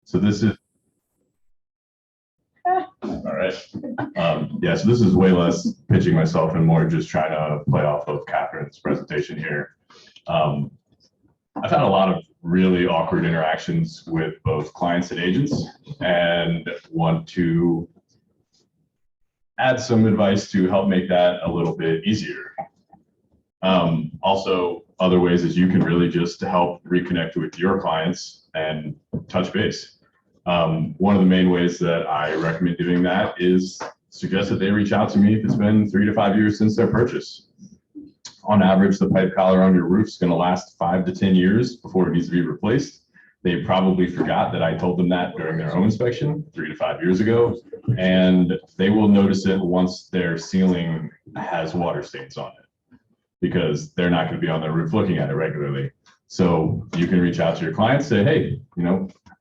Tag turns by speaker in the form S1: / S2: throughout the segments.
S1: So this is, all right. Yeah, so this is way less pitching myself and more just trying to play off of Catherine's presentation here. I've had a lot of really awkward interactions with both clients and agents and want to add some advice to help make that a little bit easier. Also, other ways is you can really just help reconnect with your clients and touch base. One of the main ways that I recommend doing that is suggest that they reach out to me if it's been 3 to 5 years since their purchase. On average, the pipe collar on your roof is going to last 5 to 10 years before it needs to be replaced. They probably forgot that I told them that during their home inspection 3 to 5 years ago, and they will notice it once their ceiling has water stains on it because they're not going to be on their roof looking at it regularly. So you can reach out to your clients, say, hey,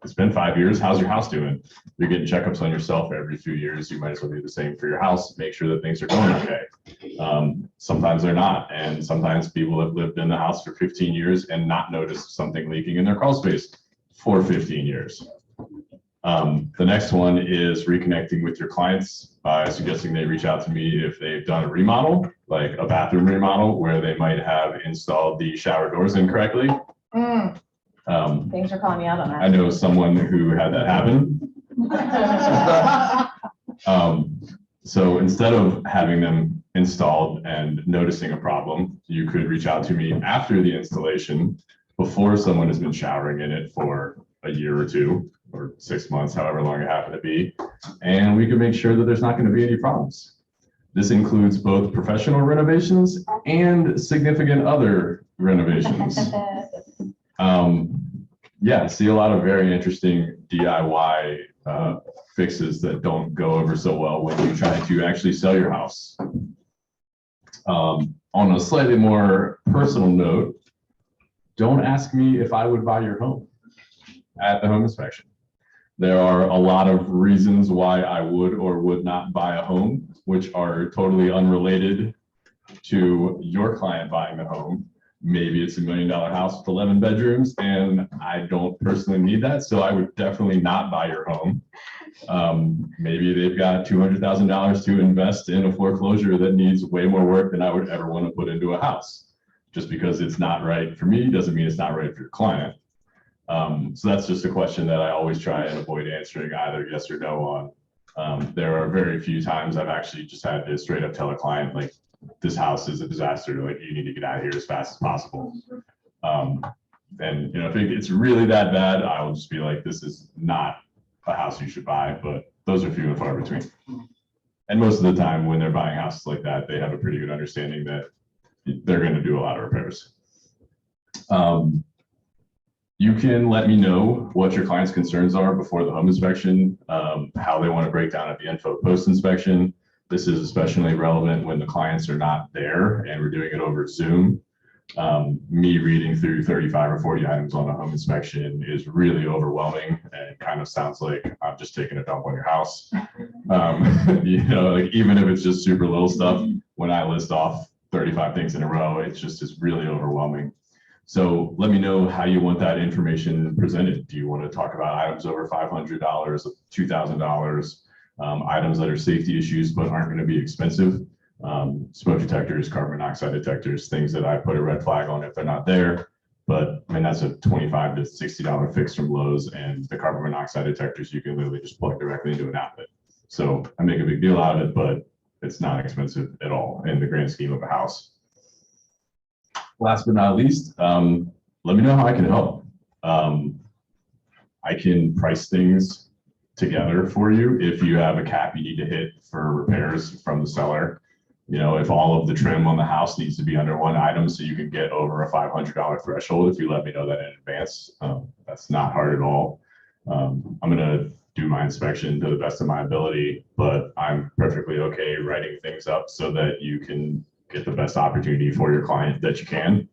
S1: it's been 5 years. How's your house doing? You're getting checkups on yourself every few years. You might as well do the same for your house. Make sure that things are going okay. Sometimes they're not. And sometimes people have lived in the house for 15 years and not noticed something leaking in their crawl space for 15 years. The next one is reconnecting with your clients by suggesting they reach out to me if they've done a remodel, like a bathroom remodel, where they might have installed the shower doors incorrectly.
S2: Thanks for calling me out on that.
S1: I know someone who had that happen. So instead of having them installed and noticing a problem, you could reach out to me after the installation, before someone has been showering in it for a year or 2 or 6 months, however long it happened to be, and we can make sure that there's not going to be any problems. This includes both professional renovations and significant other renovations. Yeah, see a lot of very interesting DIY fixes that don't go over so well when you try to actually sell your house. On a slightly more personal note, don't ask me if I would buy your home at the home inspection. There are a lot of reasons why I would or would not buy a home, which are totally unrelated to your client buying the home. Maybe it's $1 million house with 11 bedrooms, and I don't personally need that, so I would definitely not buy your home. Maybe they've got $200,000 to invest in a foreclosure that needs way more work than I would ever want to put into a house. Just because it's not right for me doesn't mean it's not right for your client. So that's just a question that I always try and avoid answering either yes or no on. There are very few times I've actually just had to straight up tell a client, like, this house is a disaster, like you need to get out of here as fast as possible. And if it's really that bad, I will just be like, this is not a house you should buy, but those are few and far between. And most of the time when they're buying houses like that, they have a pretty good understanding that they're going to do a lot of repairs. You can let me know what your client's concerns are before the home inspection, how they want to break down at the info post-inspection. This is especially relevant when the clients are not there and we're doing it over Zoom. Me reading through 35 or 40 items on a home inspection is really overwhelming, and it kind of sounds like I'm just taking a dump on your house. Like even if it's just super little stuff, when I list off 35 things in a row, it's really overwhelming. So let me know how you want that information presented. Do you want to talk about items over $500, $2,000? Items that are safety issues but aren't going to be expensive, smoke detectors, carbon monoxide detectors, things that I put a red flag on if they're not there. But I mean, that's a $25 to $60 fix from Lowe's, and the carbon monoxide detectors you can literally just plug directly into an outlet. So I make a big deal out of it, but it's not expensive at all in the grand scheme of a house. Last but not least, let me know how I can help. I can price things together for you if you have a cap you need to hit for repairs from the seller. If all of the trim on the house needs to be under one item so you can get over a $500 threshold, if you let me know that in advance, that's not hard at all. I'm going to do my inspection to the best of my ability, but I'm perfectly okay writing things up so that you can get the best opportunity for your client that you can.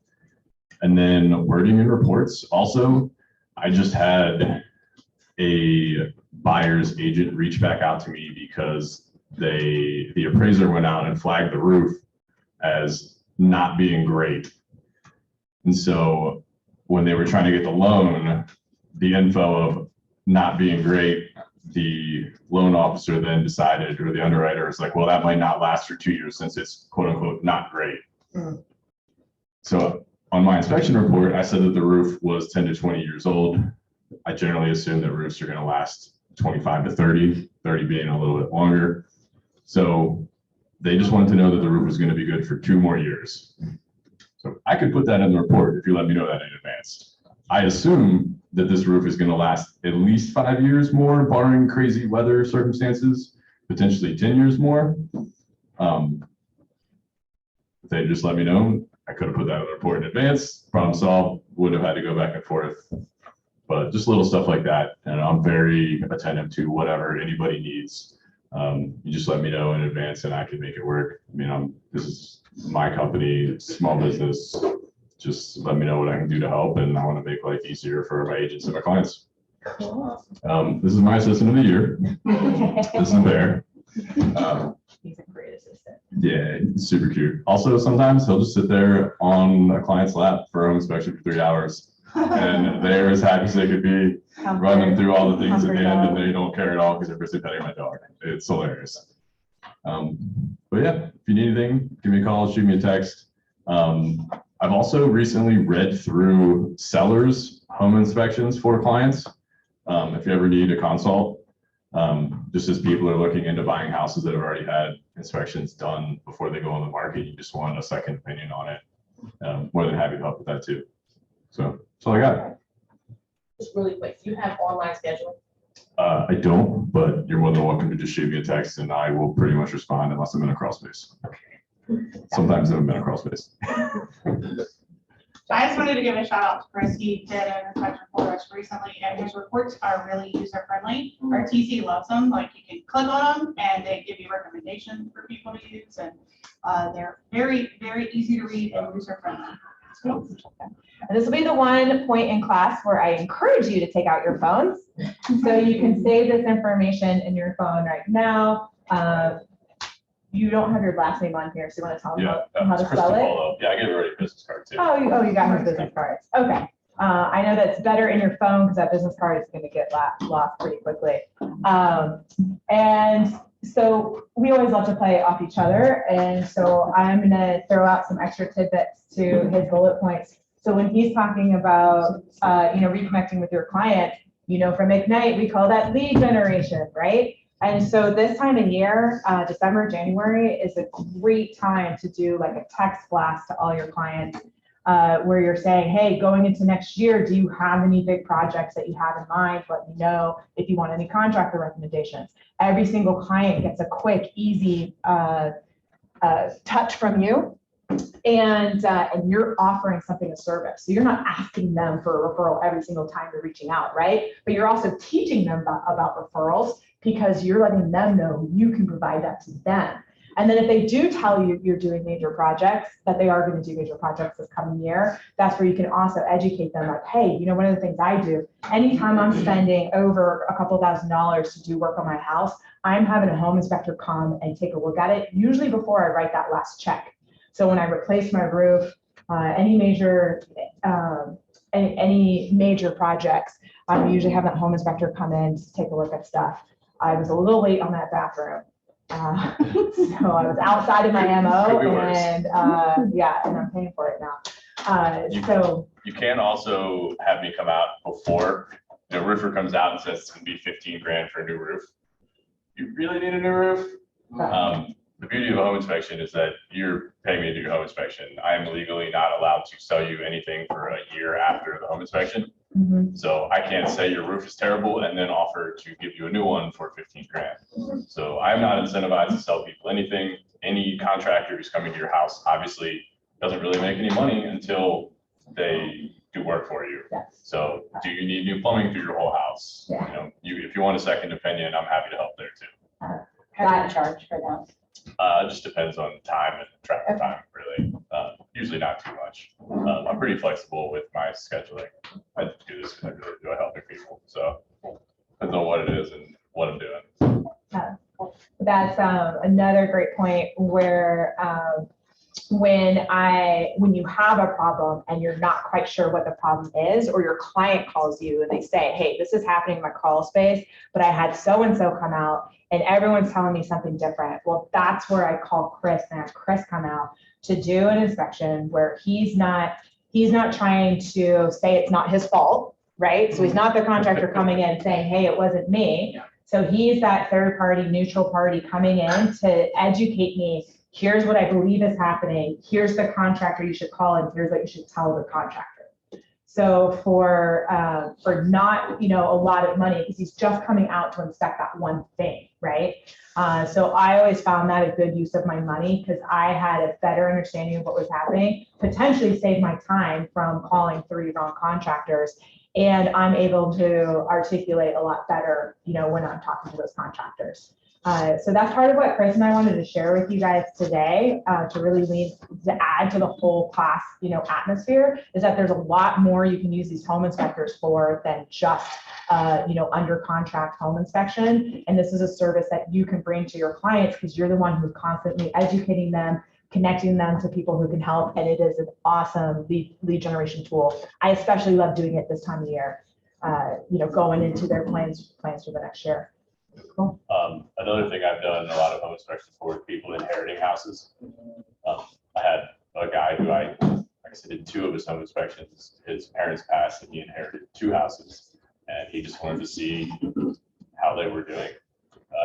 S1: And then wording and reports. Also, I just had a buyer's agent reach back out to me because the appraiser went out and flagged the roof as not being great. And so when they were trying to get the loan, the info of not being great, the loan officer then decided, or the underwriter is like, well, that might not last for 2 years since it's quote unquote not great.
S2: Mm.
S1: So on my inspection report, I said that the roof was 10 to 20 years old. I generally assume that roofs are going to last 25 to 30, 30 being a little bit longer. So they just wanted to know that the roof was going to be good for 2 more years. So I could put that in the report if you let me know that in advance. I assume that this roof is going to last at least 5 years more, barring crazy weather circumstances, potentially 10 years more. If they just let me know, I could have put that in the report in advance. Problem solved, would have had to go back and forth. But just little stuff like that. And I'm very attentive to whatever anybody needs. You just let me know in advance and I can make it work. I mean, this is my company, small business. Just let me know what I can do to help. And I want to make life easier for my agents and my clients.
S2: Cool.
S1: This is my assistant of the year. This is Bear.
S2: He's a great assistant.
S1: Yeah, it's super cute. Also, sometimes he'll just sit there on a client's lap for home inspection for 3 hours. And they're as happy as they could be running through all the things at the end, and they don't care at all because they're busy petting my dog. It's hilarious. But yeah, if you need anything, give me a call, shoot me a text. I've also recently read through sellers' home inspections for clients. If you ever need a consult, just as people are looking into buying houses that have already had inspections done before they go on the market, you just want a second opinion on it. More than happy to help with that too. So that's all I got.
S3: Just really quick, do you have online scheduling?
S1: I don't, but you're more than welcome to just shoot me a text and I will pretty much respond unless I'm in a crawl space. Sometimes I'm in a crawl space.
S4: So I just wanted to give a shout out to Chris. He did an inspection for us recently, and his reports are really user friendly. Our TC loves them. Like, you can click on them and they give you recommendations for people to use, and they're very, very easy to read and user friendly.
S2: And this will be the one point in class where I encourage you to take out your phones. So you can save this information in your phone right now. You don't have your last name on here, so you want to tell them how to spell it?
S1: Yeah, I gave everybody a business card too.
S2: Oh, you got his business cards. Okay. I know that's better in your phone because that business card is going to get lost pretty quickly. And so we always love to play off each other. And so I'm going to throw out some extra tidbits to his bullet points. So when he's talking about, reconnecting with your client, from Ignite, we call that lead generation, right? And so this time of year, December, January is a great time to do like a text blast to all your clients where you're saying, hey, going into next year, do you have any big projects that you have in mind? Let me know if you want any contractor recommendations. Every single client gets a quick, easy touch from you. And you're offering something as service. So you're not asking them for a referral every single time you're reaching out, right? But you're also teaching them about referrals because you're letting them know you can provide that to them. And then if they do tell you you're doing major projects, that they are going to do major projects this coming year, that's where you can also educate them like, hey, one of the things I do, anytime I'm spending over a couple $1,000s to do work on my house, I'm having a home inspector come and take a look at it, usually before I write that last check. So when I replace my roof, any major projects, I usually have that home inspector come in to take a look at stuff. I was a little late on that bathroom. So I was outside of my MO and and I'm paying for it now.
S5: You can also have me come out before the roofer comes out and says it's gonna be 15 grand for a new roof. You really need a new roof? The beauty of a home inspection is that you're paying me to do your home inspection. I am legally not allowed to sell you anything for a year after the home inspection.
S2: Mm-hmm.
S5: So I can't say your roof is terrible and then offer to give you a new one for 15 grand. So I'm not incentivized to sell people anything. Any contractor who's coming to your house obviously doesn't really make any money until they do work for you.
S2: Yes.
S5: So do you need new plumbing for your whole house?
S2: Yeah.
S5: If you want a second opinion, I'm happy to help there too.
S3: How do you charge for that?
S5: It just depends on time and travel time, really. Usually not too much. I'm pretty flexible with my scheduling. I do this because I really enjoy helping people. So depends on what it is and what I'm doing.
S2: That's another great point where when you have a problem and you're not quite sure what the problem is, or your client calls you and they say, hey, this is happening in my crawl space, but I had so-and-so come out and everyone's telling me something different. Well, that's where I call Chris and have Chris come out to do an inspection where he's not trying to say it's not his fault, right? So he's not the contractor coming in saying, hey, it wasn't me. So he's that third party, neutral party coming in to educate me. Here's what I believe is happening. Here's the contractor you should call, and here's what you should tell the contractor. So for not, a lot of money, because he's just coming out to inspect that one thing, right? So I always found that a good use of my money, because I had a better understanding of what was happening, potentially saved my time from calling 3 wrong contractors. And I'm able to articulate a lot better, when I'm talking to those contractors. So that's part of what Chris and I wanted to share with you guys today, to add to the whole class, atmosphere, is that there's a lot more you can use these home inspectors for than just, under contract home inspection. And this is a service that you can bring to your clients because you're the one who's constantly educating them, connecting them to people who can help. And it is an awesome lead generation tool. I especially love doing it this time of year, going into their plans for the next year. Cool.
S5: Another thing I've done a lot of home inspections for is people inheriting houses. I had a guy who I did 2 of his home inspections. His parents passed and he inherited 2 houses, and he just wanted to see how they were doing.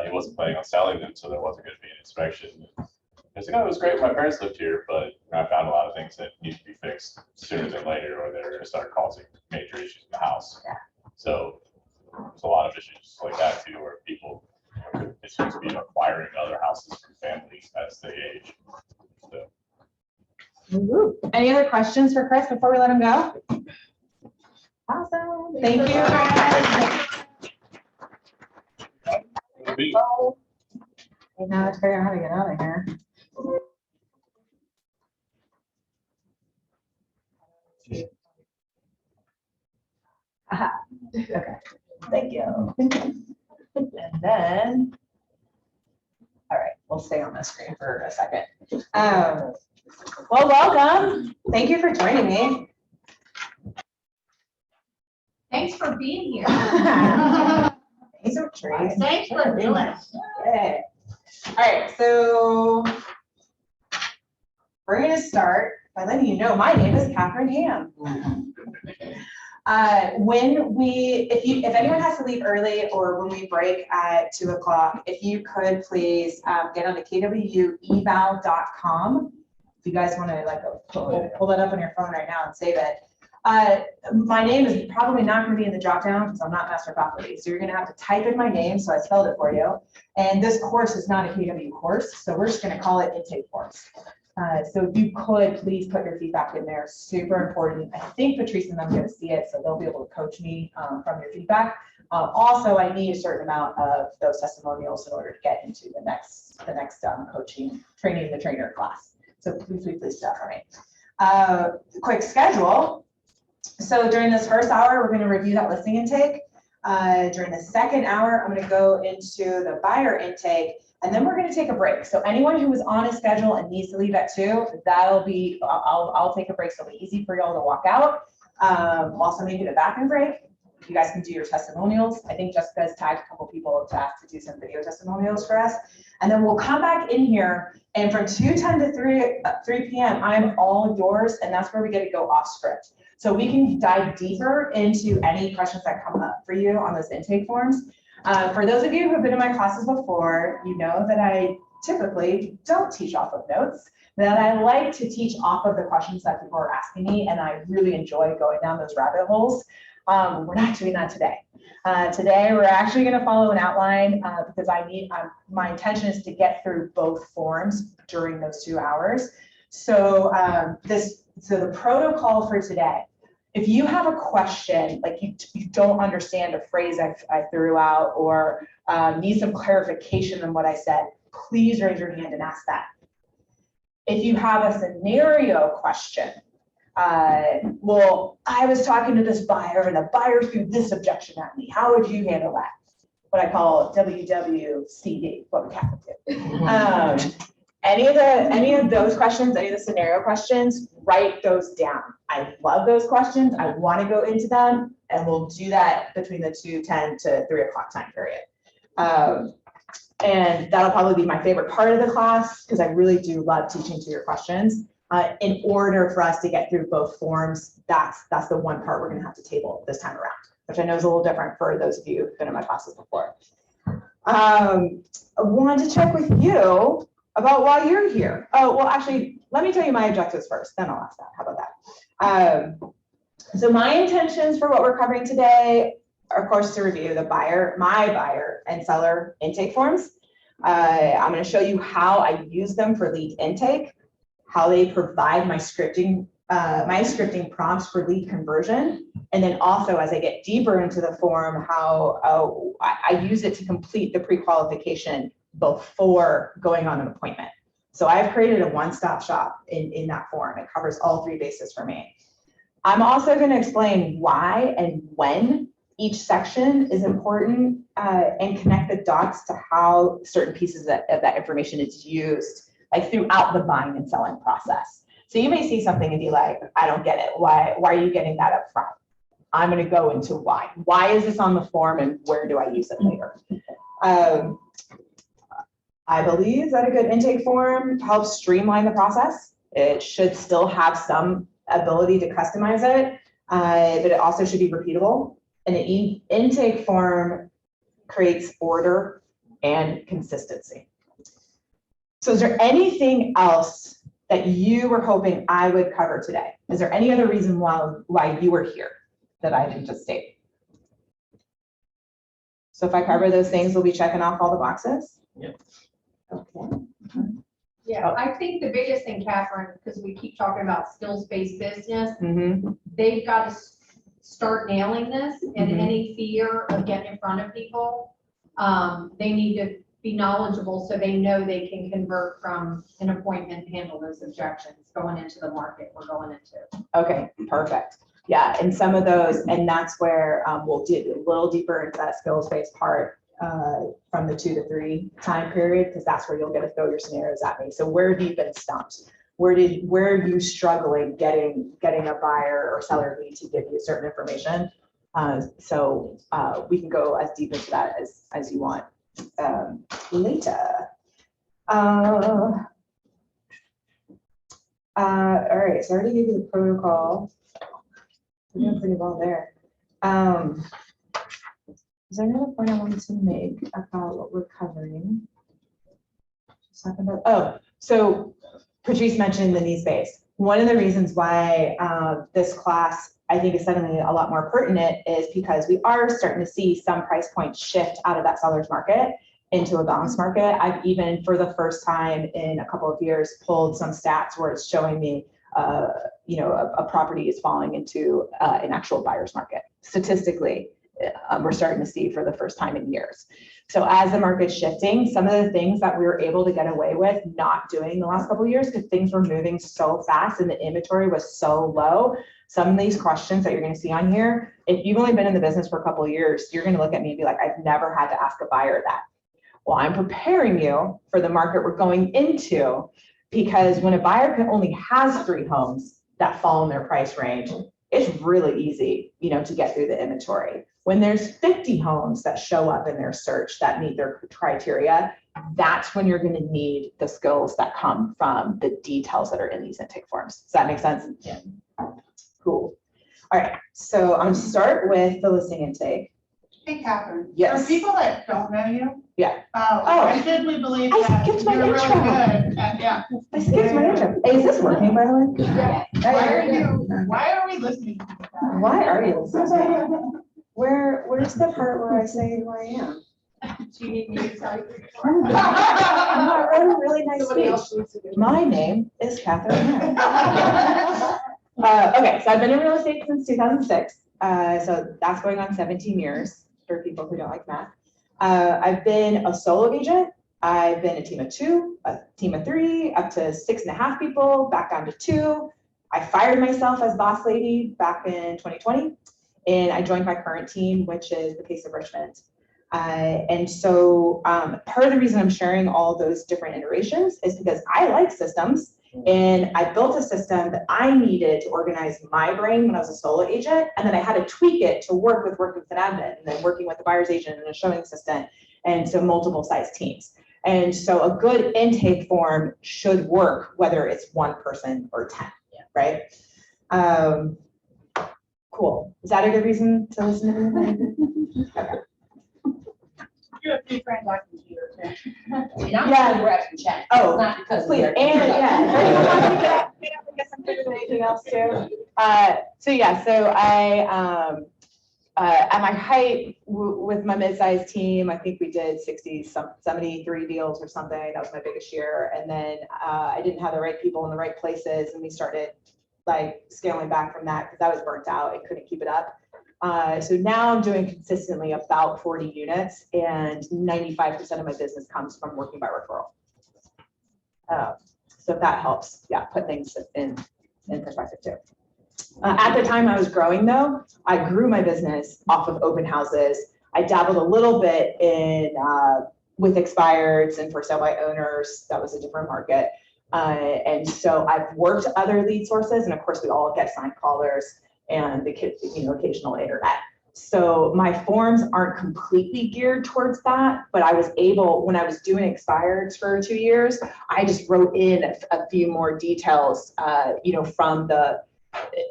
S5: He wasn't planning on selling them, so there wasn't going to be an inspection. I was like, oh, it was great. My parents lived here, but I found a lot of things that need to be fixed sooner than later, or they're going to start causing major issues in the house.
S2: Yeah.
S5: So there's a lot of issues like that too, where people could potentially be acquiring other houses from families as they age. So.
S2: Any other questions for Chris before we let him go? Awesome. Thank you. Now let's figure out how to get out of here. Okay. Thank you. And then, all right, we'll stay on the screen for a second. Well, welcome. Thank you for joining me.
S3: Thanks for being here.
S2: These are trees.
S3: Thanks for doing it.
S2: Yeah. All right, so we're going to start by letting you know my name is Catherine Ham. If anyone has to leave early or when we break at 2 o'clock, if you could please get on to kweval.com. If you guys want to pull that up on your phone right now and save it. My name is probably not going to be in the drop down because I'm not master faculty. So you're going to have to type in my name. So I spelled it for you. And this course is not a KW course. So we're just going to call it intake course. So if you could please put your feedback in there, super important. I think Patrice and I'm going to see it, so they'll be able to coach me from your feedback. Also, I need a certain amount of those testimonials in order to get into the next coaching, training the trainer class. So please do that for me. Quick schedule. So during this first hour, we're going to review that listing intake. During the second hour, I'm going to go into the buyer intake. And then we're going to take a break. So anyone who is on a schedule and needs to leave at 2, that'll be, I'll take a break. So it'll be easy for y'all to walk out. Also maybe the bathroom break. You guys can do your testimonials. I think Jessica's tagged a couple people to ask to do some video testimonials for us. And then we'll come back in here, and from 2:10 to 3 p.m., I'm all yours. And that's where we get to go off script. So we can dive deeper into any questions that come up for you on those intake forms. For those of you who have been in my classes before, you know that I typically don't teach off of notes, that I like to teach off of the questions that people are asking me, and I really enjoy going down those rabbit holes. We're not doing that today. Today, we're actually going to follow an outline because my intention is to get through both forms during those 2 hours. So, so the protocol for today, if you have a question, like you don't understand a phrase I threw out or need some clarification on what I said, please raise your hand and ask that. If you have a scenario question, well, I was talking to this buyer and the buyer threw this objection at me. How would you handle that? What I call WWCD, what we have to do. any of those questions, any of the scenario questions, write those down. I love those questions. I want to go into them, and we'll do that between the 2:10 to 3 o'clock time period. And that'll probably be my favorite part of the class because I really do love teaching to your questions. In order for us to get through both forms, that's the one part we're going to have to table this time around, which I know is a little different for those of you who've been in my classes before. I wanted to check with you about why you're here. Oh, well, actually, let me tell you my objectives first, then I'll ask that. How about that? So my intentions for what we're covering today are, of course, to review my buyer and seller intake forms. I'm going to show you how I use them for lead intake, how they provide my scripting prompts for lead conversion, and then also as I get deeper into the form, how I use it to complete the pre-qualification before going on an appointment. So I've created a one-stop shop in that form. It covers all 3 bases for me. I'm also going to explain why and when each section is important and connect the dots to how certain pieces of that information is used like throughout the buying and selling process. So you may see something and be like, I don't get it. Why are you getting that up front? I'm going to go into why. Why is this on the form and where do I use it later? I believe that a good intake form helps streamline the process. It should still have some ability to customize it, but it also should be repeatable. And an intake form creates order and consistency. So is there anything else that you were hoping I would cover today? Is there any other reason why you were here that I didn't just state? So if I cover those things, we'll be checking off all the boxes?
S1: Yep.
S2: Okay.
S3: Yeah, I think the biggest thing, Catherine, because we keep talking about skills-based business,
S2: Mm-hmm.
S3: they've got to start nailing this, and
S2: Mhm.
S3: any fear of getting in front of people, they need to be knowledgeable so they know they can convert from an appointment and handle those objections going into the market we're going into.
S2: Okay, perfect. Yeah, and some of those, and that's where we'll dig a little deeper into that skills-based part from the 2 to 3 time period, because that's where you'll get to throw your scenarios at me. So where have you been stumped? Where are you struggling getting a buyer or seller lead to give you certain information? So we can go as deep into that as you want later. All right, so I already gave you the protocol. We're doing pretty well there. Is there another point I wanted to make about what we're covering? Just talking about, so Patrice mentioned the needs base. One of the reasons why this class I think is suddenly a lot more pertinent is because we are starting to see some price points shift out of that seller's market into a balanced market. I've even, for the first time in a couple of years, pulled some stats where it's showing me a property is falling into an actual buyer's market. Statistically, we're starting to see for the first time in years. So as the market's shifting, some of the things that we were able to get away with not doing the last couple of years, because things were moving so fast and the inventory was so low, some of these questions that you're going to see on here, if you've only been in the business for a couple of years, you're going to look at me and be like, I've never had to ask a buyer that. Well, I'm preparing you for the market we're going into, because when a buyer only has 3 homes that fall in their price range, it's really easy, to get through the inventory. When there's 50 homes that show up in their search that meet their criteria, that's when you're going to need the skills that come from the details that are in these intake forms. Does that make sense?
S3: Yeah.
S2: Cool. All right, so I'm going to start with the listing intake.
S4: Hey, Catherine.
S2: Yes.
S4: For people that don't know you.
S2: Yeah.
S4: I firmly believe
S2: I
S4: that
S2: skipped my
S4: you're really
S2: intro.
S4: good at, yeah.
S2: I skipped my intro. Hey, is this working, by the way?
S3: Yeah.
S4: Why are we listening to you?
S2: Why are you listening? Where's the part where I say who I am?
S3: Do you need me to tell you?
S2: I wrote a really nice
S3: Somebody
S2: speech.
S3: else needs to do it.
S2: My name is Catherine Aaron. Okay, so I've been in real estate since 2006. So that's going on 17 years for people who don't like math. I've been a solo agent. I've been a team of 2, a team of 3, up to 6.5 people, back down to 2. I fired myself as boss lady back in 2020, and I joined my current team, which is the Case of Richmond. And so part of the reason I'm sharing all those different iterations is because I like systems. And I built a system that I needed to organize my brain when I was a solo agent. And then I had to tweak it to work with an admin and then working with the buyer's agent and a showing assistant. And so multiple size teams. And so a good intake form should work, whether it's one person or 10, right? Cool. Is that a good reason to listen to me? Okay.
S4: You have 2 transactions here, too.
S2: Yeah.
S6: We're asking chat.
S2: Oh,
S6: Not because
S2: Please, and yeah. I guess I'm good with anything else too. So I, at my height with my mid-sized team, I think we did 73 deals or something. That was my biggest year. And then I didn't have the right people in the right places, and we started like scaling back from that because I was burnt out and couldn't keep it up. So now I'm doing consistently about 40 units, and 95% of my business comes from working by referral. So if that helps, put things in perspective too. At the time I was growing though, I grew my business off of open houses. I dabbled a little bit in with expireds and for sale by owners. That was a different market. And so I've worked other lead sources, and of course we all get signed callers and the kids, occasional internet. So my forms aren't completely geared towards that, but I was able, when I was doing expireds for 2 years, I just wrote in a few more details, from the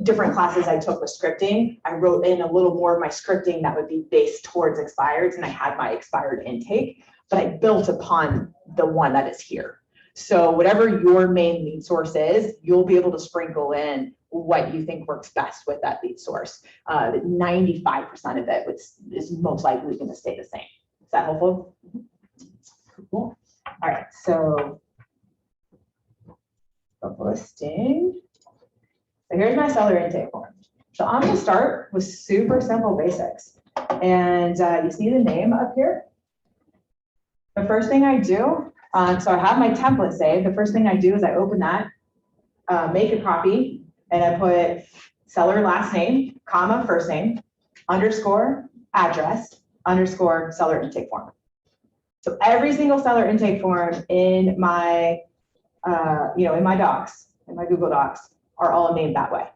S2: different classes I took with scripting. I wrote in a little more of my scripting that would be based towards expireds, and I had my expired intake, but I built upon the one that is here. So whatever your main lead source is, you'll be able to sprinkle in what you think works best with that lead source. 95% of it is most likely going to stay the same. Is that helpful? Cool. All right, so the listing. So here's my seller intake form. So I'm going to start with super simple basics. And you see the name up here? The first thing I do, so I have my template saved. The first thing I do is I open that, make a copy, and I put seller last name, comma, first name, underscore, address, underscore, seller intake form. So every single seller intake form in my, in my docs, in my Google Docs, are all named that way.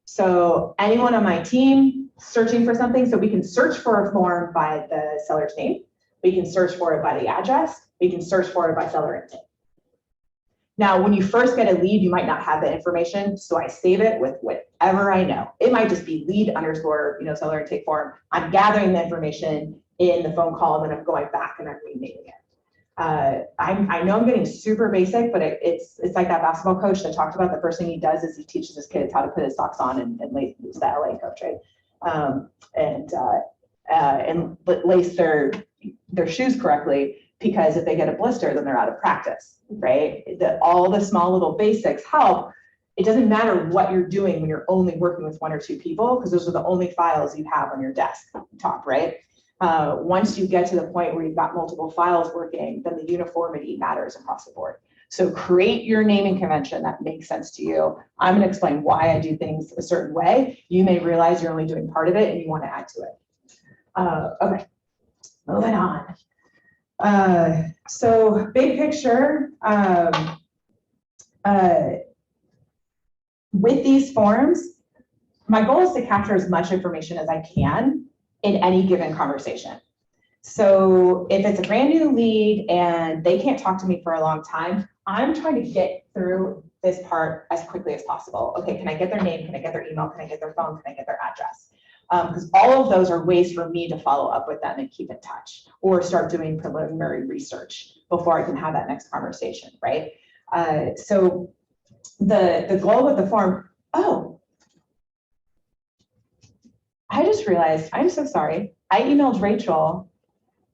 S2: So anyone on my team searching for something, so we can search for a form by the seller's name, we can search for it by the address, we can search for it by seller intake. Now, when you first get a lead, you might not have the information, so I save it with whatever I know. It might just be lead underscore, seller intake form. I'm gathering the information in the phone call, and then I'm going back and I'm renaming it. I know I'm getting super basic, but it's like that basketball coach that talked about the first thing he does is he teaches his kids how to put his socks on and lace the LA coach, right? And lace their shoes correctly, because if they get a blister, then they're out of practice, right? All the small little basics help. It doesn't matter what you're doing when you're only working with 1 or 2 people, because those are the only files you have on your desktop, right? Once you get to the point where you've got multiple files working, then the uniformity matters across the board. So create your naming convention that makes sense to you. I'm going to explain why I do things a certain way. You may realize you're only doing part of it and you want to add to it. Okay, moving on. So big picture, with these forms, my goal is to capture as much information as I can in any given conversation. So if it's a brand new lead and they can't talk to me for a long time, I'm trying to get through this part as quickly as possible. Okay, can I get their name? Can I get their email? Can I get their phone? Can I get their address? Because all of those are ways for me to follow up with them and keep in touch, or start doing preliminary research before I can have that next conversation, right? So the goal with the form, I just realized, I'm so sorry. I emailed Rachel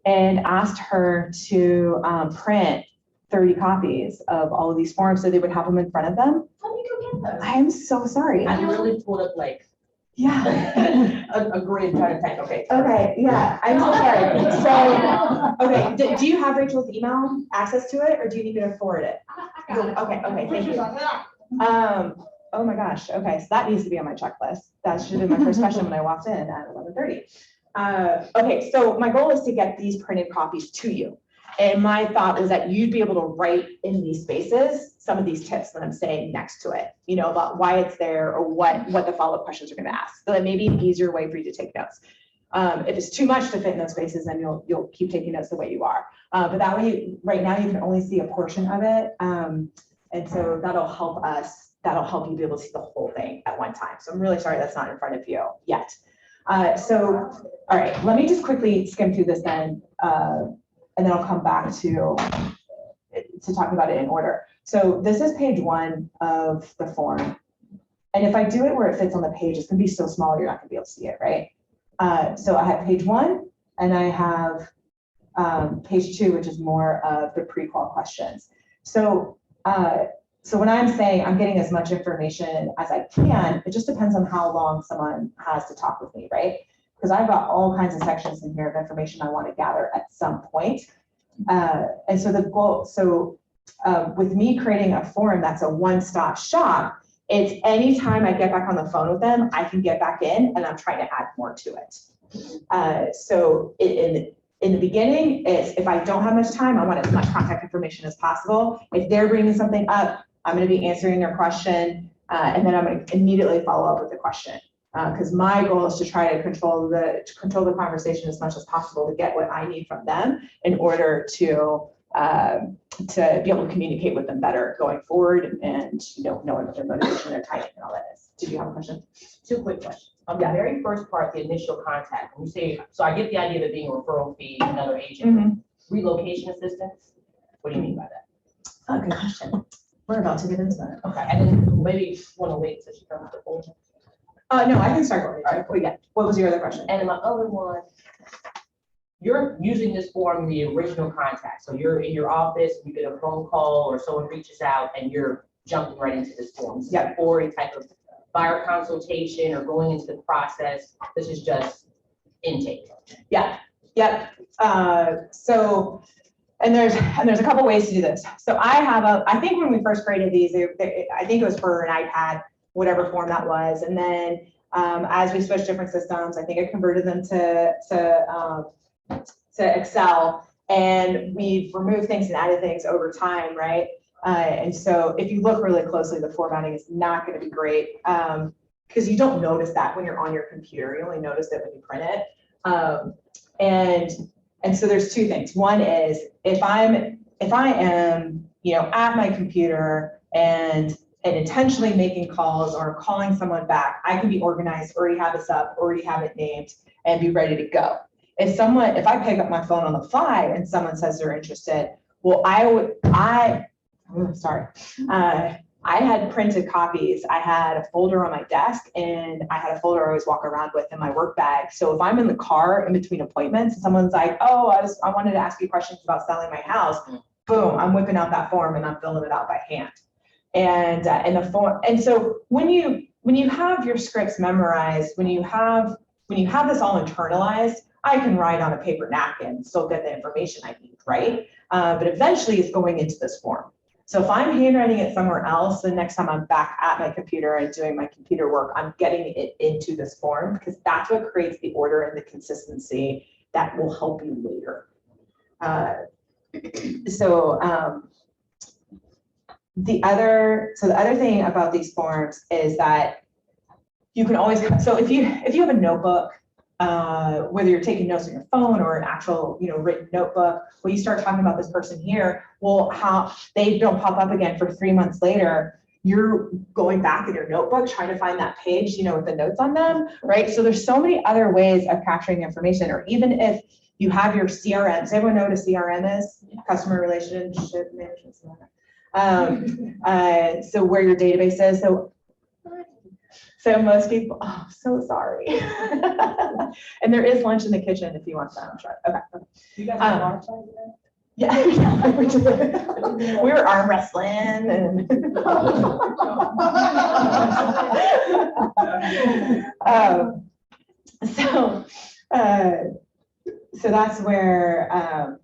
S2: and asked her to print 30 copies of all of these forms so they would have them in front of them.
S6: Let me go get those.
S2: I'm so sorry.
S6: I really pulled up like
S2: Yeah.
S6: a grid trying to type, okay.
S2: Okay, yeah, I'm so sorry. So, okay, do you have Rachel's email access to it, or do you need me to forward it?
S3: I got it.
S2: Okay, thank you. Oh my gosh, okay, so that needs to be on my checklist. That should have been my first question when I walked in at 11:30. Okay, so my goal is to get these printed copies to you. And my thought was that you'd be able to write in these spaces some of these tips that I'm saying next to it, you know, about why it's there or what the follow-up questions are going to ask. So that may be an easier way for you to take notes. If it's too much to fit in those spaces, then you'll keep taking notes the way you are. But that way, right now, you can only see a portion of it. And so that'll help us, that'll help you be able to see the whole thing at one time. So I'm really sorry that's not in front of you yet. So, all right, let me just quickly skim through this then, and then I'll come back to talk about it in order. So this is page 1 of the form. And if I do it where it fits on the page, it's gonna be so small, you're not gonna be able to see it, right? So I have page 1 and I have page 2, which is more of the pre-qual questions. So when I'm saying I'm getting as much information as I can, it just depends on how long someone has to talk with me, right? Because I've got all kinds of sections in here of information I want to gather at some point. And so the goal, with me creating a form that's a one-stop shop, it's anytime I get back on the phone with them, I can get back in and I'm trying to add more to it. So in the beginning, it's if I don't have much time, I want as much contact information as possible. If they're bringing something up, I'm going to be answering their question, and then I'm going to immediately follow up with the question. Because my goal is to try to control the conversation as much as possible to get what I need from them in order to be able to communicate with them better going forward and knowing what their motivation, their timing, and all that is. Did you have a question?
S6: 2 quick questions. On the very first part, the initial contact, when you say, so I get the idea of it being a referral fee, another agent, relocation assistance. What do you mean by that?
S2: Oh, good question. We're about to get into that.
S6: Okay, and then maybe want to wait until she comes to the phone.
S2: No, I can start going. What was your other question?
S6: And then my other one, you're using this form, the original contact. So you're in your office, you get a phone call or someone reaches out and you're jumping right into this form. Yeah. Or any type of buyer consultation or going into the process. This is just intake.
S2: Yeah. Yep. So, and there's a couple ways to do this. So I think when we first created these, I think it was for an iPad, whatever form that was. And then as we switched different systems, I think I converted them to Excel, and we've removed things and added things over time, right? And so if you look really closely, the formatting is not going to be great because you don't notice that when you're on your computer. You only notice it when you print it. And so there's 2 things. One is if I am at my computer and intentionally making calls or calling someone back, I can be organized, already have this up, already have it named, and be ready to go. If I pick up my phone on the fly and someone says they're interested, well, I had printed copies. I had a folder on my desk and I had a folder I always walk around with in my work bag. So if I'm in the car in between appointments and someone's like, oh, I wanted to ask you questions about selling my house, boom, I'm whipping out that form and I'm filling it out by hand. And the form, and so when you have your scripts memorized, when you have this all internalized, I can write on a paper napkin, still get the information I need, right? But eventually it's going into this form. So if I'm handwriting it somewhere else, the next time I'm back at my computer and doing my computer work, I'm getting it into this form because that's what creates the order and the consistency that will help you later. The other thing about these forms is that you can always, so if you have a notebook, whether you're taking notes on your phone or an actual, written notebook, when you start talking about this person here, well, how they don't pop up again for 3 months later, you're going back in your notebook, trying to find that page, with the notes on them, right? So there's so many other ways of capturing information, or even if you have your CRM. Does everyone know what a CRM is? Customer Relationship Management. So where your database is. So most people, oh, so sorry. And there is lunch in the kitchen if you want some. Okay.
S6: You guys have lunch like that?
S2: Yeah, we were arm wrestling and so that's where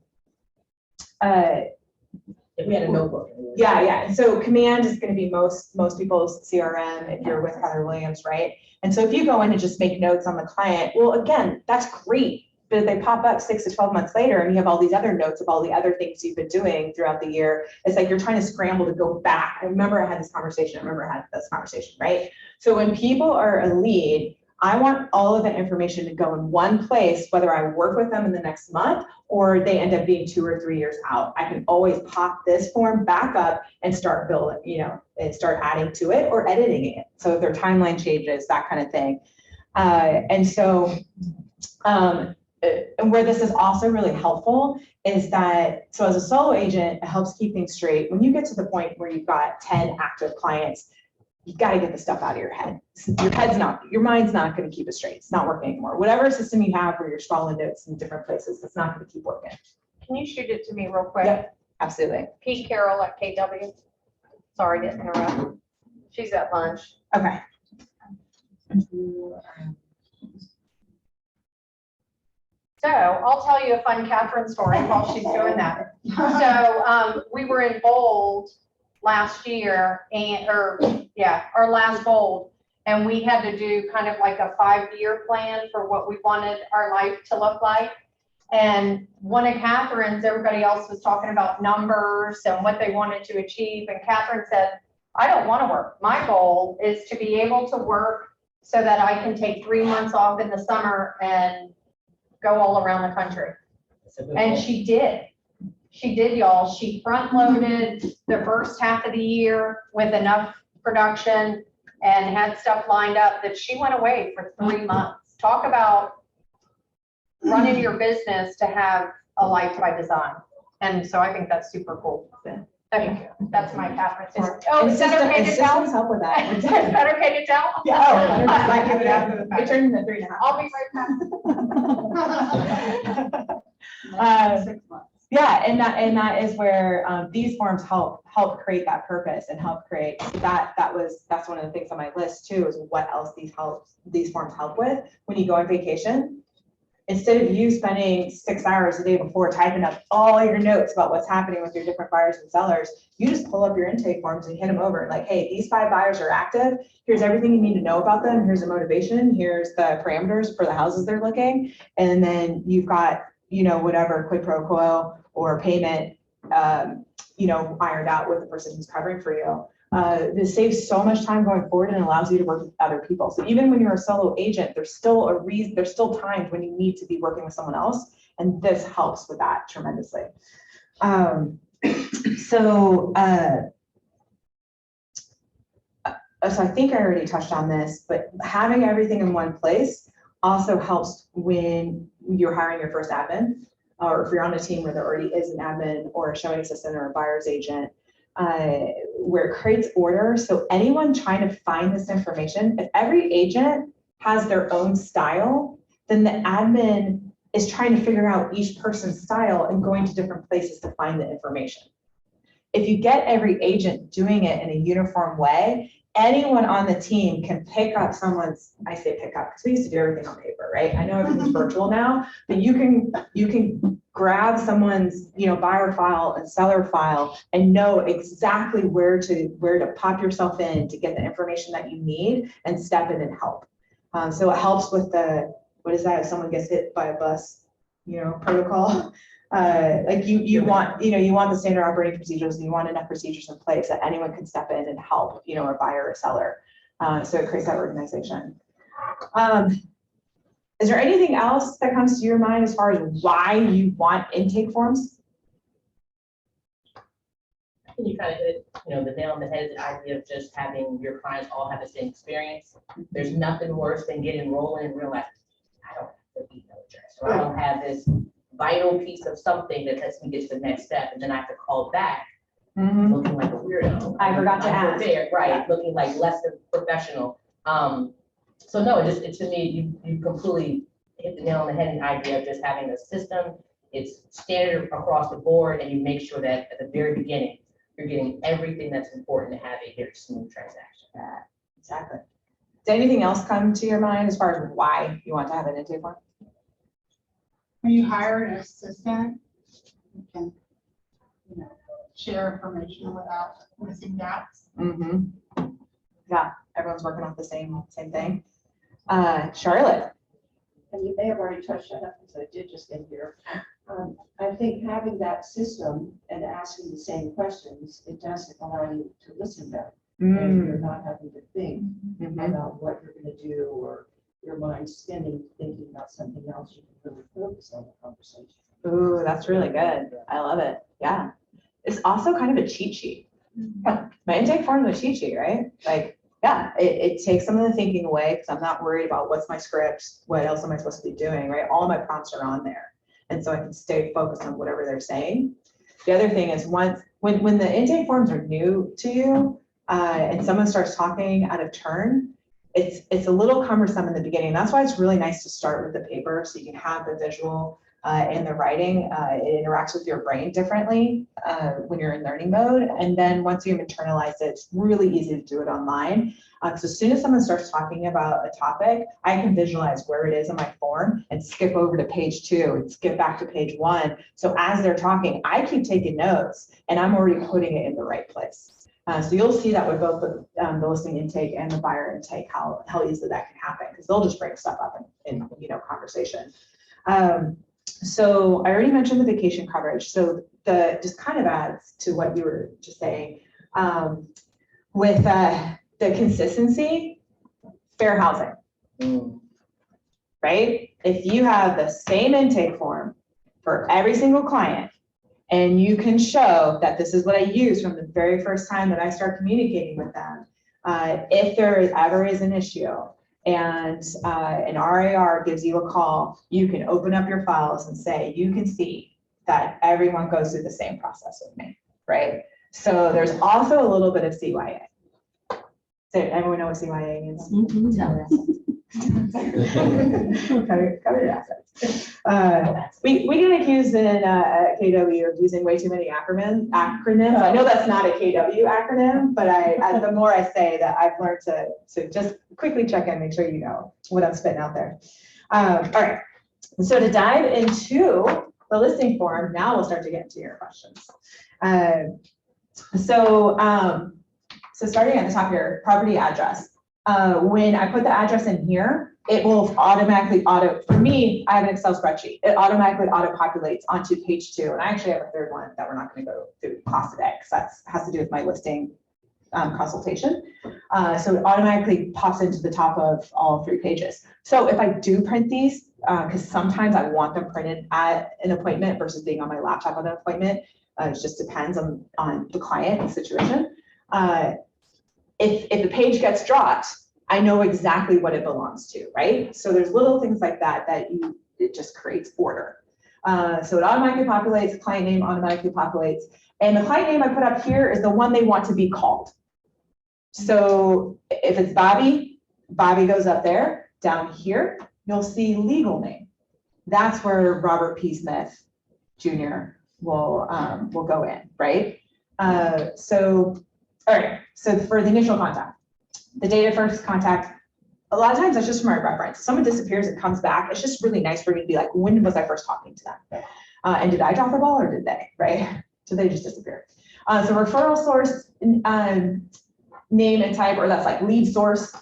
S6: If we had a notebook.
S2: Yeah. And so Command is going to be most people's CRM if you're with Keller Williams, right? And so if you go in and just make notes on the client, well, again, that's great. But if they pop up 6 to 12 months later and you have all these other notes of all the other things you've been doing throughout the year, it's like you're trying to scramble to go back. I remember I had this conversation, right? So when people are a lead, I want all of that information to go in one place, whether I work with them in the next month or they end up being 2 or 3 years out. I can always pop this form back up and start building, and start adding to it or editing it. So if their timeline changes, that kind of thing. And where this is also really helpful is that, so as a solo agent, it helps keep things straight. When you get to the point where you've got 10 active clients, you've got to get the stuff out of your head. Your mind's not going to keep it straight. It's not working anymore. Whatever system you have where you're scrolling notes in different places, it's not going to keep working.
S3: Can you shoot it to me real quick?
S2: Yep, absolutely.
S3: Pete Carroll at KW. Sorry to interrupt. She's at lunch.
S2: Okay.
S3: So I'll tell you a fun Catherine story while she's doing that. So we were in Bold last year our last Bold. And we had to do kind of like a 5-year plan for what we wanted our life to look like. And one of Catherine's, everybody else was talking about numbers and what they wanted to achieve. And Catherine said, I don't want to work. My goal is to be able to work so that I can take 3 months off in the summer and go all around the country. And she did. She did, y'all. She front loaded the first half of the year with enough production and had stuff lined up that she went away for 3 months. Talk about running your business to have a life by design. And so I think that's super cool. Thank you. That's my Catherine story. Oh, is that okay to tell?
S2: Systems help with that.
S3: Is that okay to tell?
S2: Yeah. I give it after the fact. It turned into 3.5.
S3: I'll be right back.
S4: 6 months.
S2: Yeah, and that is where these forms help create that purpose and help create that's one of the things on my list too, is what else these forms help with when you go on vacation. Instead of you spending 6 hours the day before typing up all your notes about what's happening with your different buyers and sellers, you just pull up your intake forms and hit them over like, hey, these 5 buyers are active. Here's everything you need to know about them. Here's the motivation. Here's the parameters for the houses they're looking. And then you've got, whatever quid pro quo or payment, ironed out with the person who's covering for you. This saves so much time going forward and allows you to work with other people. So even when you're a solo agent, there's still times when you need to be working with someone else. And this helps with that tremendously. So I think I already touched on this, but having everything in one place also helps when you're hiring your first admin, or if you're on a team where there already is an admin or a showing assistant or a buyer's agent, where it creates order. So anyone trying to find this information, if every agent has their own style, then the admin is trying to figure out each person's style and going to different places to find the information. If you get every agent doing it in a uniform way, anyone on the team can pick up someone's, I say pick up, because we used to do everything on paper, right? I know everything's virtual now, but you can grab someone's, buyer file and seller file and know exactly where to pop yourself in to get the information that you need and step in and help. So it helps with what is that? If someone gets hit by a bus, protocol. Like you want the standard operating procedures, and you want enough procedures in place that anyone can step in and help, a buyer or seller. So it creates that organization. Is there anything else that comes to your mind as far as why you want intake forms?
S6: You kind of hit, the nail on the head, the idea of just having your clients all have the same experience. There's nothing worse than getting rolling and realize I don't have the email address, or I don't have this vital piece of something that lets me get to the next step, and then I have to call back looking like a weirdo.
S2: I forgot to ask.
S6: Prepared, right, looking like less than professional. So no, it to me, you completely hit the nail on the head, the idea of just having a system. It's standard across the board, and you make sure that at the very beginning, you're getting everything that's important to have a very smooth transaction.
S2: Yeah, exactly. Does anything else come to your mind as far as why you want to have an intake form?
S4: When you hire an assistant, you can, share information without missing gaps.
S2: Mm-hmm. Yeah, everyone's working on the same thing. Charlotte.
S7: And you may have already touched on it, because I did just get here. I think having that system and asking the same questions, it does allow you to listen better. And you're not having to think about what you're gonna do, or your mind spinning, thinking about something else. You can really focus on the conversation.
S2: Ooh, that's really good. I love it. Yeah. It's also kind of a cheat sheet. My intake form is a cheat sheet, right? Like, yeah, it takes some of the thinking away, because I'm not worried about what's my script, what else am I supposed to be doing, right? All my prompts are on there. And so I can stay focused on whatever they're saying. The other thing is when the intake forms are new to you, and someone starts talking out of turn, it's a little cumbersome in the beginning. That's why it's really nice to start with the paper, so you can have the visual in the writing. It interacts with your brain differently when you're in learning mode. And then once you've internalized it, it's really easy to do it online. So as soon as someone starts talking about a topic, I can visualize where it is in my form and skip over to page 2 and skip back to page 1. So as they're talking, I keep taking notes and I'm already putting it in the right place. So you'll see that with both the listing intake and the buyer intake, how easily that can happen, because they'll just bring stuff up in conversation. So I already mentioned the vacation coverage. So just kind of adds to what you were just saying. With the consistency, fair housing, right? If you have the same intake form for every single client, and you can show that this is what I use from the very first time that I start communicating with them, if there ever is an issue, and an RAR gives you a call, you can open up your files and say, you can see that everyone goes through the same process with me, right? So there's also a little bit of CYA. So everyone know what CYA means? Cover your assets. We get accused in KW of using way too many acronyms. I know that's not a KW acronym, but the more I say that, I've learned to just quickly check in, make sure you know what I'm spitting out there. All right, so to dive into the listing form, now we'll start to get into your questions. So starting at the top here, property address. When I put the address in here, it will automatically for me, I have an Excel spreadsheet. It automatically auto-populates onto page 2. And I actually have a third one that we're not going to go through class today, because that has to do with my listing consultation. So it automatically pops into the top of all 3 pages. So if I do print these, because sometimes I want them printed at an appointment versus being on my laptop at an appointment, it just depends on the client and situation. If the page gets dropped, I know exactly what it belongs to, right? So there's little things like that it just creates order. So it automatically populates, client name automatically populates, and the client name I put up here is the one they want to be called. So if it's Bobby goes up there. Down here, you'll see legal name. That's where Robert P. Smith Jr. will go in, right? All right, so for the initial contact, the date of first contact, a lot of times that's just for my reference. If someone disappears and comes back, it's just really nice for me to be like, when was I first talking to them? And did I drop the ball or did they, right? So they just disappeared. So referral source, name and type, or that's like lead source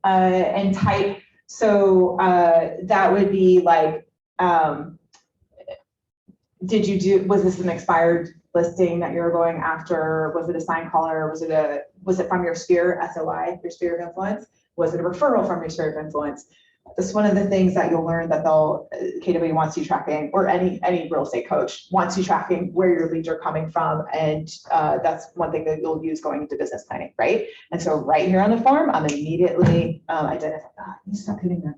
S2: and type. So that would be like, was this an expired listing that you're going after? Was it a signed caller? Was it from your sphere, SOI, your sphere of influence? Was it a referral from your sphere of influence? That's one of the things that you'll learn that KW wants you tracking, or any real estate coach wants you tracking where your leads are coming from. And that's one thing that you'll use going into business planning, right? And so right here on the form, I'm immediately identify, stop hitting that.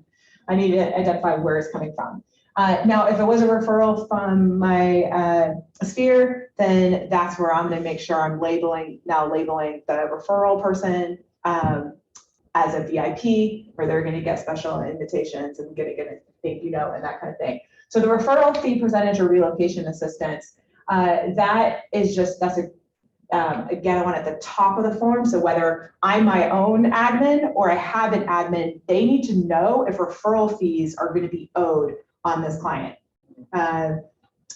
S2: I need to identify where it's coming from. Now, if it was a referral from my sphere, then that's where I'm going to make sure I'm labeling the referral person as a VIP, where they're going to get special invitations and going to get a thank you note and that kind of thing. So the referral fee percentage or relocation assistance, that is just, again, I want at the top of the form. So whether I'm my own admin or I have an admin, they need to know if referral fees are going to be owed on this client.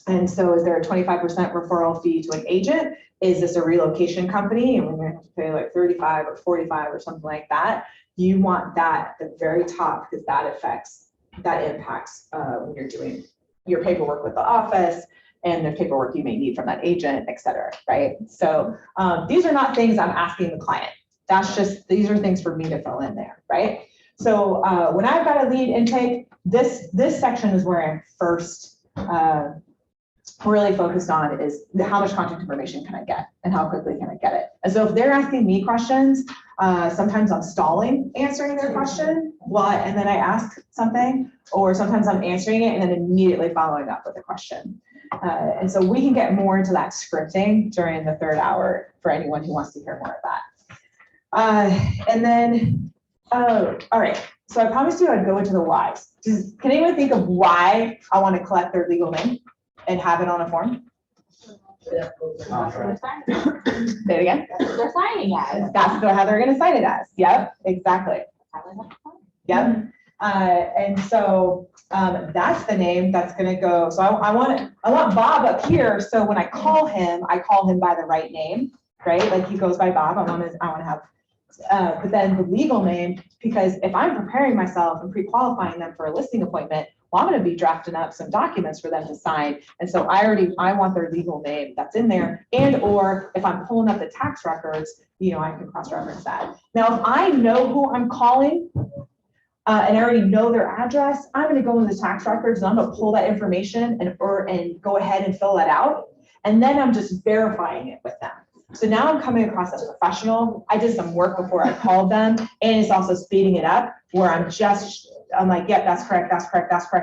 S2: And so is there a 25% referral fee to an agent? Is this a relocation company and we're going to have to pay like 35 or 45 or something like that? You want that at the very top because that impacts when you're doing your paperwork with the office and the paperwork you may need from that agent, et cetera, right? So these are not things I'm asking the client. These are things for me to fill in there, right? So when I've got a lead intake, this section is where I'm first really focused on is how much contact information can I get and how quickly can I get it? And so if they're asking me questions, sometimes I'm stalling answering their question, and then I ask something, or sometimes I'm answering it and then immediately following up with a question. And so we can get more into that scripting during the third hour for anyone who wants to hear more of that. And then, all right. So I promised you I'd go into the whys. Can anyone think of why I want to collect their legal name and have it on a form? Say it again.
S6: That's what they're signing as.
S2: That's how they're going to sign it as. Yep, exactly. Yep. And so that's the name that's going to go. So I want Bob up here. So when I call him by the right name, right? Like he goes by Bob. I want to have, but then the legal name, because if I'm preparing myself and pre-qualifying them for a listing appointment, well, I'm going to be drafting up some documents for them to sign. And so I want their legal name that's in there. And, or if I'm pulling up the tax records, I can cross-reference that. Now, if I know who I'm calling, and I already know their address, I'm going to go into the tax records and I'm going to pull that information and go ahead and fill that out. And then I'm just verifying it with them. So now I'm coming across as professional. I did some work before I called them, and it's also speeding it up where I'm like, yeah, that's correct.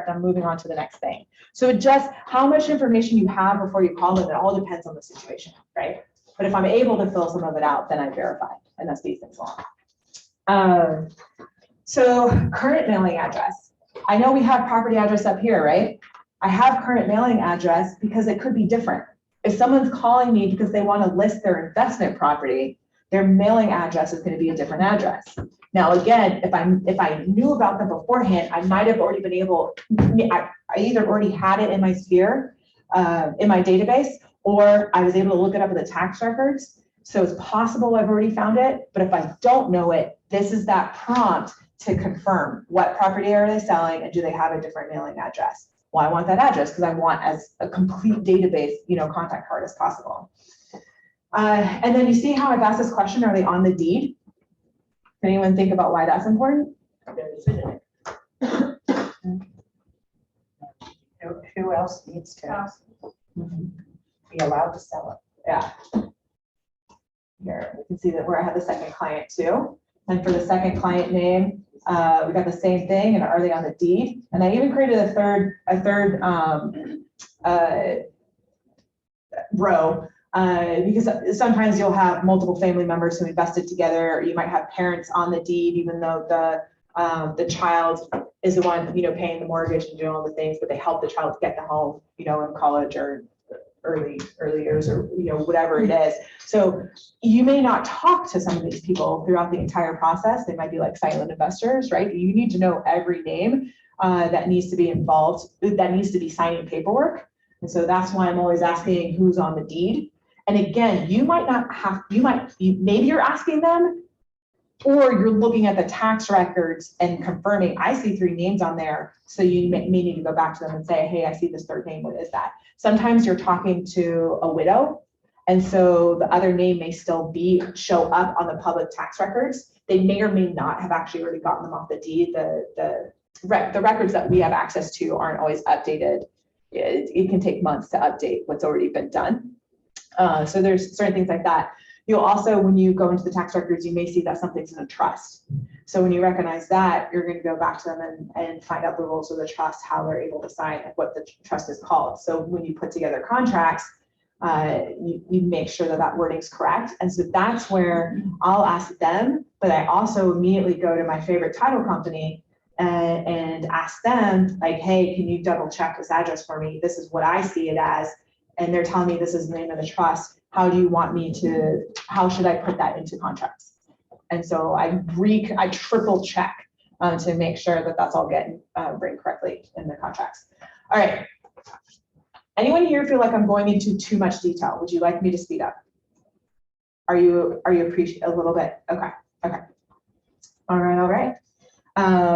S2: I'm moving on to the next thing. So just how much information you have before you call them, it all depends on the situation, right? But if I'm able to fill some of it out, then I verify, and that speeds things along. So current mailing address. I know we have property address up here, right? I have current mailing address because it could be different. If someone's calling me because they want to list their investment property, their mailing address is going to be a different address. Now, again, if I knew about them beforehand, I might have already been able, I either already had it in my sphere, in my database, or I was able to look it up in the tax records. So it's possible I've already found it, but if I don't know it, this is that prompt to confirm what property are they selling and do they have a different mailing address? Well, I want that address because I want as a complete database, contact card as possible. And then you see how I've asked this question, are they on the deed? Can anyone think about why that's important?
S7: Who else needs to be allowed to sell it?
S2: Yeah. Here, we can see that where I have the second client too. And for the second client name, we got the same thing, and are they on the deed? And I even created a third row because sometimes you'll have multiple family members who invested together, or you might have parents on the deed, even though the child is the one paying the mortgage and doing all the things, but they help the child get the home, in college or early years or whatever it is. So you may not talk to some of these people throughout the entire process. They might be like silent investors, right? You need to know every name that needs to be involved, that needs to be signing paperwork. And so that's why I'm always asking who's on the deed. And again, you might not have, maybe you're asking them, or you're looking at the tax records and confirming, I see 3 names on there. So you may need to go back to them and say, hey, I see this third name, what is that? Sometimes you're talking to a widow, and so the other name may still show up on the public tax records. They may or may not have actually already gotten them off the deed. The records that we have access to aren't always updated. It can take months to update what's already been done. So there's certain things like that. You'll also, when you go into the tax records, you may see that something's in a trust. So when you recognize that, you're going to go back to them and find out the rules of the trust, how they're able to sign, what the trust is called. So when you put together contracts, you make sure that wording's correct. And so that's where I'll ask them, but I also immediately go to my favorite title company and ask them, like, hey, can you double check this address for me? This is what I see it as. And they're telling me this is the name of the trust. How do you want me to, how should I put that into contracts? And so I triple check to make sure that that's all getting written correctly in the contracts. All right. Anyone here feel like I'm going into too much detail? Would you like me to speed up? Are you appreciate a little bit? Okay. All right.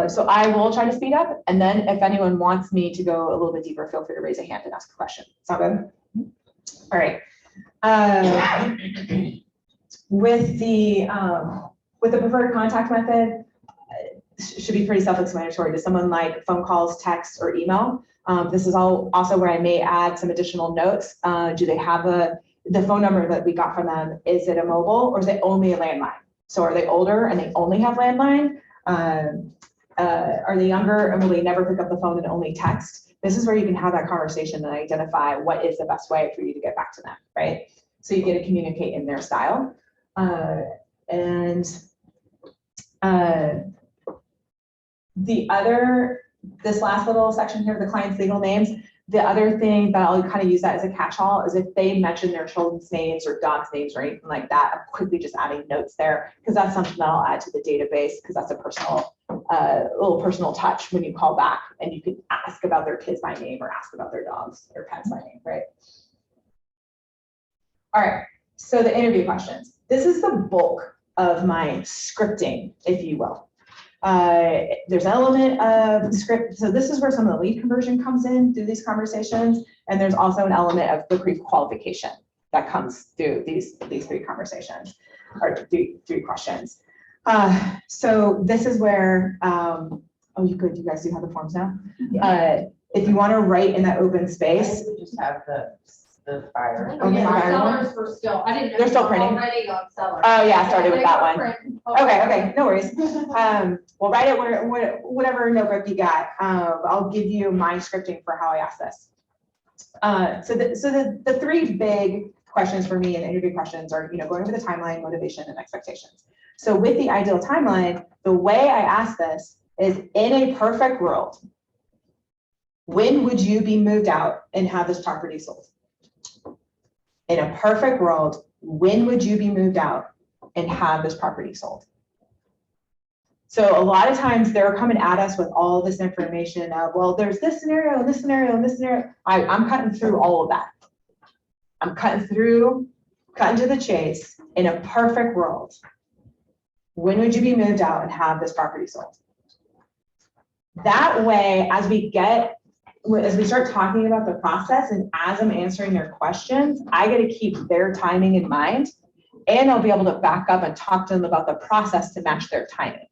S2: So I will try to speed up, and then if anyone wants me to go a little bit deeper, feel free to raise a hand and ask a question. Sound good? All right. With the preferred contact method, should be pretty self-explanatory. Does someone like phone calls, text, or email? This is also where I may add some additional notes. Do they have the phone number that we got from them? Is it a mobile or is it only a landline? So are they older and they only have landline? Are they younger and will they never pick up the phone and only text? This is where you can have that conversation and identify what is the best way for you to get back to them, right? So you get to communicate in their style. This last little section here, the client's legal names, the other thing that I'll kind of use that as a catch-all is if they mention their children's names or dogs' names or anything like that, I'm quickly just adding notes there because that's something that I'll add to the database because that's a personal, little personal touch when you call back and you can ask about their kids by name or ask about their dogs or pets by name, right? All right, so the interview questions. This is the bulk of my scripting, if you will. There's an element of the script. So this is where some of the lead conversion comes in through these conversations. And there's also an element of the pre-qualification that comes through these three conversations or three questions. So this is where, oh, you guys do have the forms now? If you want to write in that open space.
S6: We just have the fire.
S2: Okay,
S3: Yeah,
S2: fire one.
S3: sellers were still, I didn't know.
S2: They're still
S3: you were
S2: printing.
S3: Already on sellers.
S2: Oh yeah, I started with
S3: They
S2: that
S3: were
S2: one.
S3: printing.
S2: Okay, no worries. We'll write it whatever notebook you got. I'll give you my scripting for how I ask this. So the three big questions for me in interview questions are, going over the timeline, motivation, and expectations. So with the ideal timeline, the way I ask this is in a perfect world, when would you be moved out and have this property sold? In a perfect world, when would you be moved out and have this property sold? So a lot of times they're coming at us with all this information of, well, there's this scenario, and this scenario, and this scenario. I'm cutting through all of that. I'm cutting to the chase. In a perfect world, when would you be moved out and have this property sold? That way, as we start talking about the process and as I'm answering their questions, I get to keep their timing in mind and I'll be able to back up and talk to them about the process to match their timing.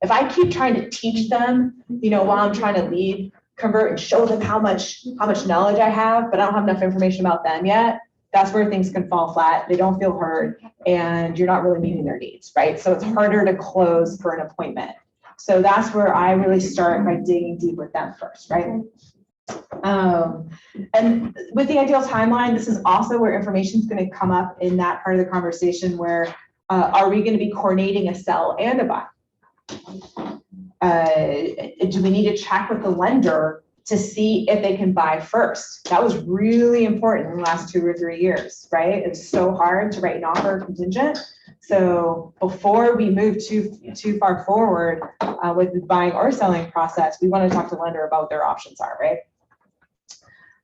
S2: If I keep trying to teach them, while I'm trying to lead, convert and show them how much knowledge I have, but I don't have enough information about them yet, that's where things can fall flat. They don't feel heard and you're not really meeting their needs, right? So it's harder to close for an appointment. So that's where I really start by digging deep with them first, right? And with the ideal timeline, this is also where information is going to come up in that part of the conversation where are we going to be coordinating a sell and a buy? Do we need to check with the lender to see if they can buy first? That was really important in the last 2 or 3 years, right? It's so hard to write an offer contingent. So before we move too far forward with the buying or selling process, we want to talk to the lender about what their options are, right?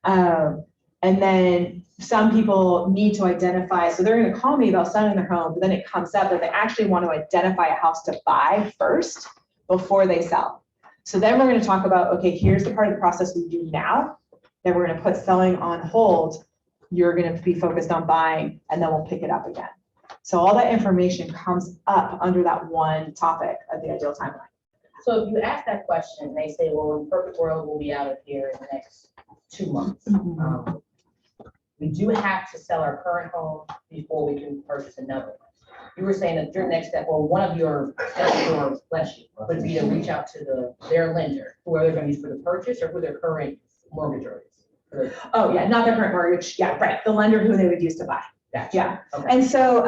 S2: And then some people need to identify, so they're going to call me about selling their home, but then it comes up that they actually want to identify a house to buy first before they sell. So then we're going to talk about, okay, here's the part of the process we do now. Then we're going to put selling on hold. You're going to be focused on buying, and then we'll pick it up again. So all that information comes up under that one topic of the ideal timeline.
S6: So if you ask that question, they say, well, in perfect world, we'll be out of here in the next 2 months. We do have to sell our current home before we can purchase another one. You were saying that your next step, or one of your steps, would be to reach out to their lender, who they're going to use for the purchase or who their current mortgage is.
S2: Oh yeah, not their current mortgage. Yeah, right. The lender who they would use to buy.
S6: Gotcha.
S2: Yeah.
S6: Okay.
S2: And so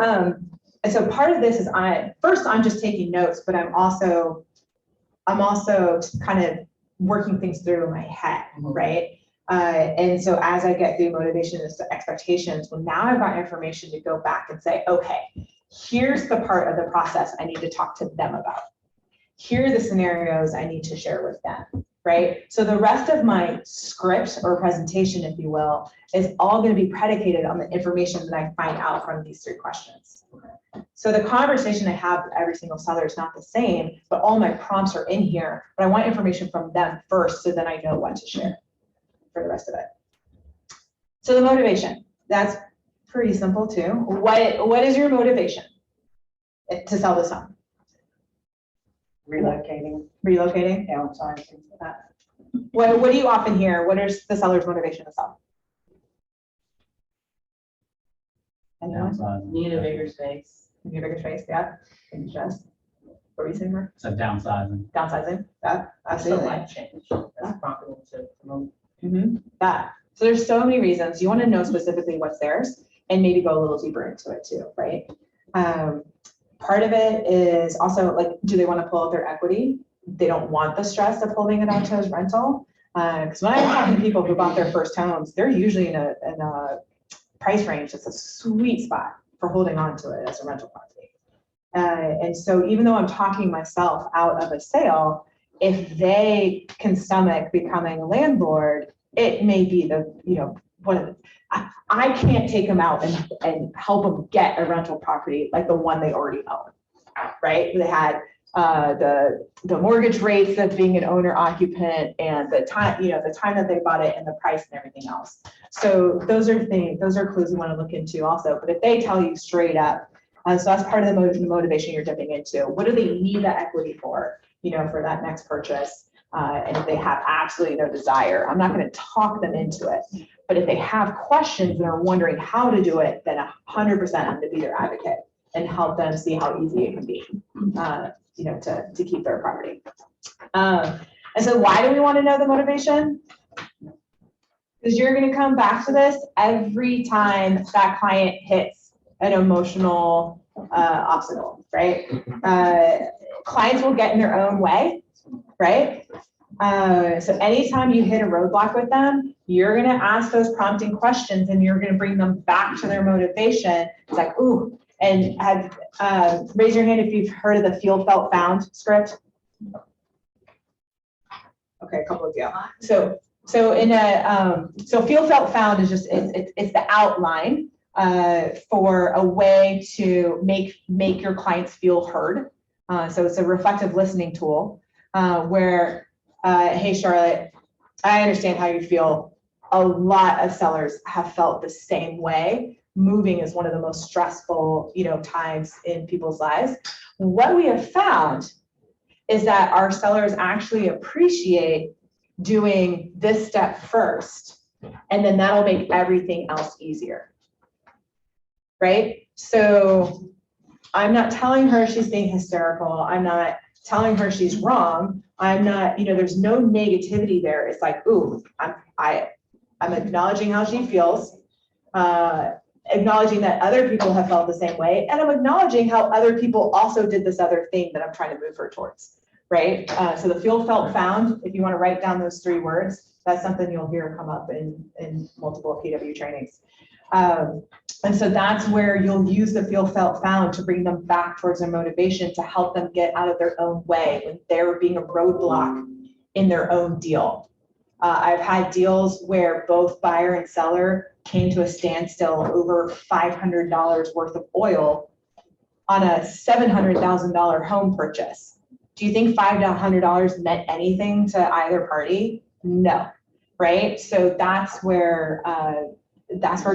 S2: part of this is I'm just taking notes, but I'm also kind of working things through in my head, right? And so as I get through motivation and expectations, well, now I've got information to go back and say, okay, here's the part of the process I need to talk to them about. Here are the scenarios I need to share with them. right? So the rest of my script or presentation, if you will, is all going to be predicated on the information that I find out from these 3 questions. So the conversation I have with every single seller is not the same, but all my prompts are in here, but I want information from them first, so then I know what to share for the rest of it. So the motivation, that's pretty simple too. What is your motivation to sell this home?
S7: Relocating,
S2: Downsizing,
S7: things like that.
S2: What do you often hear? What is the seller's motivation to sell? Anyone?
S6: Need a bigger space.
S2: Need a bigger space, yeah. And just, what were you saying, Mark?
S8: So downsizing.
S2: Downsizing, yeah,
S6: That's a
S2: absolutely.
S6: life change. That's prompting them to move.
S2: That. So there's so many reasons. You want to know specifically what's theirs and maybe go a little deeper into it too, right? Part of it is also like, do they want to pull out their equity? They don't want the stress of holding it onto as rental. Because when I'm talking to people who bought their first homes, they're usually in a price range that's a sweet spot for holding on to it as a rental property. And so even though I'm talking myself out of a sale, if they can stomach becoming a landlord, it may be I can't take them out and help them get a rental property like the one they already own, right? They had the mortgage rates of being an owner occupant and the time that they bought it and the price and everything else. So those are clues we want to look into also. But if they tell you straight up, so that's part of the motivation you're dipping into. What do they need that equity for, for that next purchase? And if they have absolutely no desire, I'm not going to talk them into it. But if they have questions and are wondering how to do it, then 100% I'm going to be their advocate and help them see how easy it can be, to keep their property. And so why do we want to know the motivation? Because you're going to come back to this every time that client hits an emotional obstacle, right? Clients will get in their own way, right? So anytime you hit a roadblock with them, you're going to ask those prompting questions and you're going to bring them back to their motivation. It's like, ooh, and raise your hand if you've heard of the feel, felt, found script. Okay, a couple of you. So feel, felt, found is just, it's the outline for a way to make your clients feel heard. So it's a reflective listening tool where, hey, Charlotte, I understand how you feel. A lot of sellers have felt the same way. Moving is one of the most stressful, times in people's lives. What we have found is that our sellers actually appreciate doing this step first, and then that'll make everything else easier, right? So I'm not telling her she's being hysterical. I'm not telling her she's wrong. I'm not, there's no negativity there. It's like, ooh, I'm acknowledging how she feels, acknowledging that other people have felt the same way, and I'm acknowledging how other people also did this other thing that I'm trying to move her towards, right? So the feel, felt, found, if you want to write down those 3 words, that's something you'll hear come up in multiple PW trainings. And so that's where you'll use the feel, felt, found to bring them back towards their motivation, to help them get out of their own way when they're being a roadblock in their own deal. I've had deals where both buyer and seller came to a standstill over $500 worth of oil on a $700,000 home purchase. Do you think $500 meant anything to either party? No, right? So that's where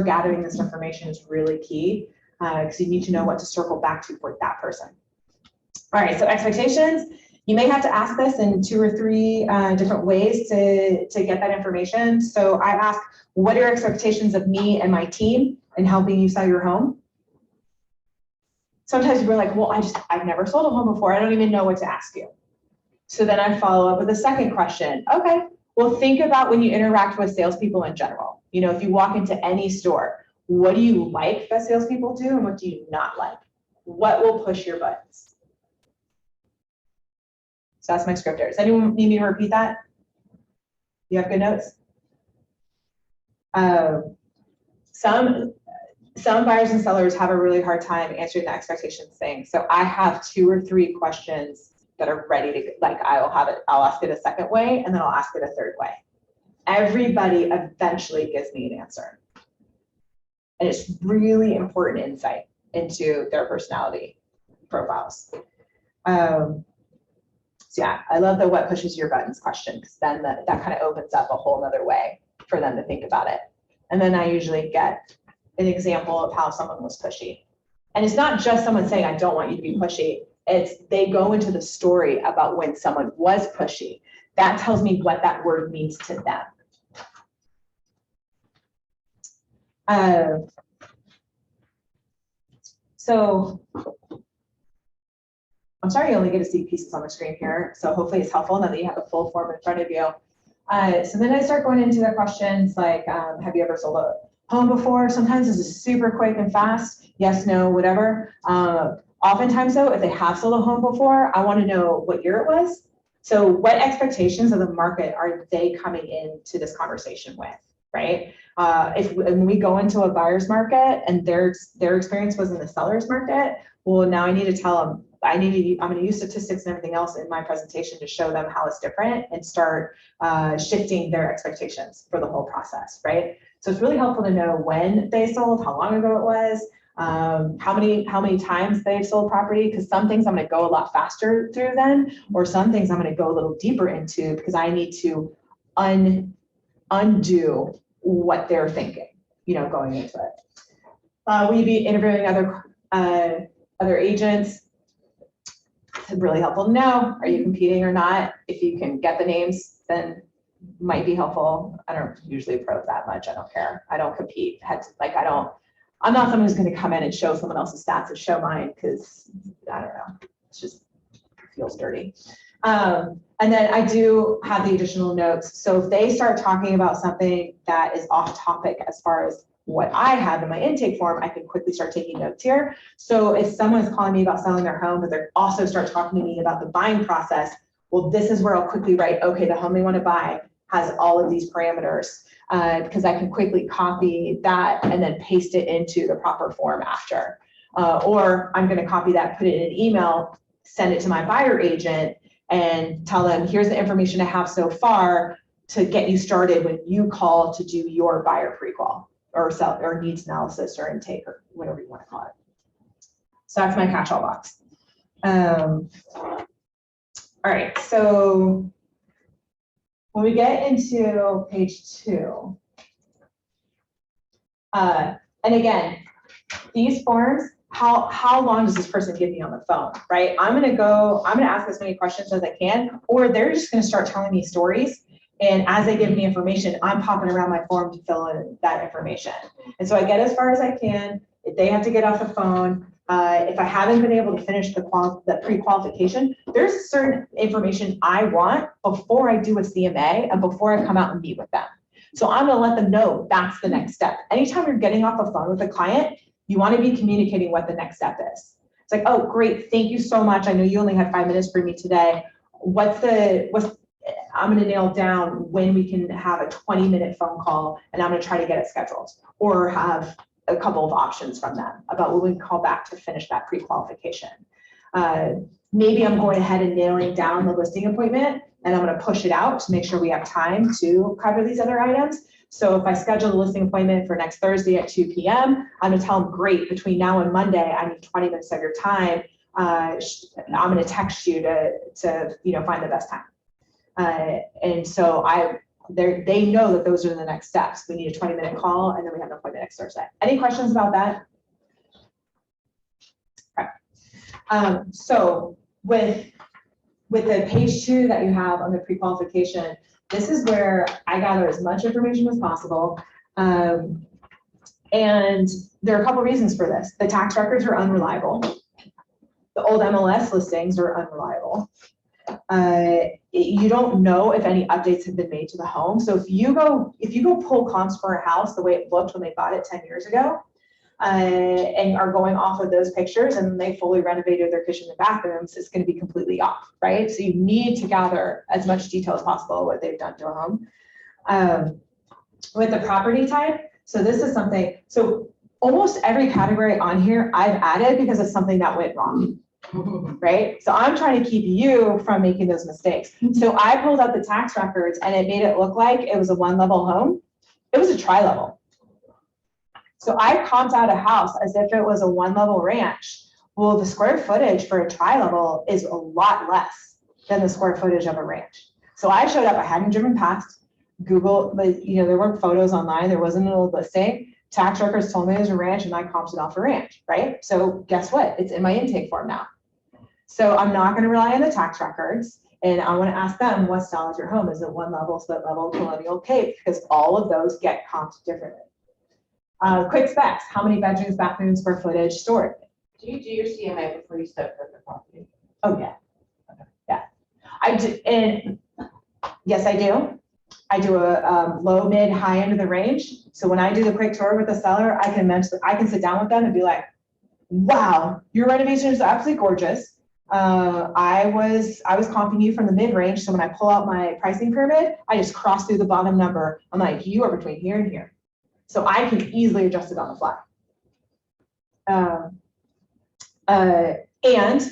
S2: gathering this information is really key, because you need to know what to circle back to for that person. All right, so expectations. You may have to ask this in 2 or 3 different ways to get that information. So I ask, what are your expectations of me and my team in helping you sell your home? Sometimes you're like, well, I've never sold a home before. I don't even know what to ask you. So then I follow up with a second question. Okay, well, think about when you interact with salespeople in general. If you walk into any store, what do you like that salespeople do and what do you not like? What will push your buttons? So that's my script. Does anyone need me to repeat that? You have good notes? Some buyers and sellers have a really hard time answering the expectations thing. So I have 2 or 3 questions that are ready to, like, I'll ask it a second way, and then I'll ask it a third way. Everybody eventually gives me an answer. And it's really important insight into their personality profiles. So yeah, I love the what pushes your buttons question, because then that kind of opens up a whole nother way for them to think about it. And then I usually get an example of how someone was pushy. And it's not just someone saying, I don't want you to be pushy. It's they go into the story about when someone was pushy. That tells me what that word means to them. So I'm sorry you only get to see pieces on the screen here. So hopefully it's helpful now that you have a full form in front of you. So then I start going into the questions like, have you ever sold a home before? Sometimes this is super quick and fast. Yes, no, whatever. Oftentimes though, if they have sold a home before, I want to know what year it was. So what expectations of the market are they coming into this conversation with, right? When we go into a buyer's market and their experience was in the seller's market, well, now I need to tell them, I'm going to use statistics and everything else in my presentation to show them how it's different and start shifting their expectations for the whole process, right? So it's really helpful to know when they sold, how long ago it was, how many times they've sold property, because some things I'm going to go a lot faster through then, or some things I'm going to go a little deeper into because I need to undo what they're thinking, going into it. Will you be interviewing other agents? It's really helpful to know. Are you competing or not? If you can get the names, then might be helpful. I don't usually probe that much. I don't care. I don't compete. I'm not someone who's going to come in and show someone else's stats and show mine, because I don't know. It's just feels dirty. And then I do have the additional notes. So if they start talking about something that is off topic as far as what I have in my intake form, I can quickly start taking notes here. So if someone's calling me about selling their home, but they also start talking to me about the buying process, well, this is where I'll quickly write, okay, the home they want to buy has all of these parameters, because I can quickly copy that and then paste it into the proper form after. Or I'm going to copy that, put it in an email, send it to my buyer agent, and tell them, here's the information I have so far to get you started when you call to do your buyer pre-qual or needs analysis or intake or whatever you want to call it. So that's my catch-all box. All right, so when we get into page 2, and again, these forms, how long does this person give me on the phone, right? I'm going to ask as many questions as I can, or they're just going to start telling me stories. And as they give me information, I'm popping around my form to fill in that information. And so I get as far as I can. If they have to get off the phone, if I haven't been able to finish the pre-qualification, there's certain information I want before I do a CMA and before I come out and meet with them. So I'm going to let them know that's the next step. Anytime you're getting off the phone with a client, you want to be communicating what the next step is. It's like, oh, great, thank you so much. I know you only had 5 minutes for me today. I'm going to nail down when we can have a 20-minute phone call, and I'm going to try to get it scheduled, or have a couple of options from them about when we can call back to finish that pre-qualification. Maybe I'm going ahead and nailing down the listing appointment, and I'm going to push it out to make sure we have time to cover these other items. So if I schedule the listing appointment for next Thursday at 2 p.m., I'm going to tell them, great, between now and Monday, I need 20 minutes of your time. I'm going to text you to find the best time. And so they know that those are the next steps. We need a 20-minute call, and then we have an appointment next Thursday. Any questions about that? Okay. So with the page 2 that you have on the pre-qualification, this is where I gather as much information as possible. And there are a couple reasons for this. The tax records are unreliable. The old MLS listings are unreliable. You don't know if any updates have been made to the home. So if you go pull comps for a house the way it looked when they bought it 10 years ago, and are going off of those pictures, and they fully renovated their kitchen and bathrooms, it's going to be completely off, right? So you need to gather as much detail as possible what they've done to a home. With the property type, so this is something, so almost every category on here I've added because of something that went wrong. right? So I'm trying to keep you from making those mistakes. So I pulled up the tax records and it made it look like it was a one-level home. It was a tri-level. So I comped out a house as if it was a one-level ranch. Well, the square footage for a tri-level is a lot less than the square footage of a ranch. So I showed up, I hadn't driven past Google, but there weren't photos online, there wasn't an old listing. Tax records told me it was a ranch and I comped it off a ranch, right? So guess what? It's in my intake form now. So I'm not going to rely on the tax records. And I want to ask them, what style is your home? Is it one level, split level, colonial, cape? Because all of those get comped differently. Quick specs, how many bedrooms, bathrooms, square footage, stored?
S6: Do you do your CMA before you step foot in the property?
S2: Oh, yeah. Yeah. I do, and yes, I do. I do a low, mid, high end of the range. So when I do the quick tour with the seller, I can sit down with them and be like, wow, your renovation is absolutely gorgeous. I was comping you from the mid range. So when I pull out my pricing pyramid, I just cross through the bottom number. I'm like, you are between here and here. So I can easily adjust it on the fly. And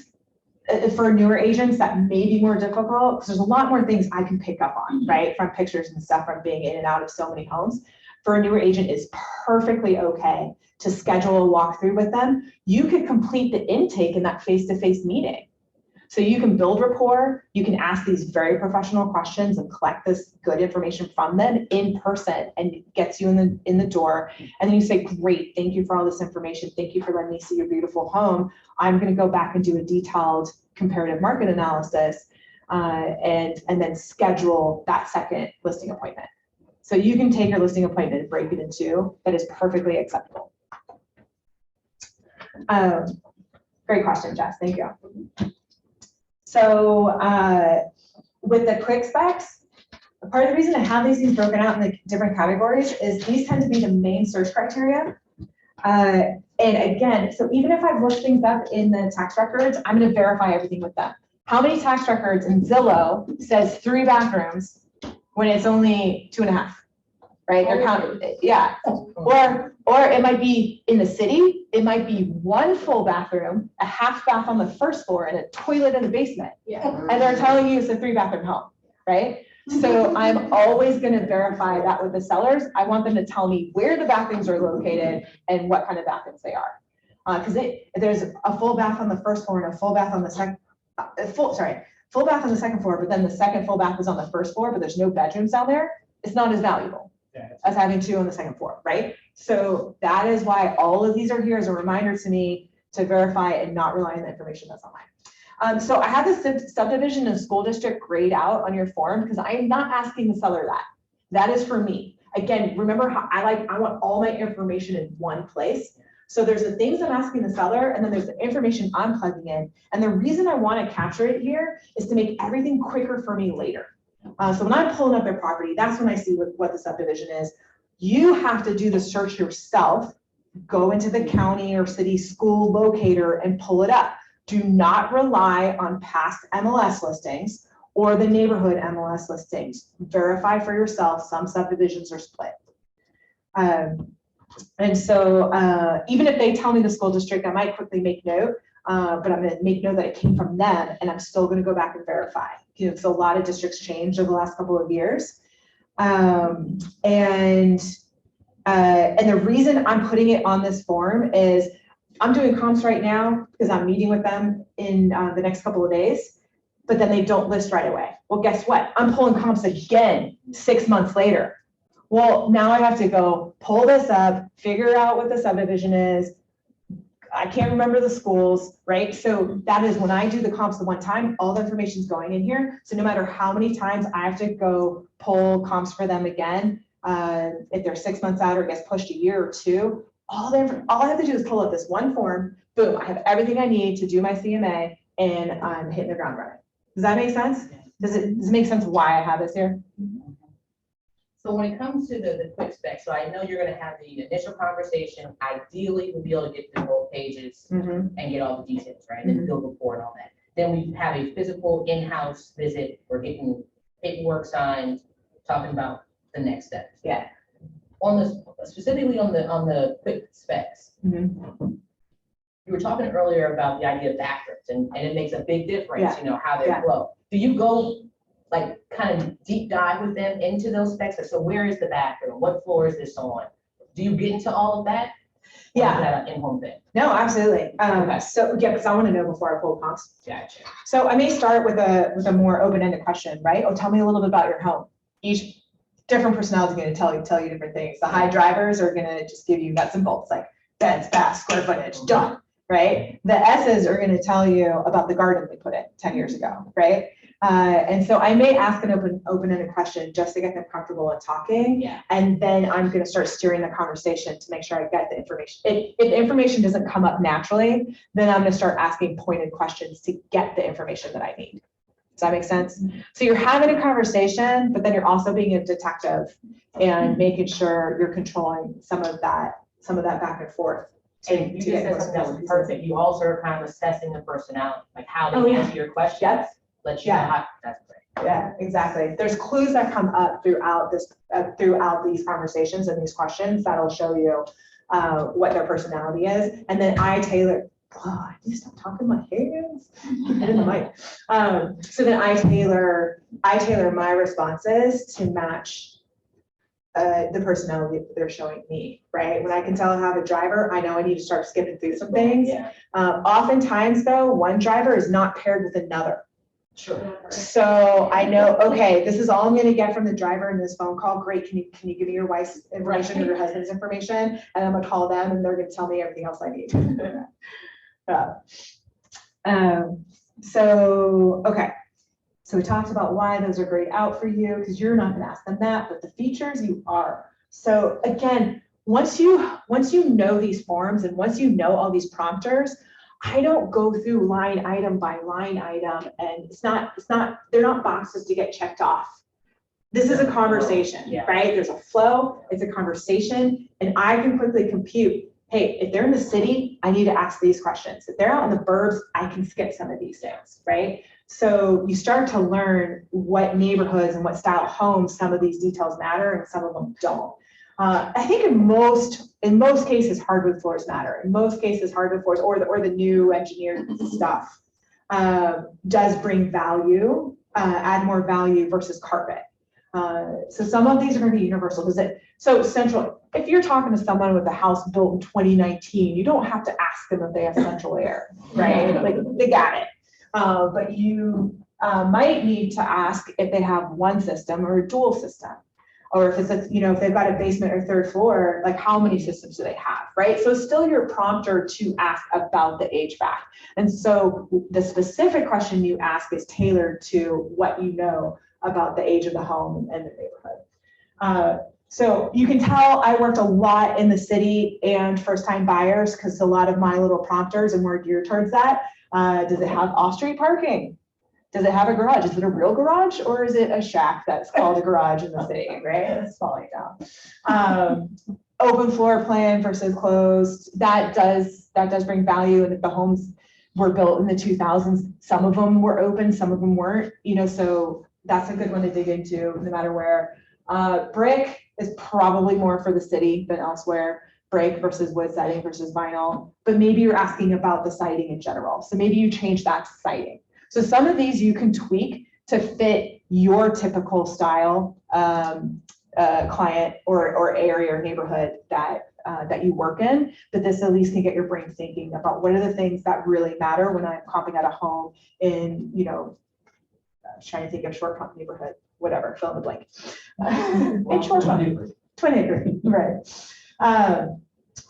S2: for newer agents, that may be more difficult because there's a lot more things I can pick up on, right? From pictures and stuff from being in and out of so many homes. For a newer agent, it's perfectly okay to schedule a walkthrough with them. You could complete the intake in that face-to-face meeting. So you can build rapport, you can ask these very professional questions and collect this good information from them in person, and it gets you in the door. And then you say, great, thank you for all this information. Thank you for letting me see your beautiful home. I'm going to go back and do a detailed comparative market analysis and then schedule that second listing appointment. So you can take your listing appointment and break it in two. That is perfectly acceptable. Great question, Jess. Thank you. So with the quick specs, part of the reason I have these things broken out in the different categories is these tend to be the main search criteria. And again, so even if I've looked things up in the tax records, I'm going to verify everything with them. How many tax records in Zillow says 3 bathrooms when it's only 2.5? Right? They're counting, yeah. Or it might be in the city, it might be 1 full bathroom, a half bath on the first floor, and a toilet in the basement.
S3: Yeah.
S2: And they're telling you it's a 3-bathroom home, right? So I'm always going to verify that with the sellers. I want them to tell me where the bathrooms are located and what kind of bathrooms they are. Because there's a full bath on the first floor and a full bath on the second, full bath on the second floor, but then the second full bath is on the first floor, but there's no bedrooms down there. It's not as valuable as having 2 on the second floor, right? So that is why all of these are here as a reminder to me to verify and not rely on the information that's online. So I have the subdivision and school district grayed out on your form because I'm not asking the seller that. That is for me. Again, remember how I want all my information in one place. So there's the things I'm asking the seller, and then there's the information I'm plugging in. And the reason I want to capture it here is to make everything quicker for me later. So when I'm pulling up their property, that's when I see what the subdivision is. You have to do the search yourself, go into the county or city school locator and pull it up. Do not rely on past MLS listings or the neighborhood MLS listings. Verify for yourself. Some subdivisions are split. And so even if they tell me the school district, I might quickly make note, but I'm going to make note that it came from them, and I'm still going to go back and verify. Because a lot of districts changed over the last couple of years. And the reason I'm putting it on this form is I'm doing comps right now because I'm meeting with them in the next couple of days, but then they don't list right away. Well, guess what? I'm pulling comps again 6 months later. Well, now I have to go pull this up, figure out what the subdivision is. I can't remember the schools, right? So that is when I do the comps the one time, all the information is going in here. So no matter how many times I have to go pull comps for them again, if they're 6 months out or it gets pushed a year or 2, all I have to do is pull up this one form. Boom, I have everything I need to do my CMA, and I'm hitting the ground running. Does that make sense? Does it make sense why I have this here?
S6: So when it comes to the quick specs, so I know you're going to have the initial conversation. Ideally, we'll be able to get through both pages and get all the details, right? And build rapport and all that. Then we have a physical in-house visit. We're getting paperwork signed, talking about the next steps.
S2: Yeah.
S6: On the specifically on the quick specs, You were talking earlier about the idea of bathrooms, and it makes a big difference,
S2: Yeah.
S6: you know, how they
S2: Yeah.
S6: flow. Do you go, like, kind of deep dive with them into those specs? Like, so where is the bathroom? What floor is this on? Do you get into all of that? Or
S2: Yeah.
S6: is that an in-home thing?
S2: No, absolutely.
S6: Okay.
S2: So, yeah, because I want to know before I pull pumps.
S6: Gotcha.
S2: So I may start with a more open-ended question, right? Oh, tell me a little bit about your home. Each different personality is going to tell you different things. The high drivers are going to just give you nuts and bolts, like beds, baths, square footage, done, right? The S's are going to tell you about the garden they put in 10 years ago, right? And so I may ask an open-ended question just to get them comfortable in talking.
S6: Yeah.
S2: And then I'm going to start steering the conversation to make sure I get the information. If the information doesn't come up naturally, then I'm going to start asking pointed questions to get the information that I need. Does that make sense? So you're having a conversation, but then you're also being a detective and making sure you're controlling some of that back and forth.
S6: And you just said something that was perfect. You also are kind of assessing the personality, like how
S2: Oh,
S6: they
S2: yeah.
S6: answer your questions.
S2: Yes.
S6: Let you know
S2: Yeah.
S6: how, that's great.
S2: Yeah, exactly. There's clues that come up throughout these conversations and these questions that'll show you what their personality is. And then I tailor, I need to stop talking my hands. Get in the mic. So then I tailor my responses to match the personality that they're showing me, right? When I can tell I have a driver, I know I need to start skipping through some things.
S6: Yeah,
S2: Oftentimes though, one driver is not paired with another.
S6: sure.
S2: So I know, okay, this is all I'm gonna get from the driver in this phone call. Great, can you give me your wife's information or your husband's information? And I'm gonna call them and they're gonna tell me everything else I need. Okay. So we talked about why those are grayed out for you, because you're not gonna ask them that, but the features you are. So again, once you know these forms and once you know all these prompters, I don't go through line item by line item, and they're not boxes to get checked off. This is a conversation,
S6: Yeah.
S2: right? There's a flow, it's a conversation, and I can quickly compute, hey, if they're in the city, I need to ask these questions. If they're out in the burbs, I can skip some of these things, right? So you start to learn what neighborhoods and what style homes some of these details matter and some of them don't. I think in most cases, hardwood floors matter. In most cases, hardwood floors or the new engineered stuff does bring value, add more value versus carpet. So some of these are going to be universal. So central, if you're talking to someone with a house built in 2019, you don't have to ask them if they have central air, right? Like they got it. But you might need to ask if they have one system or a dual system. Or if if they've got a basement or third floor, like how many systems do they have, right? So it's still your prompter to ask about the HVAC. And so the specific question you ask is tailored to what you know about the age of the home and the neighborhood. So you can tell I worked a lot in the city and first-time buyers because a lot of my little prompters and we're geared towards that. Does it have off-street parking? Does it have a garage? Is it a real garage or is it a shack that's called a garage in the city, right? It's falling down. Open floor plan versus closed. That does bring value. And if the homes were built in the 2000s, some of them were open, some of them weren't, so that's a good one to dig into no matter where. Brick is probably more for the city than elsewhere. Brick versus wood siding versus vinyl, but maybe you're asking about the siding in general. So maybe you change that to siding. So some of these you can tweak to fit your typical style client or area or neighborhood that you work in, but this at least can get your brain thinking about what are the things that really matter when I'm comping out a home in, trying to think of Short Pump neighborhood, whatever, fill in the blank. In Short Pump, Twin Acre, right.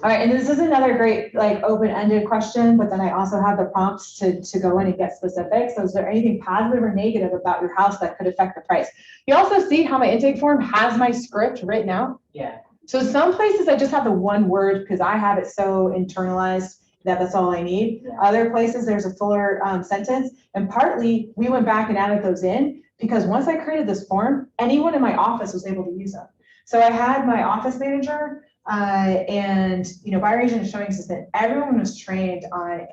S2: All right, and this is another great open-ended question, but then I also have the prompts to go in and get specific. So is there anything positive or negative about your house that could affect the price? You also see how my intake form has my script written out.
S6: Yeah.
S2: So some places I just have the one word because I have it so internalized that that's all I need.
S6: Yeah.
S2: Other places there's a fuller sentence, and partly we went back and added those in because once I created this form, anyone in my office was able to use them. So I had my office manager and buyer agent and showing assistant, everyone was trained on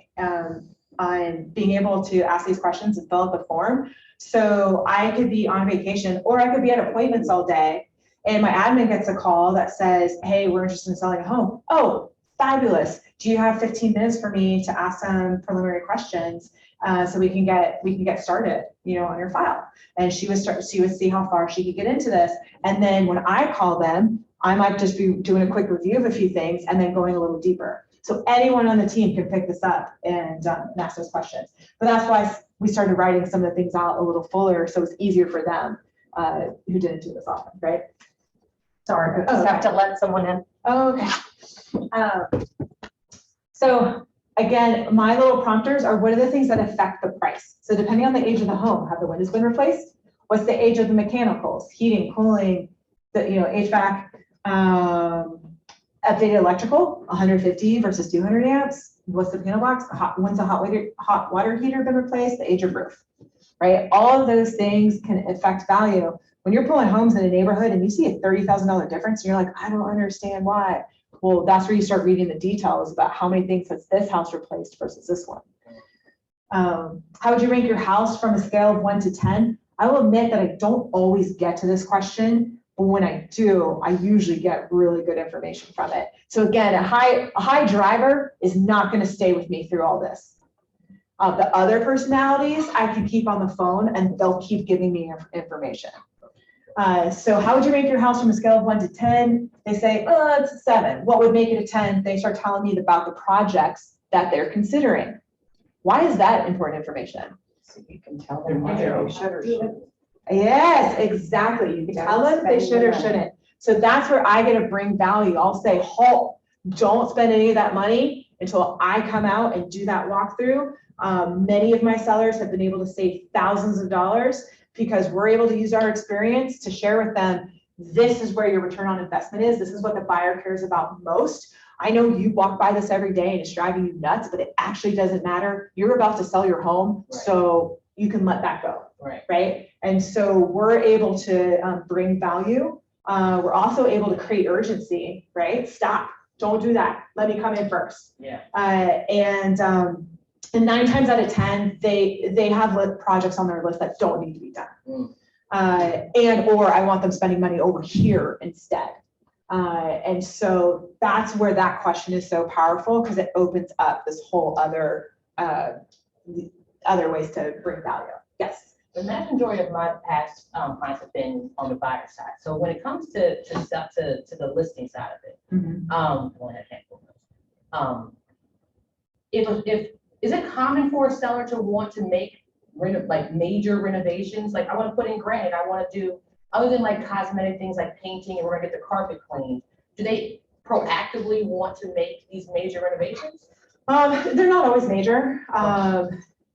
S2: being able to ask these questions and fill out the form. So I could be on vacation or I could be at appointments all day and my admin gets a call that says, hey, we're interested in selling a home. Oh, fabulous. Do you have 15 minutes for me to ask some preliminary questions so we can get started, on your file? And she would see how far she could get into this. And then when I call them, I might just be doing a quick review of a few things and then going a little deeper. So anyone on the team can pick this up and ask those questions. But that's why we started writing some of the things out a little fuller, so it's easier for them who didn't do this often, right?
S8: Sorry, I just have to let someone in.
S2: Okay. So again, my little prompters are what are the things that affect the price. So depending on the age of the home, have the windows been replaced? What's the age of the mechanicals, heating, cooling, the HVAC, updated electrical, 150 versus 200 amps. What's the panel box? When's the hot water heater been replaced? The age of roof, right? All of those things can affect value. When you're pulling homes in a neighborhood and you see a $30,000 difference, and you're like, I don't understand why. Well, that's where you start reading the details about how many things has this house replaced versus this one. How would you rank your house from a scale of 1 to 10? I will admit that I don't always get to this question, but when I do, I usually get really good information from it. So again, a high driver is not going to stay with me through all this. The other personalities I can keep on the phone and they'll keep giving me information. So how would you rank your house from a scale of 1 to 10? They say, oh, it's a 7. What would make it a 10? They start telling me about the projects that they're considering. Why is that important information?
S7: So you can tell them whether they should or shouldn't.
S2: Yes, exactly. You can tell them they should or shouldn't. So that's where I get to bring value. I'll say, halt, don't spend any of that money until I come out and do that walkthrough. Many of my sellers have been able to save thousands of dollars because we're able to use our experience to share with them, this is where your return on investment is. This is what the buyer cares about most. I know you walk by this every day and it's driving you nuts, but it actually doesn't matter. You're about to sell your home,
S6: Right.
S2: So you can let that go, right? And so we're able to bring value. We're also able to create urgency, right? Stop, don't do that. Let me come in first.
S6: Yeah.
S2: And 9 times out of 10, they have projects on their list that don't need to be done. Or I want them spending money over here instead. And so that's where that question is so powerful because it opens up this whole other ways to bring value. Yes.
S6: The vast majority of my past clients have been on the buyer side. So when it comes to the listing side of it, if is it common for a seller to want to make major renovations? Like I want to put in granite, I want to do other than like cosmetic things like painting and we're gonna get the carpet cleaned. Do they proactively want to make these major renovations?
S2: They're not always major.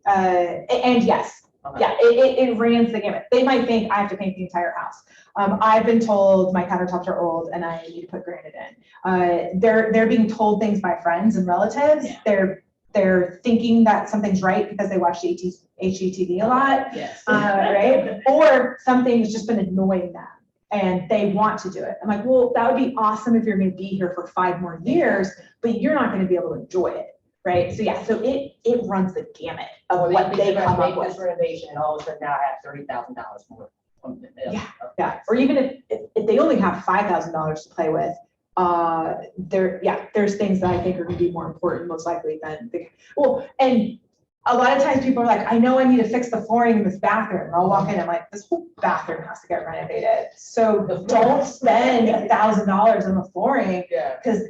S2: And yes, yeah, it runs the gamut. They might think I have to paint the entire house. I've been told my countertops are old and I need to put granite in. They're being told things by friends and relatives. Yeah. They're thinking that something's right because they watch the HGTV a lot,
S6: yes.
S2: Right? Or something's just been annoying them and they want to do it. I'm like, well, that would be awesome if you're going to be here for 5 more years, but you're not going to be able to enjoy it, right? So yeah, so it runs the gamut of what they come up with.
S6: This renovation, and all of a sudden now I have $30,000 more.
S2: Yeah. Or even if they only have $5,000 to play with. There's things that I think are going to be more important, most likely than and a lot of times people are like, I know I need to fix the flooring in this bathroom. And I'll walk in, I'm like, this whole bathroom has to get renovated. So don't spend $1,000 on the flooring because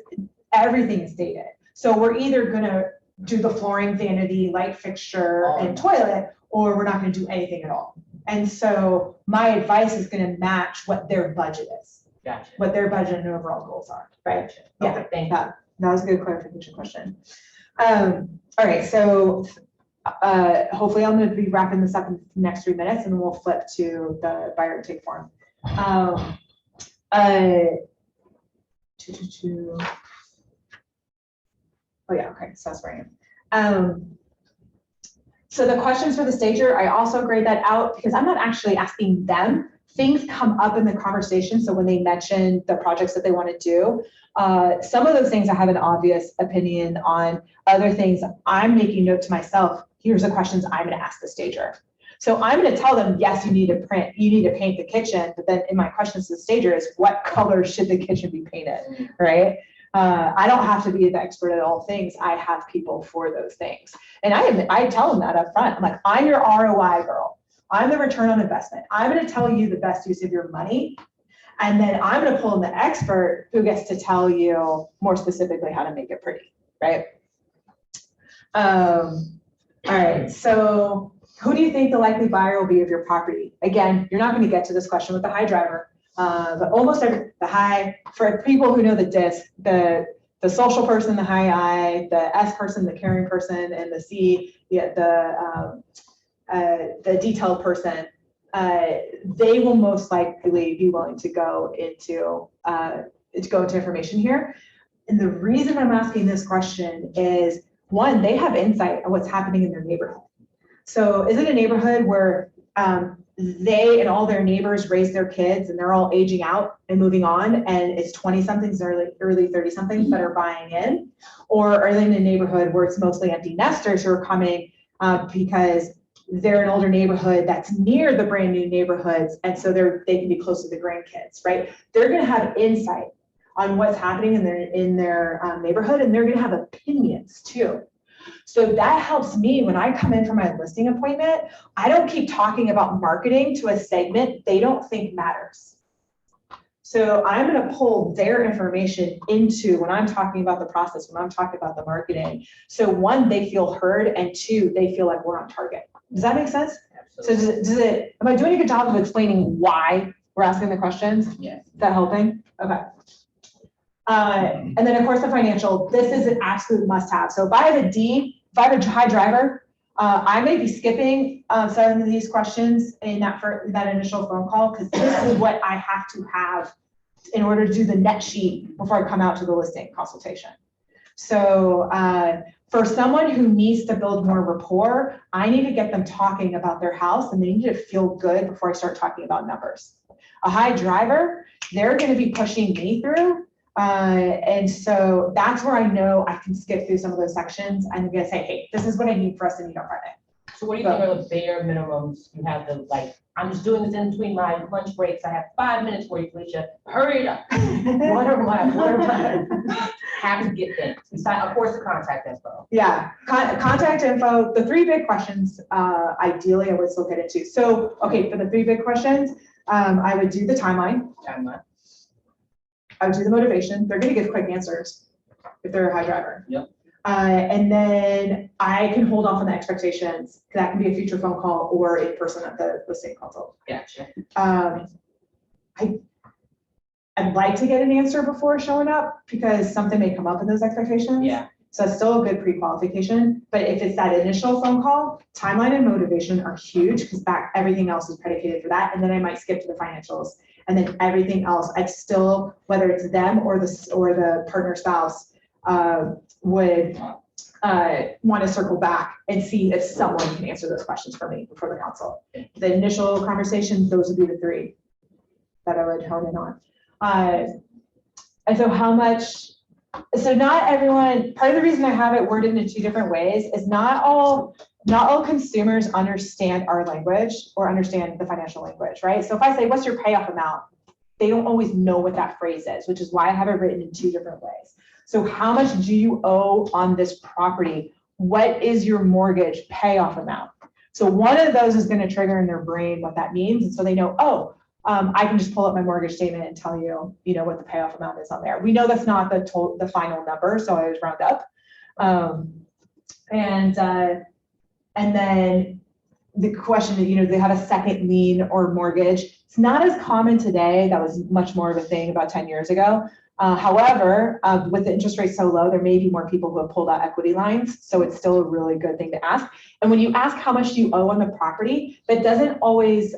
S2: everything is dated. So we're either going to do the flooring, vanity, light fixture, and toilet, or we're not going to do anything at all. And so my advice is going to match what their budget is.
S6: Gotcha.
S2: What their budget and overall goals are, right?
S6: Gotcha. Okay, thank you.
S2: That was a good clarification question. All right, so hopefully I'm going to be wrapping this up in the next 3 minutes, and then we'll flip to the buyer intake form. Oh yeah, okay, so that's where I am. So the questions for the stager, I also grade that out because I'm not actually asking them. Things come up in the conversation. So when they mention the projects that they want to do, some of those things I have an obvious opinion on. Other things I'm making note to myself. Here's the questions I'm going to ask the stager. So I'm going to tell them, yes, you need to paint the kitchen. But then in my questions to the stager is what color should the kitchen be painted, right? I don't have to be the expert at all things. I have people for those things. And I tell them that up front. I'm like, I'm your ROI girl. I'm the return on investment. I'm going to tell you the best use of your money. And then I'm going to pull in the expert who gets to tell you more specifically how to make it pretty, right? All right, so who do you think the likely buyer will be of your property? Again, you're not going to get to this question with the high driver, but almost every, the high, for people who know the disc, the social person, the high I, the S person, the caring person, and the C, the detailed person, they will most likely be willing to go into information here. And the reason I'm asking this question is, one, they have insight on what's happening in their neighborhood. So is it a neighborhood where they and all their neighbors raise their kids and they're all aging out and moving on, and it's 20-somethings, early 30-somethings that are buying in? Or are they in a neighborhood where it's mostly empty nesters who are coming because they're an older neighborhood that's near the brand new neighborhoods, and so they can be close to the grandkids, right? They're going to have insight on what's happening in their neighborhood, and they're going to have opinions too. So that helps me when I come in for my listing appointment. I don't keep talking about marketing to a segment they don't think matters. So I'm going to pull their information into when I'm talking about the process, when I'm talking about the marketing. So one, they feel heard, and two, they feel like we're on target. Does that make sense?
S6: Absolutely.
S2: So am I doing a good job of explaining why we're asking the questions?
S6: Yes.
S2: Is that helping? Okay. And then of course the financial, this is an absolute must have. So if I have a D, if I have a high driver, I may be skipping some of these questions in that initial phone call, because this is what I have to have in order to do the net sheet before I come out to the listing consultation. So for someone who needs to build more rapport, I need to get them talking about their house, and they need to feel good before I start talking about numbers. A high driver, they're going to be pushing me through. And so that's where I know I can skip through some of those sections. I'm going to say, hey, this is what I need for us to meet on Friday.
S6: So what do you think are the bare minimums you have to, like, I'm just doing this in between my lunch breaks. I have 5 minutes for you, Felicia. Hurry it up. What are my have to get things? Besides, of course, the contact info.
S2: Yeah, contact info, the 3 big questions, ideally I would still get into. So, okay, for the 3 big questions, I would do the timeline. I would do the motivation. They're going to give quick answers if they're a high driver.
S6: Yep.
S2: And then I can hold off on the expectations. That can be a future phone call or in person at the listing consult.
S6: Gotcha.
S2: I'd like to get an answer before showing up, because something may come up in those expectations.
S6: Yeah.
S2: So it's still a good pre-qualification. But if it's that initial phone call, timeline and motivation are huge, because everything else is predicated for that. And then I might skip to the financials. And then everything else, I'd still, whether it's them or the partner spouse, would want to circle back and see if someone can answer those questions for me before the consult. The initial conversation, those would be the 3 that I would hone in on. And so so not everyone, part of the reason I have it worded in 2 different ways is not all consumers understand our language or understand the financial language, right? So if I say, what's your payoff amount? They don't always know what that phrase is, which is why I have it written in 2 different ways. So how much do you owe on this property? What is your mortgage payoff amount? So one of those is going to trigger in their brain what that means. And so they know, oh, I can just pull up my mortgage statement and tell you, what the payoff amount is on there. We know that's not the final number, so I always round up. And then the question, they have a second lien or mortgage. It's not as common today. That was much more of a thing about 10 years ago. However, with the interest rate so low, there may be more people who have pulled out equity lines. So it's still a really good thing to ask. And when you ask how much do you owe on the property, that doesn't always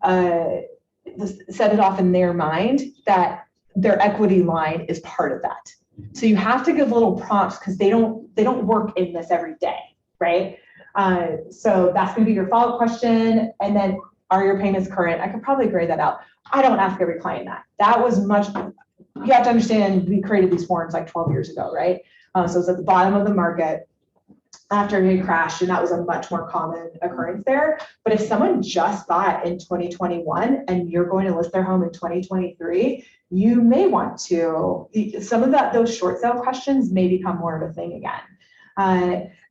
S2: set it off in their mind that their equity line is part of that. So you have to give little prompts, because they don't work in this every day, right? So that's going to be your follow-up question. And then, are your payments current? I could probably grade that out. I don't ask every client that. That was you have to understand, we created these forms like 12 years ago, right? So it's at the bottom of the market. after it crashed, and that was a much more common occurrence there. But if someone just bought in 2021 and you're going to list their home in 2023, you may want to, some of those short sale questions may become more of a thing again.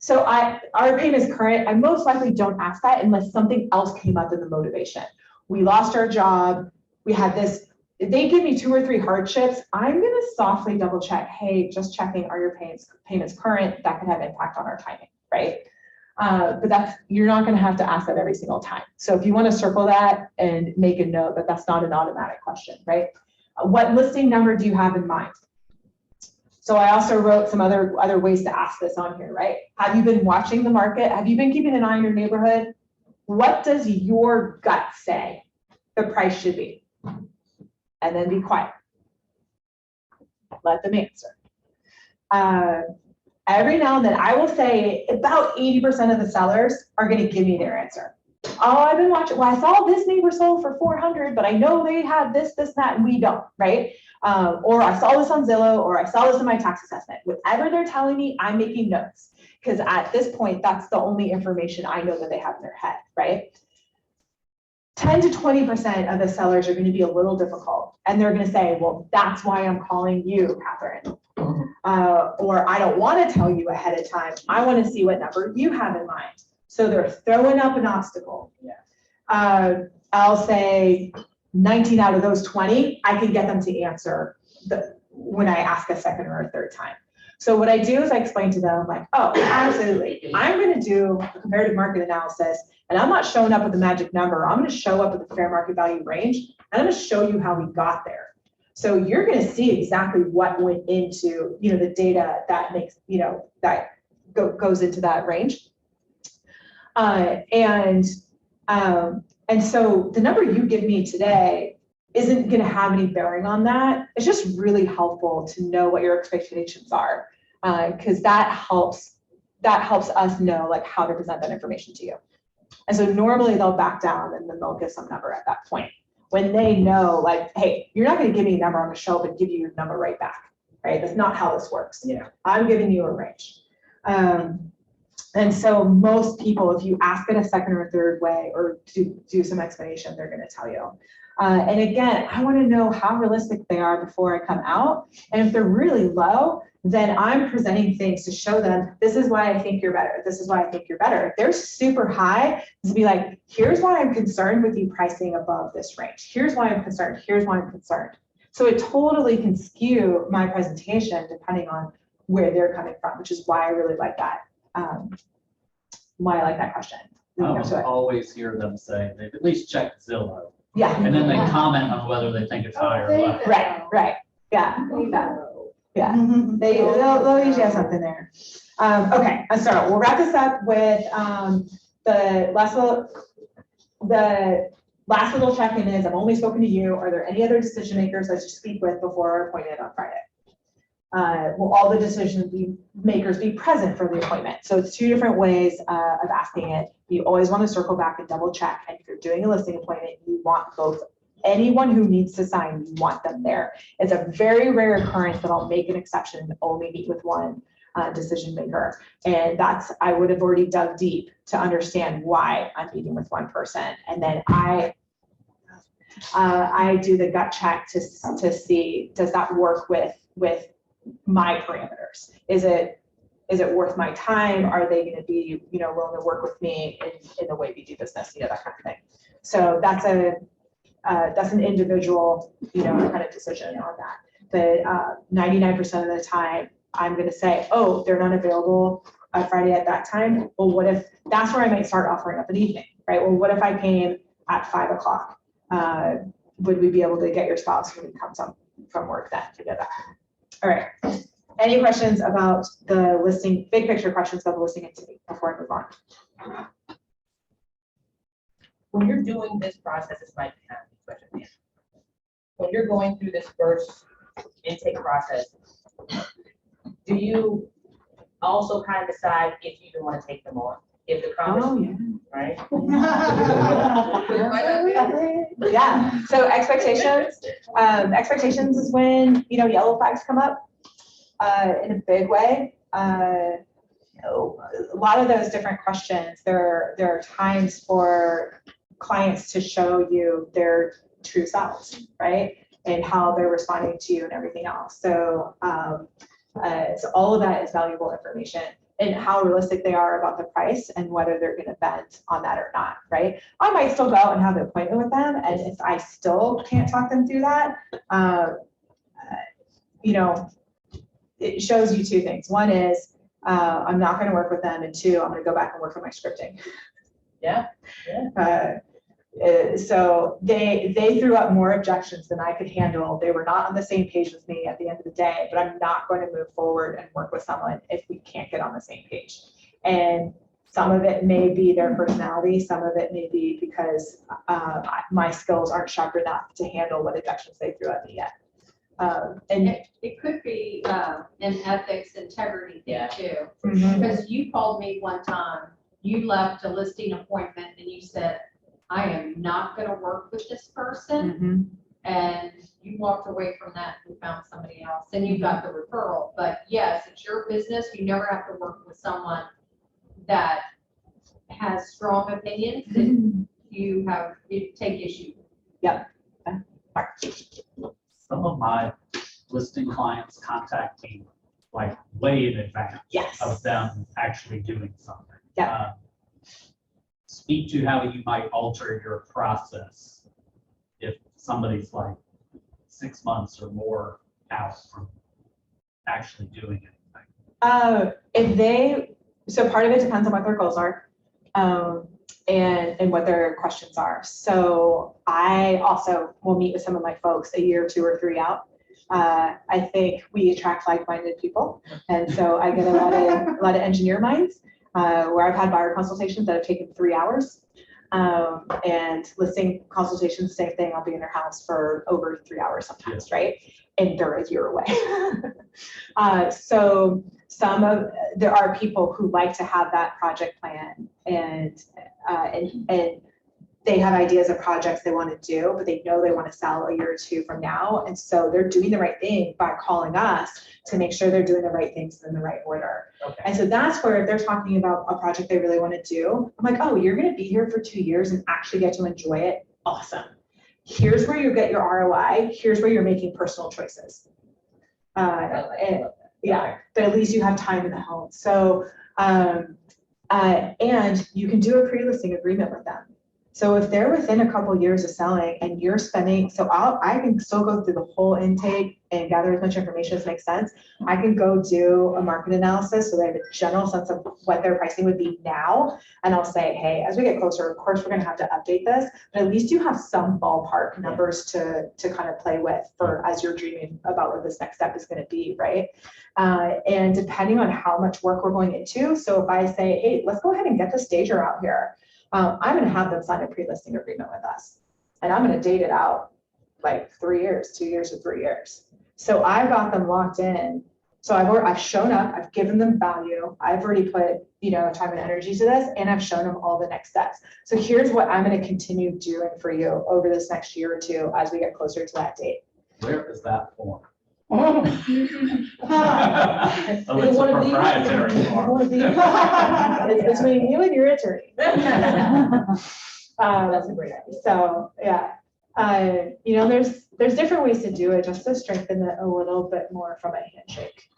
S2: So our payment is current. I most likely don't ask that unless something else came up in the motivation. We lost our job. We had this, they give me 2 or 3 hardships. I'm going to softly double check. Hey, just checking, are your payments current? That could have impact on our timing, right? But you're not going to have to ask that every single time. So if you want to circle that and make a note, but that's not an automatic question, right? What listing number do you have in mind? So I also wrote some other ways to ask this on here, right? Have you been watching the market? Have you been keeping an eye on your neighborhood? What does your gut say the price should be? And then be quiet. Let them answer. Every now and then I will say about 80% of the sellers are going to give me their answer. Oh, I've been watching. Well, I saw this neighbor sold for 400, but I know they had this, that, and we don't, right? Or I saw this on Zillow, or I saw this in my tax assessment. Whatever they're telling me, I'm making notes, because at this point, that's the only information I know that they have in their head, right? 10 to 20% of the sellers are going to be a little difficult, and they're going to say, well, that's why I'm calling you, Catherine. Or I don't want to tell you ahead of time. I want to see what number you have in mind. So they're throwing up an obstacle. Yeah. I'll say 19 out of those 20, I can get them to answer when I ask a second or a third time. So what I do is I explain to them like, oh, absolutely. I'm going to do a comparative market analysis, and I'm not showing up with a magic number. I'm going to show up with the fair market value range, and I'm going to show you how we got there. So you're going to see exactly what went into, the data that makes, that goes into that range. And so the number you give me today isn't going to have any bearing on that. It's just really helpful to know what your expectations are, because that helps us know like how to present that information to you. And so normally they'll back down and then they'll give some number at that point. When they know like, hey, you're not going to give me a number, I'm going to show up and give you your number right back, right? That's not how this works. I'm giving you a range. And so most people, if you ask it a second or a third way or do some explanation, they're going to tell you. And again, I want to know how realistic they are before I come out. And if they're really low, then I'm presenting things to show them, this is why I think you're better. This is why I think you're better. If they're super high, to be like, here's why I'm concerned with you pricing above this range. Here's why I'm concerned. Here's why I'm concerned. So it totally can skew my presentation depending on where they're coming from, which is why I really like that. Why I like that question.
S9: I almost always hear them say they've at least checked Zillow.
S2: Yeah.
S9: And then they comment on whether they think it's high or low.
S2: Right. Yeah. Yeah. They'll usually have something there. Okay. So we'll wrap this up with the last little check-in is I've only spoken to you. Are there any other decision makers I should speak with before our appointment on Friday? Will all the decision makers be present for the appointment? So it's 2 different ways of asking it. You always want to circle back and double check. And if you're doing a listing appointment, you want both. Anyone who needs to sign, you want them there. It's a very rare occurrence that I'll make an exception and only meet with one decision maker. And I would have already dug deep to understand why I'm meeting with one person. And then I do the gut check to see, does that work with my parameters? Is it worth my time? Are they going to be, willing to work with me in the way we do business, that kind of thing. So that's an individual, kind of decision on that. But 99% of the time, I'm going to say, oh, they're not available Friday at that time. Well, what if that's where I might start offering up an evening, right? Well, what if I came at 5 o'clock? Would we be able to get your spouse when he comes home from work then to do that? All right. Any questions about the listing, big picture questions about the listing activity before I move on?
S6: When you're doing this process, this might be kind of a question. When you're going through this first intake process, do you also kind of decide if you even want to take them on? If the conversation, right?
S2: Yeah. So expectations is when yellow flags come up in a big way. a lot of those different questions, there are times for clients to show you their true selves, right? And how they're responding to you and everything else. So, so all of that is valuable information, and how realistic they are about the price and whether they're going to bend on that or not, right? I might still go out and have the appointment with them, and if I still can't talk them through that, you know, it shows you two things. One is I'm not going to work with them, and two, I'm going to go back and work on my scripting.
S6: Yeah.
S2: So they threw up more objections than I could handle. They were not on the same page with me at the end of the day, but I'm not going to move forward and work with someone if we can't get on the same page. And some of it may be their personality, some of it may be because my skills aren't sharp enough to handle what objections they threw at me yet. And
S3: It could be an ethics integrity thing
S6: Yeah.
S3: too.
S2: Mhm.
S3: Because you called me one time, you left a listing appointment and you said, I am not gonna work with this person.
S2: Mhm.
S3: And you walked away from that and found somebody else, and you got the referral. But yes, it's your business. You never have to work with someone that has strong opinions that you take issue with.
S9: Some of my listing clients contact me like way in advance
S2: Yes.
S9: of them actually doing something.
S2: Yeah.
S9: Speak to how you might alter your process if somebody's like 6 months or more out from actually doing anything.
S2: So part of it depends on what their goals are, and what their questions are. So I also will meet with some of my folks a year, 2 or 3 out. I think we attract like-minded people, and so I get a lot of engineer minds, where I've had buyer consultations that have taken 3 hours, and listing consultations, same thing. I'll be in their house for over 3 hours sometimes, right? And they're a year away. So there are people who like to have that project plan, and they have ideas of projects they want to do, but they know they want to sell a year or 2 from now. And so they're doing the right thing by calling us to make sure they're doing the right things in the right order.
S6: Okay.
S2: And so that's where if they're talking about a project they really want to do, I'm like, oh, you're going to be here for 2 years and actually get to enjoy it. Awesome. Here's where you get your ROI. Here's where you're making personal choices. Yeah, but at least you have time in the home. So, and you can do a pre-listing agreement with them. So if they're within a couple years of selling and you're spending, I can still go through the whole intake and gather as much information as makes sense. I can go do a market analysis so they have a general sense of what their pricing would be now. And I'll say, hey, as we get closer, of course, we're going to have to update this, but at least you have some ballpark numbers to kind of play with for as you're dreaming about what this next step is going to be, right? And depending on how much work we're going into. So if I say, hey, let's go ahead and get the stager out here. I'm going to have them sign a pre-listing agreement with us, and I'm going to date it out like 3 years, 2 years, or 3 years. So I've got them locked in. So I've shown up, I've given them value. I've already put, time and energy to this, and I've shown them all the next steps. So here's what I'm going to continue doing for you over this next year or 2 as we get closer to that date.
S9: Where is that form?
S2: Oh,
S9: it's a proprietary form.
S2: It's between you and your attorney.
S6: That's a great idea.
S2: So, yeah, there's different ways to do it just to strengthen it a little bit more from a handshake.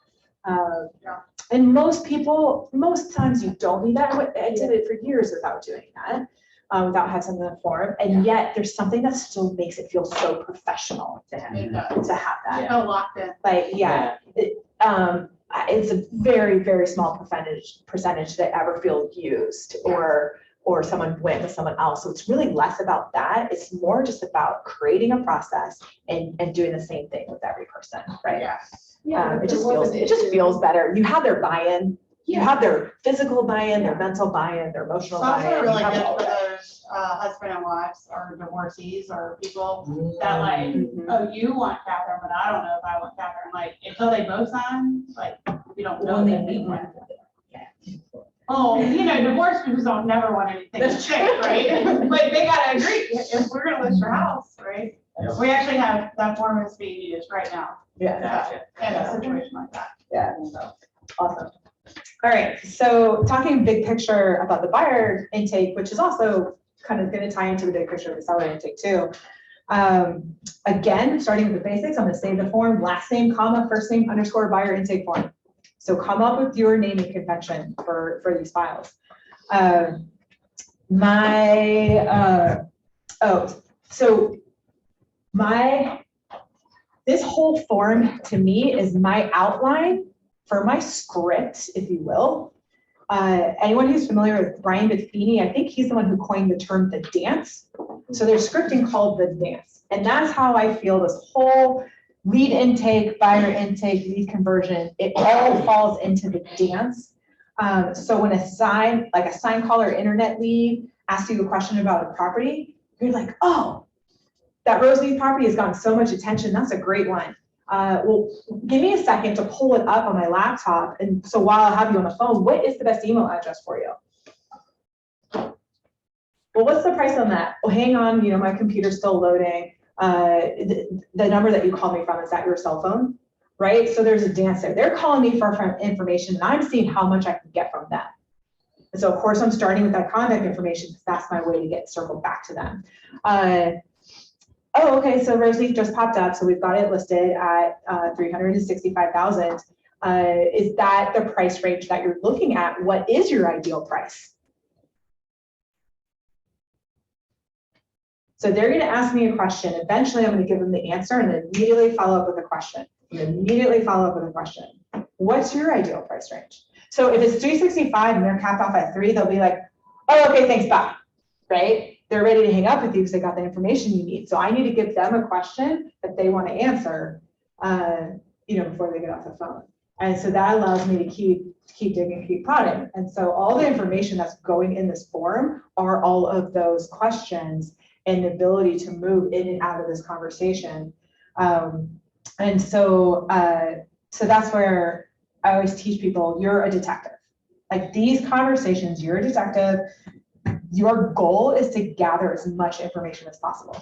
S2: And most times you don't need that. I did it for years without doing that, without having something in the form. And yet there's something that still makes it feel so professional to have that.
S4: So locked in.
S2: Like, it's a very, very small percentage that ever feel used or someone went with someone else. So it's really less about that. It's more just about creating a process and doing the same thing with every person, right?
S4: Yeah.
S2: It just feels better. You have their buy-in. You have their physical buy-in, their mental buy-in, their emotional
S4: It's also
S2: buy-in.
S4: really
S2: You have
S4: good
S2: all
S4: for
S2: that.
S4: those husband and wives or divorcees or people that like,
S2: Mhm.
S4: oh, you want Catherine, but I don't know if I want Catherine. Like, until they both sign, like, you don't know
S6: When they
S4: that they
S6: meet
S4: want.
S6: one.
S4: Oh, divorced people don't never want anything to change, right? But they gotta agree, if we're gonna list your house, right?
S9: Yep.
S4: We actually have, that form is being used right now,
S2: Yeah,
S6: Gotcha.
S4: in a situation like that.
S2: yeah,
S4: So,
S2: awesome. All right, so talking big picture about the buyer intake, which is also kind of going to tie into the big picture of the seller intake too. Again, starting with the basics, I'm going to save the form, last name, comma, first name, underscore buyer intake form. So come up with your naming convention for these files. This whole form to me is my outline for my script, if you will. Anyone who's familiar with Brian Buffini, I think he's the one who coined the term the dance. So there's scripting called the dance. And that's how I feel this whole lead intake, buyer intake, lead conversion, it all falls into the dance. So when a sign caller internet lead asks you a question about a property, you're like, oh, that Rosalie property has gotten so much attention. That's a great one. Well, give me a second to pull it up on my laptop. And so while I have you on the phone, what is the best email address for you? Well, what's the price on that? Well, hang on, my computer's still loading. The number that you called me from, is that your cell phone? Right? So there's a dance there. They're calling me for information and I'm seeing how much I can get from them. And so of course I'm starting with that contact information because that's my way to get circled back to them. Oh, okay, so Rosalie just popped up. So we've got it listed at $365,000. Is that the price range that you're looking at? What is your ideal price? So they're going to ask me a question. Eventually, I'm going to give them the answer and then immediately follow up with a question. What's your ideal price range? So if it's 365 and they're capped off at 3, they'll be like, oh, okay, thanks, bye, right? They're ready to hang up with you because they got the information you need. So I need to give them a question that they want to answer, before they get off the phone. And so that allows me to keep digging, keep prodding. And so all the information that's going in this form are all of those questions and the ability to move in and out of this conversation. And so that's where I always teach people, you're a detective. Like these conversations, you're a detective. Your goal is to gather as much information as possible.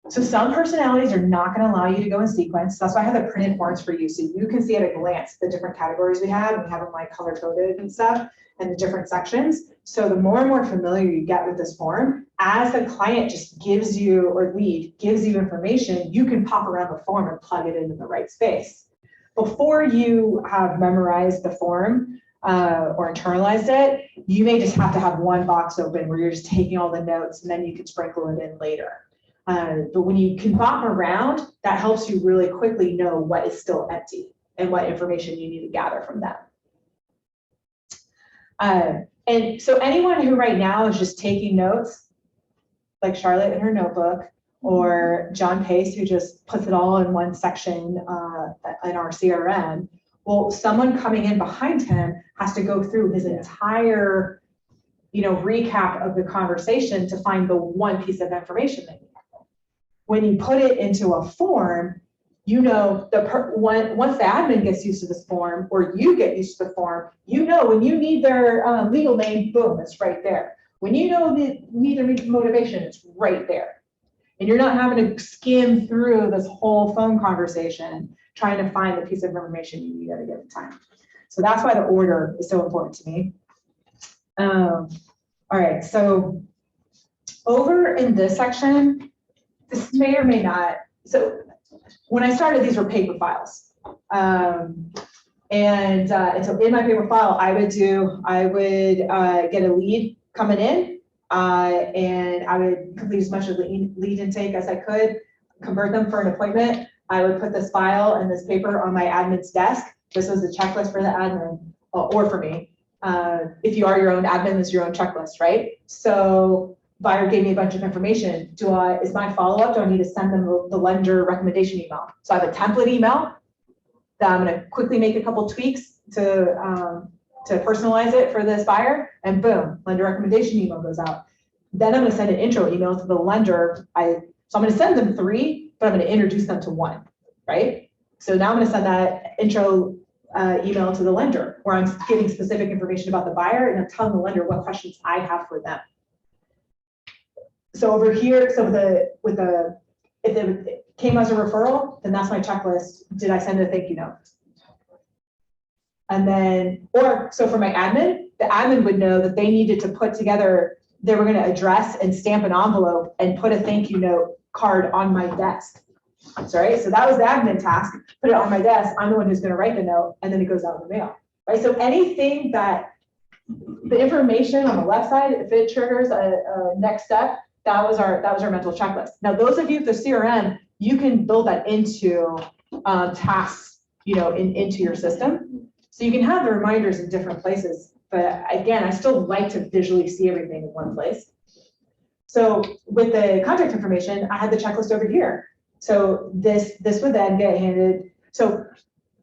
S2: So some personalities are not going to allow you to go in sequence. That's why I have the printed forms for you. So you can see at a glance the different categories we have. We have them like color coded and stuff and the different sections. So the more and more familiar you get with this form, as the client just gives you, or lead gives you information, you can pop around the form and plug it into the right space. Before you have memorized the form or internalized it, you may just have to have one box open where you're just taking all the notes and then you can sprinkle it in later. But when you can bop around, that helps you really quickly know what is still empty and what information you need to gather from them. And so anyone who right now is just taking notes, like Charlotte in her notebook, or John Pace, who just puts it all in one section in our CRM, well, someone coming in behind him has to go through his entire, recap of the conversation to find the one piece of information they need. When you put it into a form, once the admin gets used to this form, or you get used to the form, when you need their legal name, boom, it's right there. When you need their motivation, it's right there. And you're not having to skim through this whole phone conversation trying to find the piece of information you need at a given time. So that's why the order is so important to me. All right, so over in this section, this may or may not. So when I started, these were paper files. And so in my paper file, I would get a lead coming in, and I would complete as much of the lead intake as I could, convert them for an appointment. I would put this file and this paper on my admin's desk. This was the checklist for the admin, or for me. If you are your own admin, this is your own checklist, right? So buyer gave me a bunch of information. Is my follow-up, do I need to send them the lender recommendation email? So I have a template email that I'm going to quickly make a couple tweaks to personalize it for this buyer, and boom, lender recommendation email goes out. Then I'm going to send an intro email to the lender. So I'm going to send them 3, but I'm going to introduce them to 1, right? So now I'm going to send that intro email to the lender where I'm giving specific information about the buyer and I'm telling the lender what questions I have for them. So over here, if it came as a referral, then that's my checklist. Did I send a thank you note? And then, so for my admin, the admin would know that they needed to put together, they were going to address and stamp an envelope and put a thank you note card on my desk. Sorry, so that was the admin task, put it on my desk. I'm the one who's going to write the note and then it goes out in the mail, right? So anything that the information on the left side, if it triggers a next step, that was our mental checklist. Now, those of you with the CRM, you can build that into tasks, into your system. So you can have the reminders in different places, but again, I still like to visually see everything in one place. So with the contact information, I had the checklist over here. So this would then get handed. So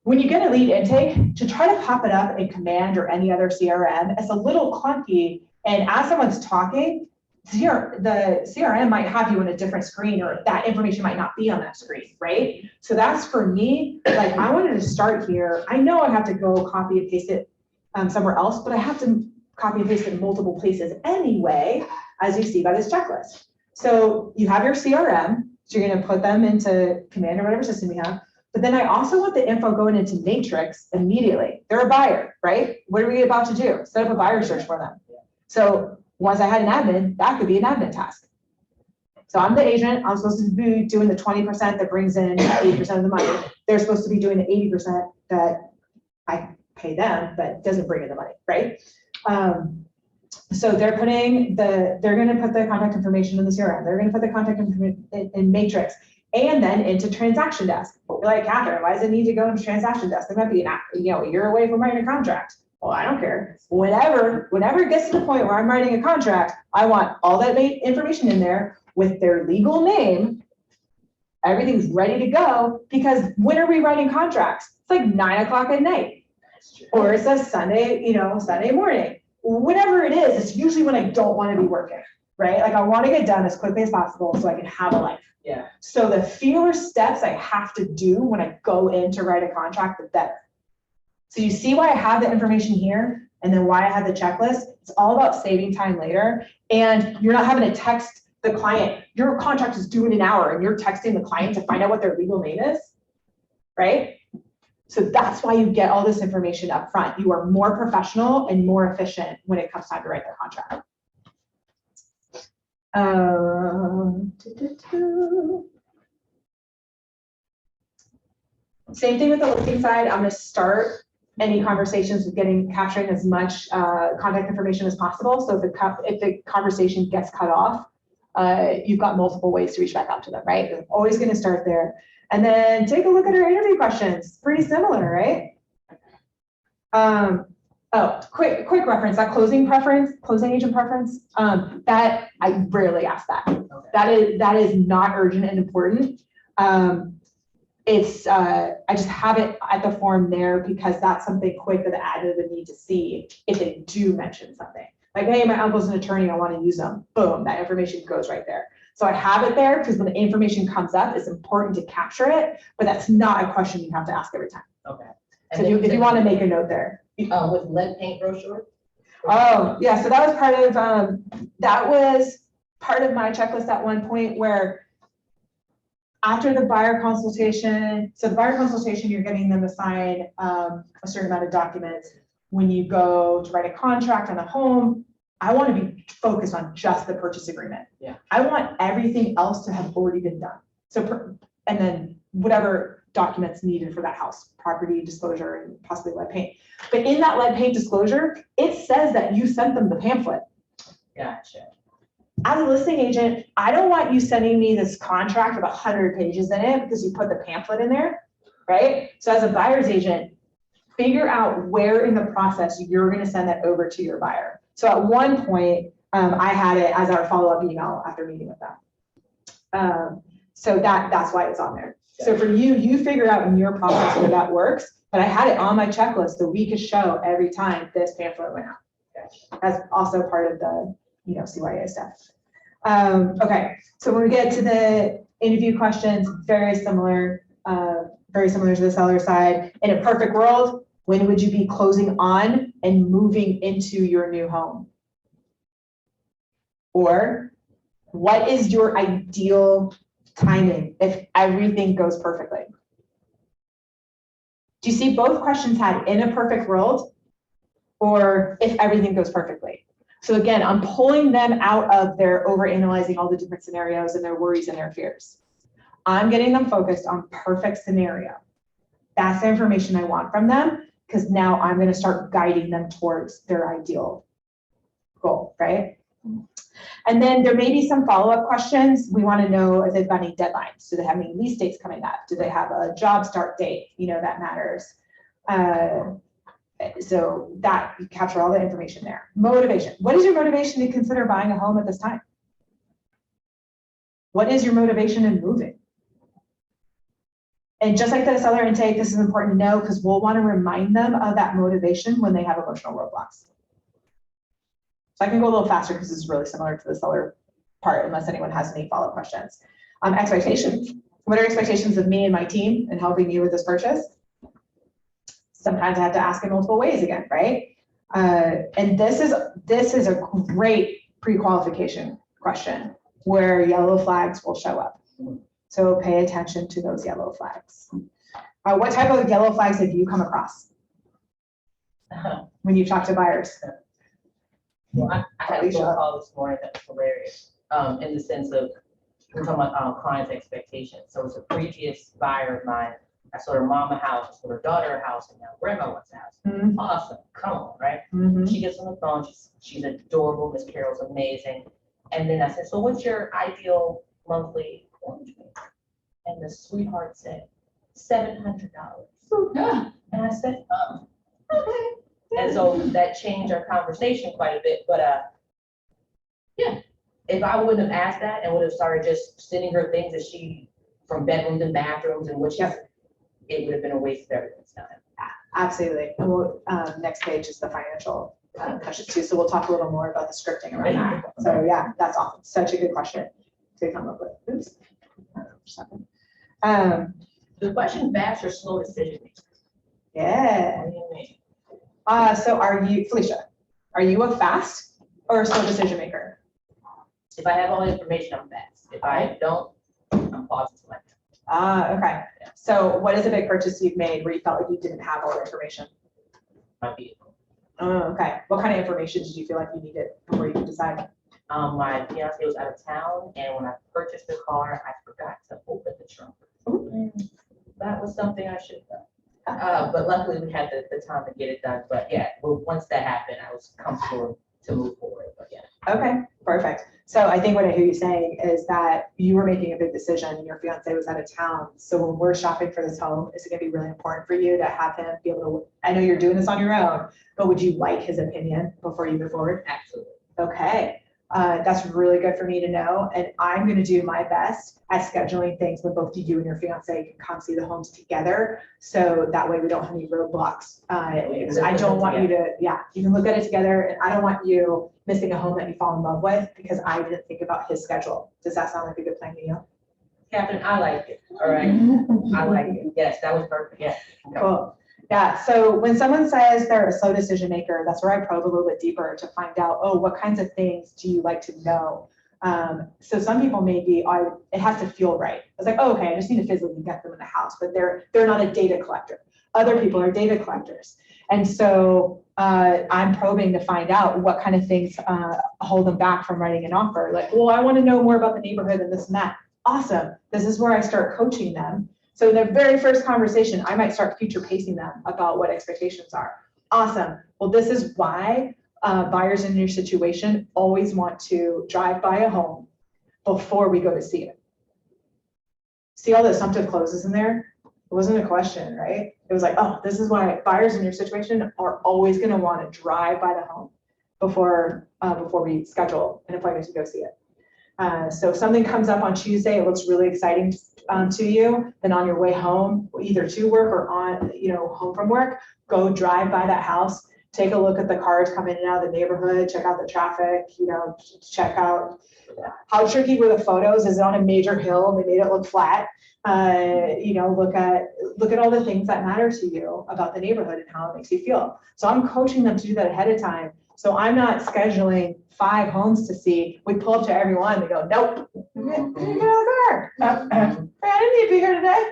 S2: when you get a lead intake, to try to pop it up in Command or any other CRM, it's a little clunky. And as someone's talking, the CRM might have you on a different screen, or that information might not be on that screen, right? So that's for me, like I wanted to start here. I know I have to go copy and paste it somewhere else, but I have to copy and paste it in multiple places anyway, as you see by this checklist. So you have your CRM, so you're gonna put them into Command or whatever system you have. But then I also want the info going into Matrix immediately. They're a buyer, right? What are we about to do? Set up a buyer search for them. So once I had an admin, that could be an admin task. So I'm the agent. I'm supposed to be doing the 20% that brings in 80% of the money. They're supposed to be doing the 80% that I pay them, but doesn't bring in the money, right? So they're going to put the contact information in the CRM. They're going to put the contact information in Matrix and then into transaction desk. You're like, Catherine, why does it need to go into transaction desk? They might be a year away from writing a contract. Well, I don't care. Whenever it gets to the point where I'm writing a contract, I want all that information in there with their legal name. Everything's ready to go, because when are we writing contracts? It's like 9 o'clock at night, or it says Sunday, Sunday morning. Whatever it is, it's usually when I don't want to be working, right? Like I want to get done as quickly as possible so I can have a life.
S6: Yeah.
S2: So the fewer steps I have to do when I go in to write a contract, the better. So you see why I have the information here and then why I have the checklist. It's all about saving time later. And you're not having to text the client. Your contract is due in an hour and you're texting the client to find out what their legal name is, right? So that's why you get all this information up front. You are more professional and more efficient when it comes time to write the contract. Same thing with the listing side. I'm going to start any conversations with capturing as much contact information as possible. So if the conversation gets cut off, you've got multiple ways to reach back out to them, right? I'm always going to start there. And then take a look at our interview questions. Pretty similar, right? Quick reference, that closing agent preference, that I rarely ask that. Okay. That is not urgent and important. I just have it at the form there because that's something quick that the admin would need to see if they do mention something. Like, hey, my uncle's an attorney, I want to use them. Boom, that information goes right there. So I have it there because when the information comes up, it's important to capture it, but that's not a question you have to ask every time.
S6: Okay.
S2: So if you want to make a note there.
S6: With lead paint brochure?
S2: Oh, yeah, so that was part of my checklist at one point where after the buyer consultation, so the buyer consultation, you're getting them to sign a certain amount of documents. When you go to write a contract on a home, I want to be focused on just the purchase agreement.
S6: Yeah.
S2: I want everything else to have already been done. So, and then whatever documents needed for that house, property disclosure and possibly lead paint. But in that lead paint disclosure, it says that you sent them the pamphlet.
S6: Gotcha.
S2: As a listing agent, I don't want you sending me this contract with 100 pages in it because you put the pamphlet in there, right? So as a buyer's agent, figure out where in the process you're going to send that over to your buyer. So at one point, I had it as our follow-up email after meeting with them. So that's why it's on there. So for you figure out in your process where that works, but I had it on my checklist so we could show every time this pamphlet went out. That's also part of the CYA stuff. Okay, so when we get to the interview questions, very similar to the seller side. In a perfect world, when would you be closing on and moving into your new home? Or what is your ideal timing if everything goes perfectly? Do you see both questions had in a perfect world or if everything goes perfectly? So again, I'm pulling them out of their overanalyzing all the different scenarios and their worries and their fears. I'm getting them focused on perfect scenario. That's the information I want from them, because now I'm going to start guiding them towards their ideal goal, right? And then there may be some follow-up questions. We want to know if they've got any deadlines. Do they have any lease dates coming up? Do they have a job start date? You know, that matters. So that you capture all the information there. Motivation. What is your motivation to consider buying a home at this time? What is your motivation in moving? And just like the seller intake, this is important to know because we'll want to remind them of that motivation when they have emotional roadblocks. So I can go a little faster because this is really similar to the seller part, unless anyone has any follow-up questions. Expectations. What are expectations of me and my team in helping you with this purchase? Sometimes I have to ask in multiple ways again, right? And this is a great pre-qualification question where yellow flags will show up. So pay attention to those yellow flags. What type of yellow flags have you come across when you talk to buyers?
S6: Well, I had a phone call this morning that was hilarious, in the sense of, we're talking about clients' expectations. So it's a previous buyer of mine. I sold her mom a house, I sold her daughter a house, and now grandma wants a house.
S2: Mm-hmm.
S6: Awesome, come on, right?
S2: Mm-hmm.
S6: She gets on the phone, she's adorable, Miss Carol's amazing. And then I said, so what's your ideal monthly mortgage payment? And the sweetheart said, $700. And I said, oh, okay. And so that changed our conversation quite a bit, but yeah, if I wouldn't have asked that and would have started just sending her things that she, from bedrooms and bathrooms and what she's, it would have been a waste of everyone's time.
S2: Absolutely. And we'll, next page is the financial questions too. So we'll talk a little more about the scripting around that. So yeah, that's awesome. Such a good question to come up with. Oops.
S6: The question fast or slow decision making?
S2: Yeah.
S6: What do you mean?
S2: So are you, Felicia, are you a fast or a slow decision maker?
S6: If I have all the information, I'm fast. If I don't, I'm pausing to like that.
S2: Okay. So what is a big purchase you've made where you felt like you didn't have all the information?
S6: My vehicle.
S2: Okay. What kind of information did you feel like you needed before you could decide?
S6: My fiance was out of town, and when I purchased the car, I forgot to open the trunk. That was something I should have done. But luckily we had the time to get it done. But yeah, well, once that happened, I was comfortable to move forward, but yeah.
S2: Okay, perfect. So I think what I hear you saying is that you were making a big decision and your fiance was out of town. So when we're shopping for this home, is it gonna be really important for you to have him be able to, I know you're doing this on your own, but would you like his opinion before you move forward?
S6: Absolutely.
S2: Okay. That's really good for me to know. And I'm going to do my best at scheduling things when both you and your fiance can come see the homes together. So that way we don't have any roadblocks. I don't want you to, you can look at it together, and I don't want you missing a home that you fall in love with because I didn't think about his schedule. Does that sound like a good plan to you?
S6: Catherine, I like it. All right. I like it. Yes, that was perfect. Yeah.
S2: Cool. Yeah, so when someone says they're a slow decision maker, that's where I probe a little bit deeper to find out, oh, what kinds of things do you like to know? So some people may be, it has to feel right. It's like, oh, okay, I just need to physically get them in the house, but they're not a data collector. Other people are data collectors. And so I'm probing to find out what kind of things hold them back from writing an offer. Like, well, I want to know more about the neighborhood and this and that. Awesome. This is where I start coaching them. So in their very first conversation, I might start future pacing them about what expectations are. Awesome. Well, this is why buyers in your situation always want to drive by a home before we go to see it. See all the assumptive clauses in there? It wasn't a question, right? It was like, oh, this is why buyers in your situation are always going to want to drive by the home before we schedule an appointment to go see it. So if something comes up on Tuesday, it looks really exciting to you, then on your way home, either to work or on, home from work, go drive by that house, take a look at the cars coming in and out of the neighborhood, check out the traffic, check out how tricky were the photos. Is it on a major hill? They made it look flat. Look at all the things that matter to you about the neighborhood and how it makes you feel. So I'm coaching them to do that ahead of time. So I'm not scheduling 5 homes to see. We pull up to every one. They go, nope. I didn't need to be here today.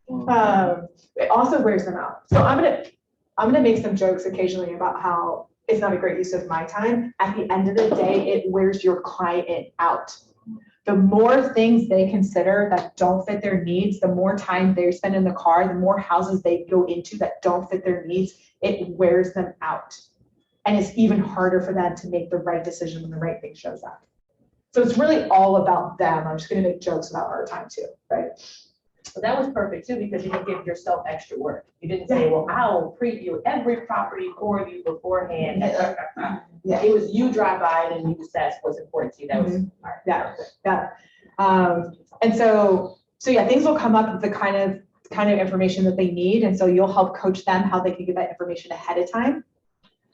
S2: It also wears them out. So I'm gonna make some jokes occasionally about how it's not a great use of my time. At the end of the day, it wears your client out. The more things they consider that don't fit their needs, the more time they spend in the car, the more houses they go into that don't fit their needs, it wears them out. And it's even harder for them to make the right decision when the right thing shows up. So it's really all about them. I'm just gonna make jokes about our time too, right?
S6: So that was perfect too, because you didn't give yourself extra work. You didn't say, well, I'll preview every property for you beforehand.
S2: Yeah.
S6: It was you drive by and you assess what's important to you. That was.
S2: Yeah. And so yeah, things will come up with the kind of information that they need. And so you'll help coach them how they can get that information ahead of time.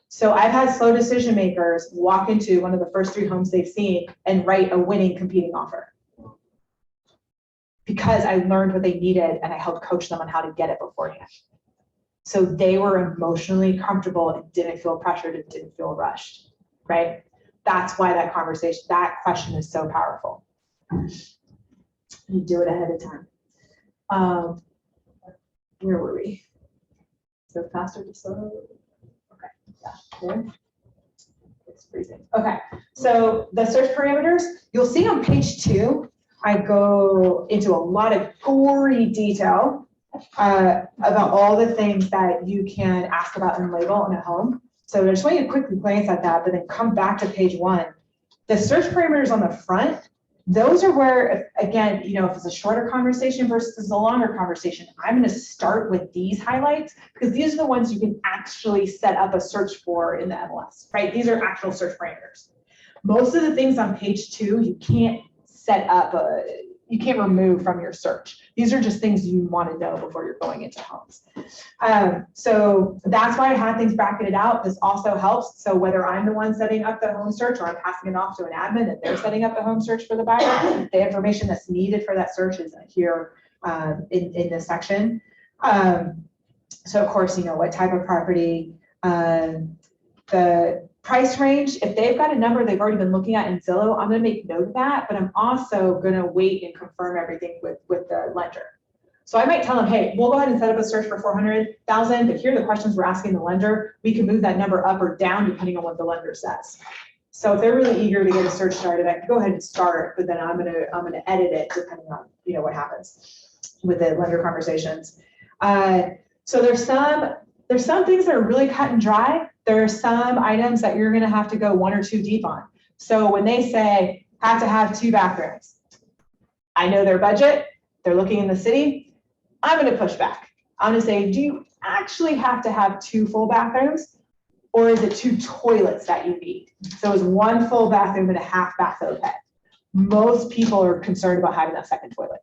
S2: So I've had slow decision makers walk into one of the first 3 homes they've seen and write a winning competing offer. Because I learned what they needed and I helped coach them on how to get it beforehand. So they were emotionally comfortable and didn't feel pressured and didn't feel rushed, right? That's why that question is so powerful. You do it ahead of time. Where were we? So faster to slow. Okay, yeah, there. It's freezing. Okay, so the search parameters, you'll see on page 2, I go into a lot of gory detail about all the things that you can ask about and label in a home. So I just want you to quickly glance at that, but then come back to page 1. The search parameters on the front, those are where, again, if it's a shorter conversation versus a longer conversation, I'm going to start with these highlights because these are the ones you can actually set up a search for in the MLS, right? These are actual search parameters. Most of the things on page 2, you can't set up you can't remove from your search. These are just things you want to know before you're going into homes. So that's why I had things bracketed out. This also helps. So whether I'm the one setting up the home search or I'm passing it off to an admin that they're setting up the home search for the buyer, the information that's needed for that search is here in this section. So of course, what type of property, the price range, if they've got a number they've already been looking at in Zillow, I'm going to make note of that, but I'm also going to wait and confirm everything with the lender. So I might tell them, hey, we'll go ahead and set up a search for 400,000, but here are the questions we're asking the lender. We can move that number up or down depending on what the lender says. So if they're really eager to get a search started, I can go ahead and start, but then I'm gonna edit it depending on what happens with the lender conversations. So there's some things that are really cut and dry. There are some items that you're going to have to go 1 or 2 deep on. So when they say have to have 2 bathrooms, I know their budget, they're looking in the city, I'm going to push back. I'm going to say, do you actually have to have 2 full bathrooms or is it 2 toilets that you need? So it's 1 full bathroom and a half bath overhead. Most people are concerned about having that second toilet.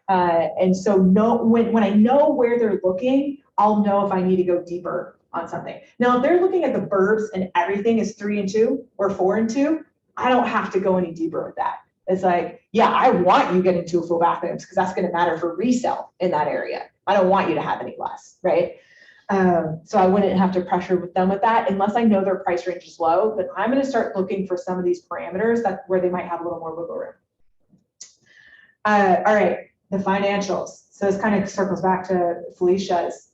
S2: And so when I know where they're looking, I'll know if I need to go deeper on something. Now, if they're looking at the burbs and everything is 3 and 2 or 4 and 2, I don't have to go any deeper with that. It's like, yeah, I want you getting 2 full bathrooms because that's going to matter for resale in that area. I don't want you to have any less, right? So I wouldn't have to pressure with them with that unless I know their price range is low. But I'm going to start looking for some of these parameters where they might have a little more wiggle room. All right, the financials. So this kind of circles back to Felicia's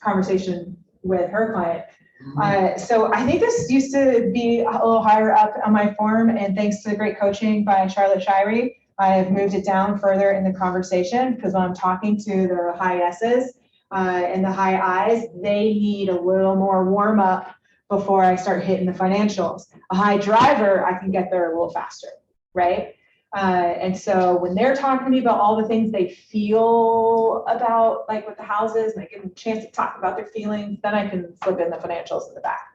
S2: conversation with her client. So I think this used to be a little higher up on my form, and thanks to the great coaching by Charlotte Shirey, I have moved it down further in the conversation because when I'm talking to the high S's and the high I's, they need a little more warm up before I start hitting the financials. A high driver, I can get there a little faster, right? And so when they're talking to me about all the things they feel about, like with the houses, and I give them a chance to talk about their feelings, then I can flip in the financials in the back.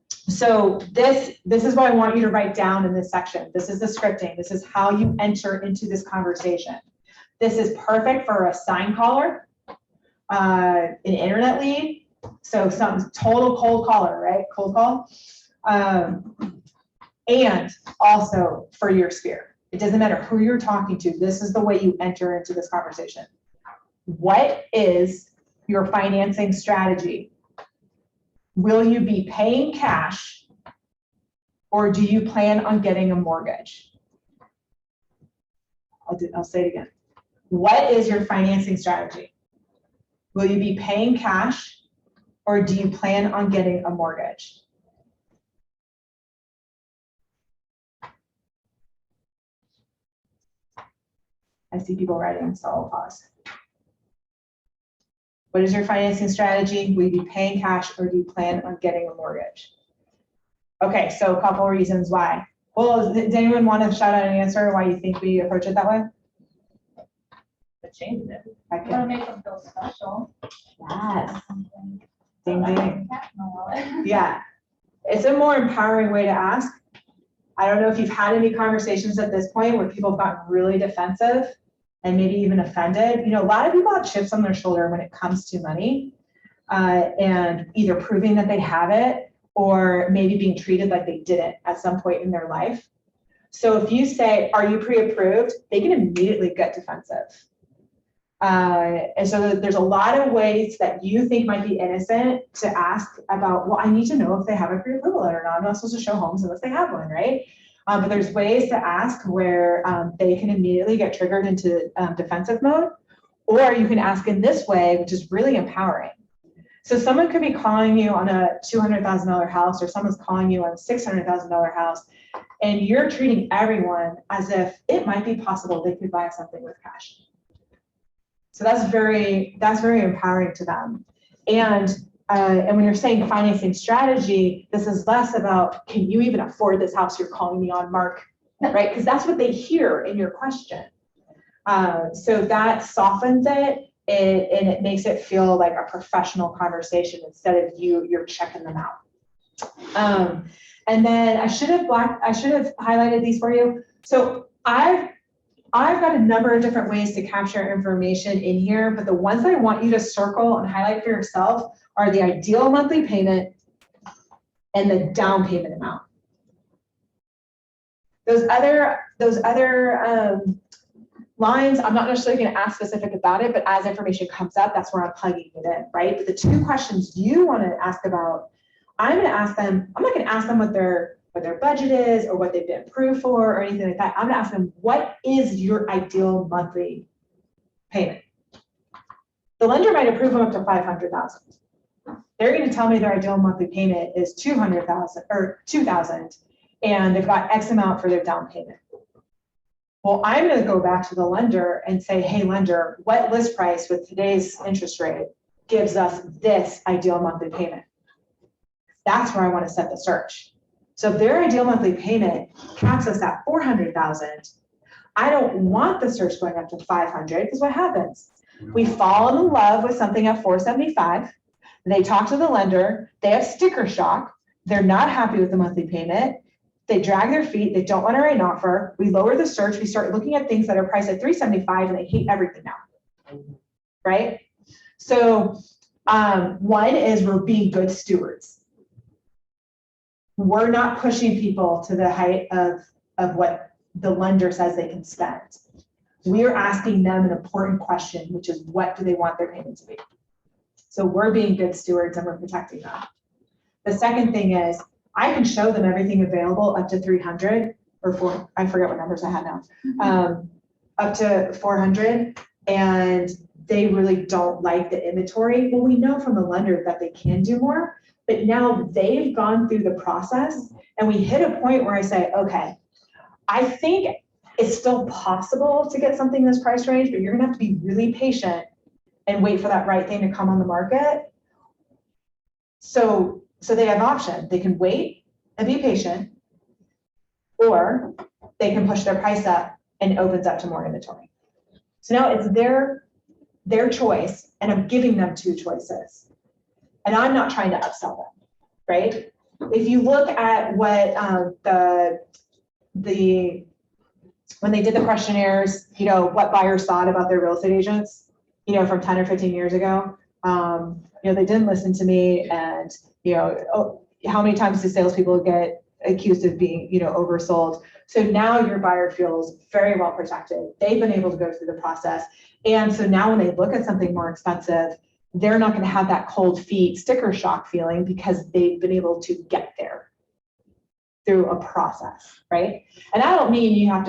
S2: So this is what I want you to write down in this section. This is the scripting. This is how you enter into this conversation. This is perfect for a sign caller, an internet lead. So some total cold caller, right? Cold call. And also for your sphere. It doesn't matter who you're talking to. This is the way you enter into this conversation. What is your financing strategy? Will you be paying cash or do you plan on getting a mortgage? I'll say it again. What is your financing strategy? Will you be paying cash or do you plan on getting a mortgage? I see people writing, so I'll pause. What is your financing strategy? Will you be paying cash or do you plan on getting a mortgage? Okay, so a couple reasons why. Well, does anyone want to shout out an answer why you think we approach it that way?
S6: Change it.
S2: I
S4: Want to
S2: can.
S4: make them feel special.
S2: Yes.
S4: Something.
S2: Ding, ding.
S4: Cat in the wallet.
S2: Yeah, it's a more empowering way to ask. I don't know if you've had any conversations at this point where people have gotten really defensive and maybe even offended. You know, a lot of people have chips on their shoulder when it comes to money, and either proving that they have it or maybe being treated like they didn't at some point in their life. So if you say, are you pre-approved? They can immediately get defensive. And so there's a lot of ways that you think might be innocent to ask about, well, I need to know if they have a pre-approval letter or not. I'm not supposed to show homes unless they have one, right? But there's ways to ask where they can immediately get triggered into defensive mode, or you can ask in this way, which is really empowering. So someone could be calling you on a $200,000 house, or someone's calling you on a $600,000 house, and you're treating everyone as if it might be possible they could buy something with cash. So that's very empowering to them. And when you're saying financing strategy, this is less about, can you even afford this house you're calling me on, Mark, right? Because that's what they hear in your question. So that softens it, and it makes it feel like a professional conversation instead of you're checking them out. And then I should have highlighted these for you. So I've got a number of different ways to capture information in here, but the ones that I want you to circle and highlight for yourself are the ideal monthly payment and the down payment amount. Those other lines, I'm not necessarily going to ask specific about it, but as information comes up, that's where I'm plugging it in, right? But the two questions you want to ask about, I'm not going to ask them what their budget is or what they've been approved for or anything like that. I'm going to ask them, what is your ideal monthly payment? The lender might approve them up to $500,000. They're going to tell me their ideal monthly payment is $200,000 or $2,000, and they've got X amount for their down payment. Well, I'm going to go back to the lender and say, hey, lender, what list price with today's interest rate gives us this ideal monthly payment? That's where I want to set the search. So if their ideal monthly payment caps us at $400,000, I don't want the search going up to $500, because what happens? We fall in love with something at $475. They talk to the lender. They have sticker shock. They're not happy with the monthly payment. They drag their feet. They don't want to write an offer. We lower the search. We start looking at things that are priced at $375, and they hate everything now, right? So one is we're being good stewards. We're not pushing people to the height of what the lender says they can spend. We're asking them an important question, which is, what do they want their payment to be? So we're being good stewards and we're protecting them. The second thing is, I can show them everything available up to 300 or 4, I forget what numbers I had now, up to 400, and they really don't like the inventory. Well, we know from the lender that they can do more, but now they've gone through the process, and we hit a point where I say, okay, I think it's still possible to get something in this price range, but you're gonna have to be really patient and wait for that right thing to come on the market. So they have an option. They can wait and be patient, or they can push their price up and it opens up to more inventory. So now it's their choice, and I'm giving them two choices. And I'm not trying to upsell them, right? If you look at what when they did the questionnaires, you know, what buyers thought about their real estate agents, you know, from 10 or 15 years ago, you know, they didn't listen to me, and, you know, how many times do salespeople get accused of being, you know, oversold? So now your buyer feels very well protected. They've been able to go through the process. And so now when they look at something more expensive, they're not going to have that cold feet sticker shock feeling, because they've been able to get there through a process, right? And I don't mean you have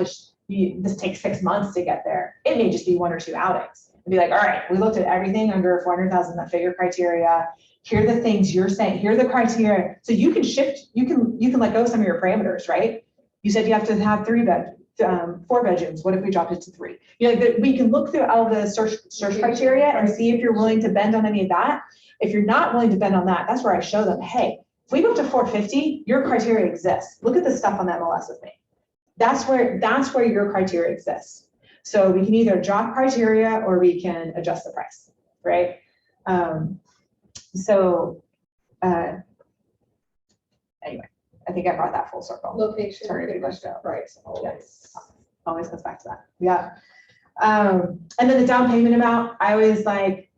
S2: this takes 6 months to get there. It may just be 1 or 2 outings. And be like, all right, we looked at everything under 400,000 that fit your criteria. Here are the things you're saying. Here are the criteria. So you can shift. You can let go of some of your parameters, right? You said you have to have 4 bedrooms. What if we dropped it to 3? You know, we can look through all the search criteria and see if you're willing to bend on any of that. If you're not willing to bend on that, that's where I show them, hey, if we go up to 450, your criteria exists. Look at the stuff on the MLS with me. That's where your criteria exists. So we can either drop criteria or we can adjust the price, right? Anyway, I think I brought that full circle.
S3: Location,
S2: Sorry, big question.
S3: price, always.
S2: Always comes back to that. Yeah. And then the down payment amount, I always like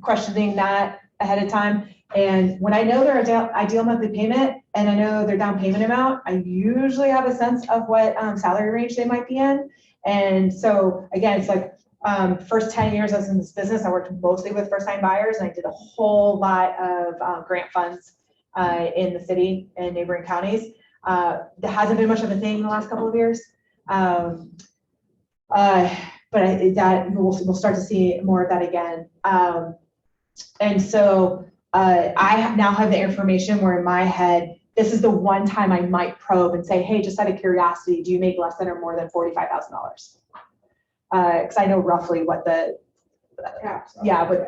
S2: questioning that ahead of time. And when I know their ideal monthly payment and I know their down payment amount, I usually have a sense of what salary range they might be in. And so again, it's like first 10 years I was in this business, I worked mostly with first-time buyers, and I did a whole lot of grant funds in the city and neighboring counties. There hasn't been much of a thing in the last couple of years. But we'll start to see more of that again. And so I now have the information where in my head, this is the one time I might probe and say, hey, just out of curiosity, do you make less than or more than $45,000? Because I know roughly what the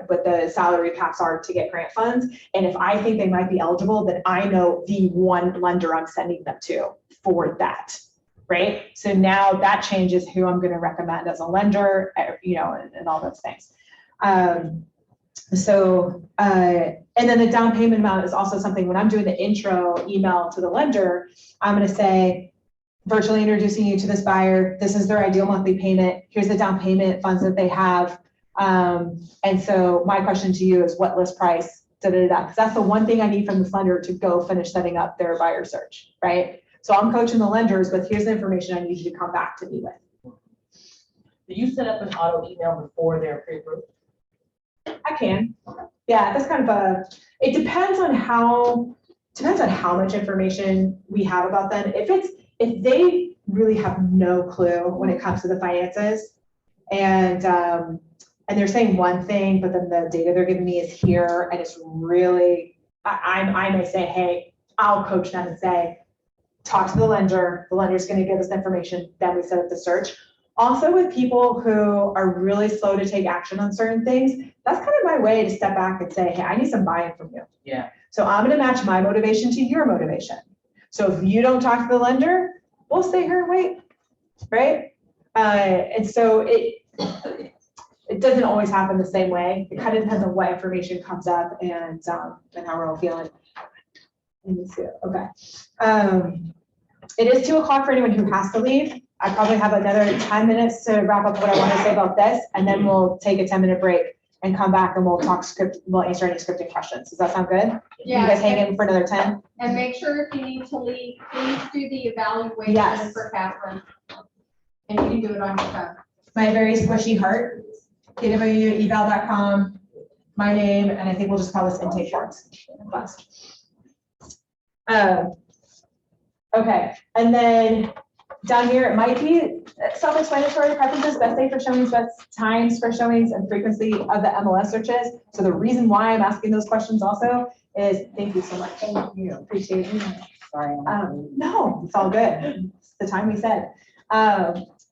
S2: what the salary caps are to get grant funds. And if I think they might be eligible, then I know the one lender I'm sending them to for that, right? So now that changes who I'm going to recommend as a lender, and all those things. And then the down payment amount is also something when I'm doing the intro email to the lender, I'm going to say, virtually introducing you to this buyer. This is their ideal monthly payment. Here's the down payment funds that they have. And so my question to you is what list price, because that's the one thing I need from this lender to go finish setting up their buyer search, right? So I'm coaching the lenders, but here's the information I need you to come back to me with.
S6: Do you set up an auto email before they're pre-approved?
S2: I can. Yeah, that's kind of it depends on how much information we have about them. If they really have no clue when it comes to the finances and they're saying one thing, but then the data they're giving me is here and it's really, I may say, hey, I'll coach them and say, talk to the lender. The lender's going to give us information. Then we set up the search. Also with people who are really slow to take action on certain things, that's kind of my way to step back and say, hey, I need some buy-in from you.
S6: Yeah.
S2: So I'm going to match my motivation to your motivation. So if you don't talk to the lender, we'll stay here and wait, right? And so it doesn't always happen the same way. It kind of depends on what information comes up and how we're all feeling. Let me see. Okay. It is 2:00 for anyone who has to leave. I probably have another 10 minutes to wrap up what I want to say about this, and then we'll take a 10-minute break and come back and we'll answer any scripting questions. Does that sound good?
S3: Yeah.
S2: You guys hang in for another 10?
S3: And make sure if you need to leave, please do the evaluation
S2: Yes.
S3: for Catherine. And you can do it on your phone.
S2: My very squishy heart, kw.eval.com, my name, and I think we'll just call this intake forms. Okay, and then down here, it might be self-explanatory preferences, best day for showings, best times for showings, and frequency of the MLS searches. So the reason why I'm asking those questions also is, thank you so much. Thank you, appreciate it.
S6: Sorry.
S2: No, it's all good. It's the time we said.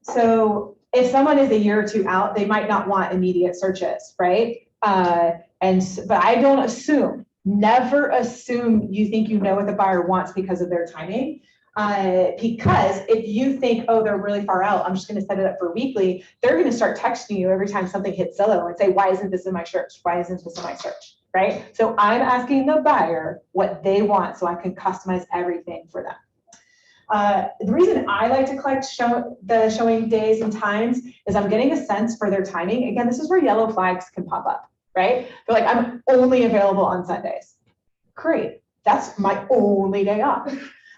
S2: So if someone is a year or two out, they might not want immediate searches, right? But I don't assume, never assume you think you know what the buyer wants because of their timing. Because if you think, oh, they're really far out, I'm just going to set it up for weekly, they're going to start texting you every time something hits Zillow and say, why isn't this in my search? Why isn't this in my search? Right? So I'm asking the buyer what they want so I can customize everything for them. The reason I like to collect the showing days and times is I'm getting a sense for their timing. Again, this is where yellow flags can pop up, right? They're like, I'm only available on Sundays. Great. That's my only day off.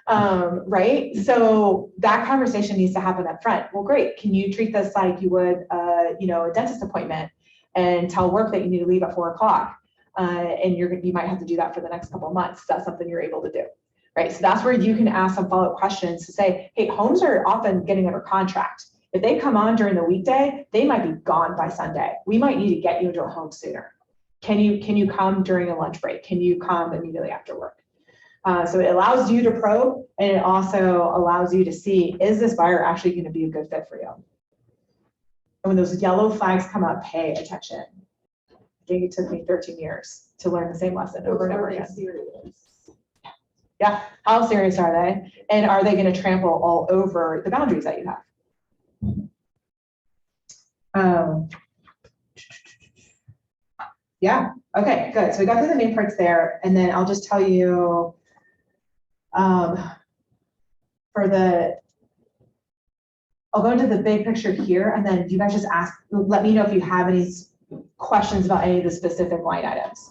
S2: Right? So that conversation needs to happen up front. Well, great. Can you treat this like you would, a dentist appointment and tell work that you need to leave at 4:00? And you might have to do that for the next couple of months. That's something you're able to do. right? So that's where you can ask some follow-up questions to say, hey, homes are often getting under contract. If they come on during the weekday, they might be gone by Sunday. We might need to get you into a home sooner. Can you come during a lunch break? Can you come immediately after work? So it allows you to probe, and it also allows you to see, is this buyer actually going to be a good fit for you? And when those yellow flags come up, pay attention. I think it took me 13 years to learn the same lesson over and over again. Yeah, how serious are they? And are they going to trample all over the boundaries that you have? Yeah, okay, good. So we got through the main parts there, and then I'll just tell you I'll go into the big picture here, and then you guys just let me know if you have any questions about any of the specific line items.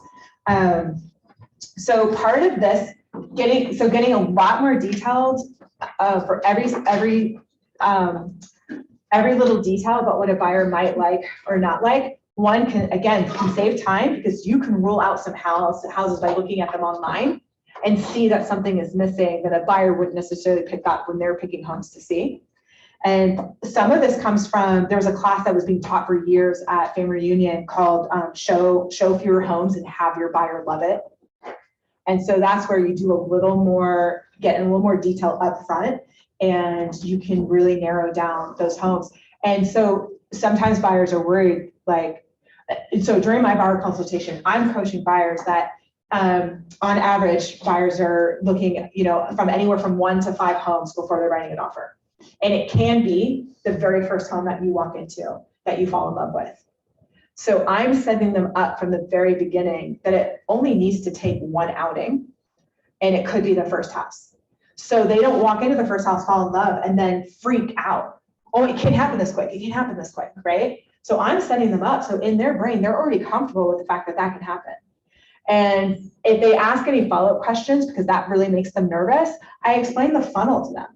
S2: So part of this, getting a lot more detailed for every little detail about what a buyer might like or not like. One can save time because you can rule out some houses by looking at them online and see that something is missing that a buyer wouldn't necessarily pick up when they're picking homes to see. And some of this comes from, there was a class that was being taught for years at Family Reunion called Show Fewer Homes and Have Your Buyer Love It. And so that's where you do get in a little more detail up front, and you can really narrow down those homes. And so sometimes buyers are worried, so during my buyer consultation, I'm coaching buyers that on average, buyers are looking, from anywhere from 1 to 5 homes before they're writing an offer. And it can be the very first home that you walk into that you fall in love with. So I'm setting them up from the very beginning that it only needs to take one outing, and it could be the first house. So they don't walk into the first house, fall in love, and then freak out. Oh, it can't happen this quick. It can't happen this quick, right? So I'm setting them up. So in their brain, they're already comfortable with the fact that that can happen. And if they ask any follow-up questions, because that really makes them nervous, I explain the funnel to them.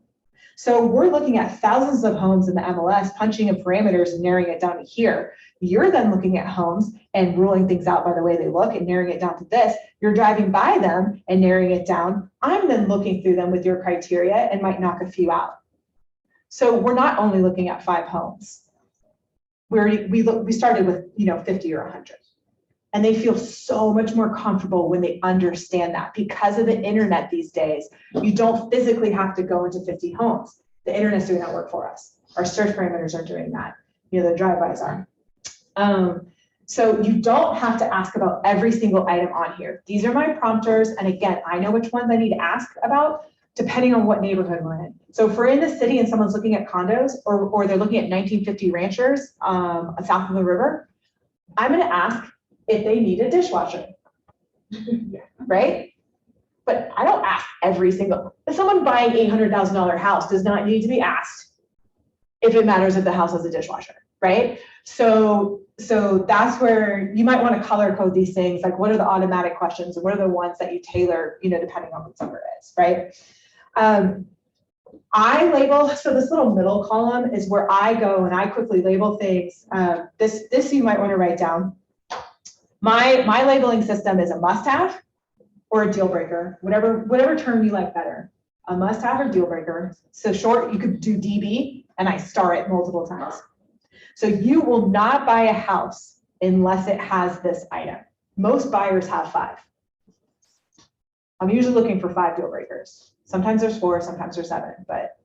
S2: So we're looking at thousands of homes in the MLS, punching in parameters and narrowing it down to here. You're then looking at homes and ruling things out by the way they look and narrowing it down to this. You're driving by them and narrowing it down. I'm then looking through them with your criteria and might knock a few out. So we're not only looking at 5 homes. We started with 50 or 100. And they feel so much more comfortable when they understand that. Because of the internet these days, you don't physically have to go into 50 homes. The internet's doing that work for us. Our search parameters are doing that. The drive-bys are. So you don't have to ask about every single item on here. These are my prompters. And again, I know which ones I need to ask about depending on what neighborhood we're in. So if we're in the city and someone's looking at condos or they're looking at 1950 ranchers south of the river, I'm going to ask if they need a dishwasher, right? But I don't ask every single, if someone buying $800,000 house does not need to be asked if it matters if the house has a dishwasher, right? So that's where you might want to color code these things, like what are the automatic questions and what are the ones that you tailor, depending on what the number is, right? I label, so this little middle column is where I go and I quickly label things. This you might want to write down. My labeling system is a must-have or a deal breaker, whatever term you like better. A must-have or deal breaker. So short, you could do DB, and I star it multiple times. So you will not buy a house unless it has this item. Most buyers have 5. I'm usually looking for 5 deal breakers. Sometimes there's 4, sometimes there's 7, but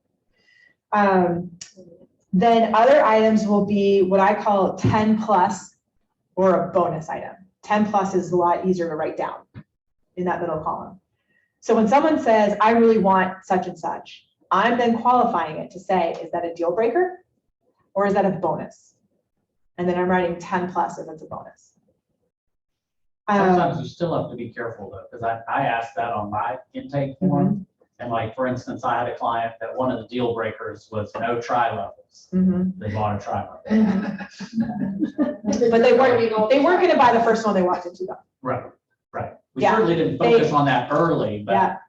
S2: then other items will be what I call 10 plus or a bonus item. 10 plus is a lot easier to write down in that middle column. So when someone says, I really want such and such, I'm then qualifying it to say, is that a deal breaker or is that a bonus? And then I'm writing 10 plus if it's a bonus.
S9: Sometimes you still have to be careful though, because I asked that on my intake form. And like, for instance, I had a client that one of the deal breakers was no tri-levels. They bought a tri-level.
S2: But they weren't going to buy the first one they walked into though.
S9: Right. We certainly didn't focus on that early, but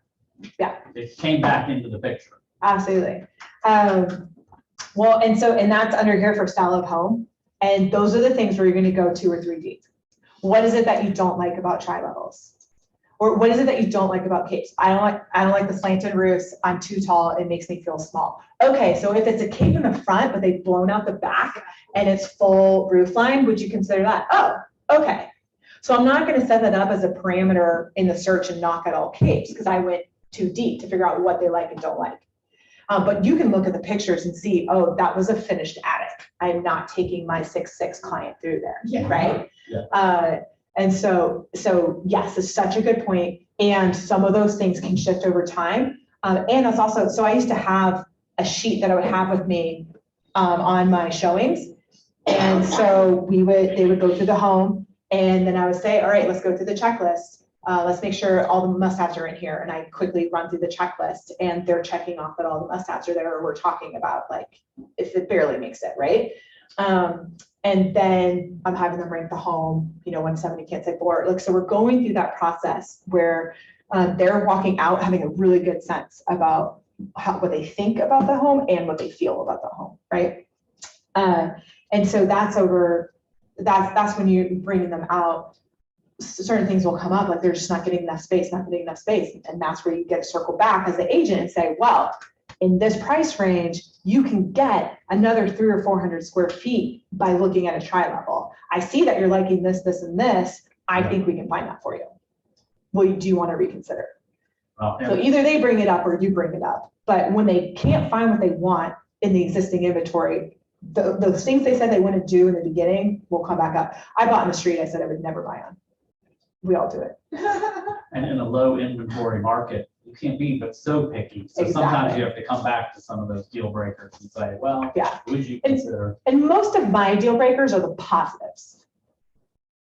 S9: it came back into the picture.
S2: Absolutely. Well, and that's under here for style of home. And those are the things where you're going to go 2 or 3 deep. What is it that you don't like about tri-levels? Or what is it that you don't like about capes? I don't like the slanted roofs. I'm too tall. It makes me feel small. Okay, so if it's a cape in the front, but they've blown out the back and it's full roof line, would you consider that? Oh, okay. So I'm not going to set that up as a parameter in the search and knock out all capes because I went too deep to figure out what they like and don't like. But you can look at the pictures and see, oh, that was a finished attic. I'm not taking my 6'6" client through there, right?
S9: Yeah.
S2: And so yes, it's such a good point. And some of those things can shift over time. And it's also, so I used to have a sheet that I would have with me on my showings. And so they would go through the home and then I would say, all right, let's go through the checklist. Let's make sure all the must-haves are in here. And I quickly run through the checklist and they're checking off that all the must-haves are there, or we're talking about like, if it barely makes it, right? And then I'm having them rank the home, when somebody can't say 4. Like, so we're going through that process where they're walking out having a really good sense about what they think about the home and what they feel about the home, right? And so that's when you're bringing them out. Certain things will come up, like they're just not getting enough space. And that's where you get to circle back as the agent and say, well, in this price range, you can get another 300 or 400 square feet by looking at a tri-level. I see that you're liking this, this, and this. I think we can find that for you. Well, do you want to reconsider? So either they bring it up or you bring it up. But when they can't find what they want in the existing inventory, those things they said they wouldn't do in the beginning will come back up. I bought in the street, I said I would never buy on. We all do it.
S9: And in a low inventory market, you can't be but so picky. So sometimes
S2: Exactly.
S9: you have to come back to some of those deal breakers and say, well,
S2: Yeah.
S9: would you consider?
S2: And most of my deal breakers are the positives.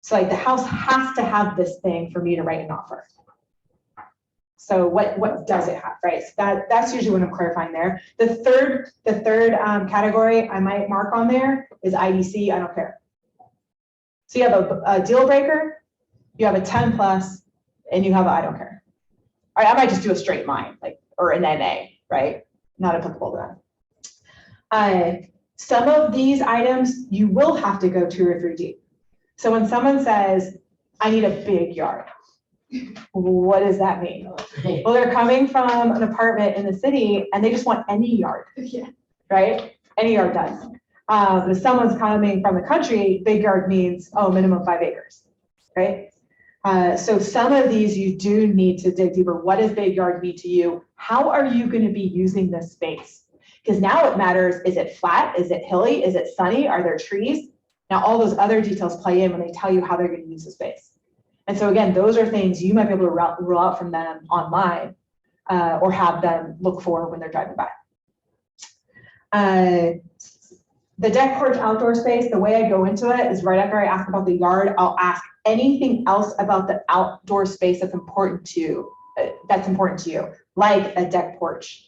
S2: So like the house has to have this thing for me to write an offer. So what does it have, right? So that's usually what I'm clarifying there. The third category I might mark on there is IDC, I don't care. So you have a deal breaker, you have a 10 plus, and you have a I don't care. All right, I might just do a straight line, or an NA, right? Not applicable to them. Some of these items you will have to go 2 or 3 deep. So when someone says, I need a big yard, what does that mean? Well, they're coming from an apartment in the city and they just want any yard, right? Any yard does. If someone's coming from the country, big yard means, minimum 5 acres, right? So some of these you do need to dig deeper. What does big yard mean to you? How are you going to be using this space? Because now it matters, is it flat? Is it hilly? Is it sunny? Are there trees? Now all those other details play in when they tell you how they're going to use the space. And so again, those are things you might be able to rule out from them online or have them look for when they're driving by. The deck porch outdoor space, the way I go into it is right after I ask about the yard, I'll ask anything else about the outdoor space that's important to you, like a deck porch,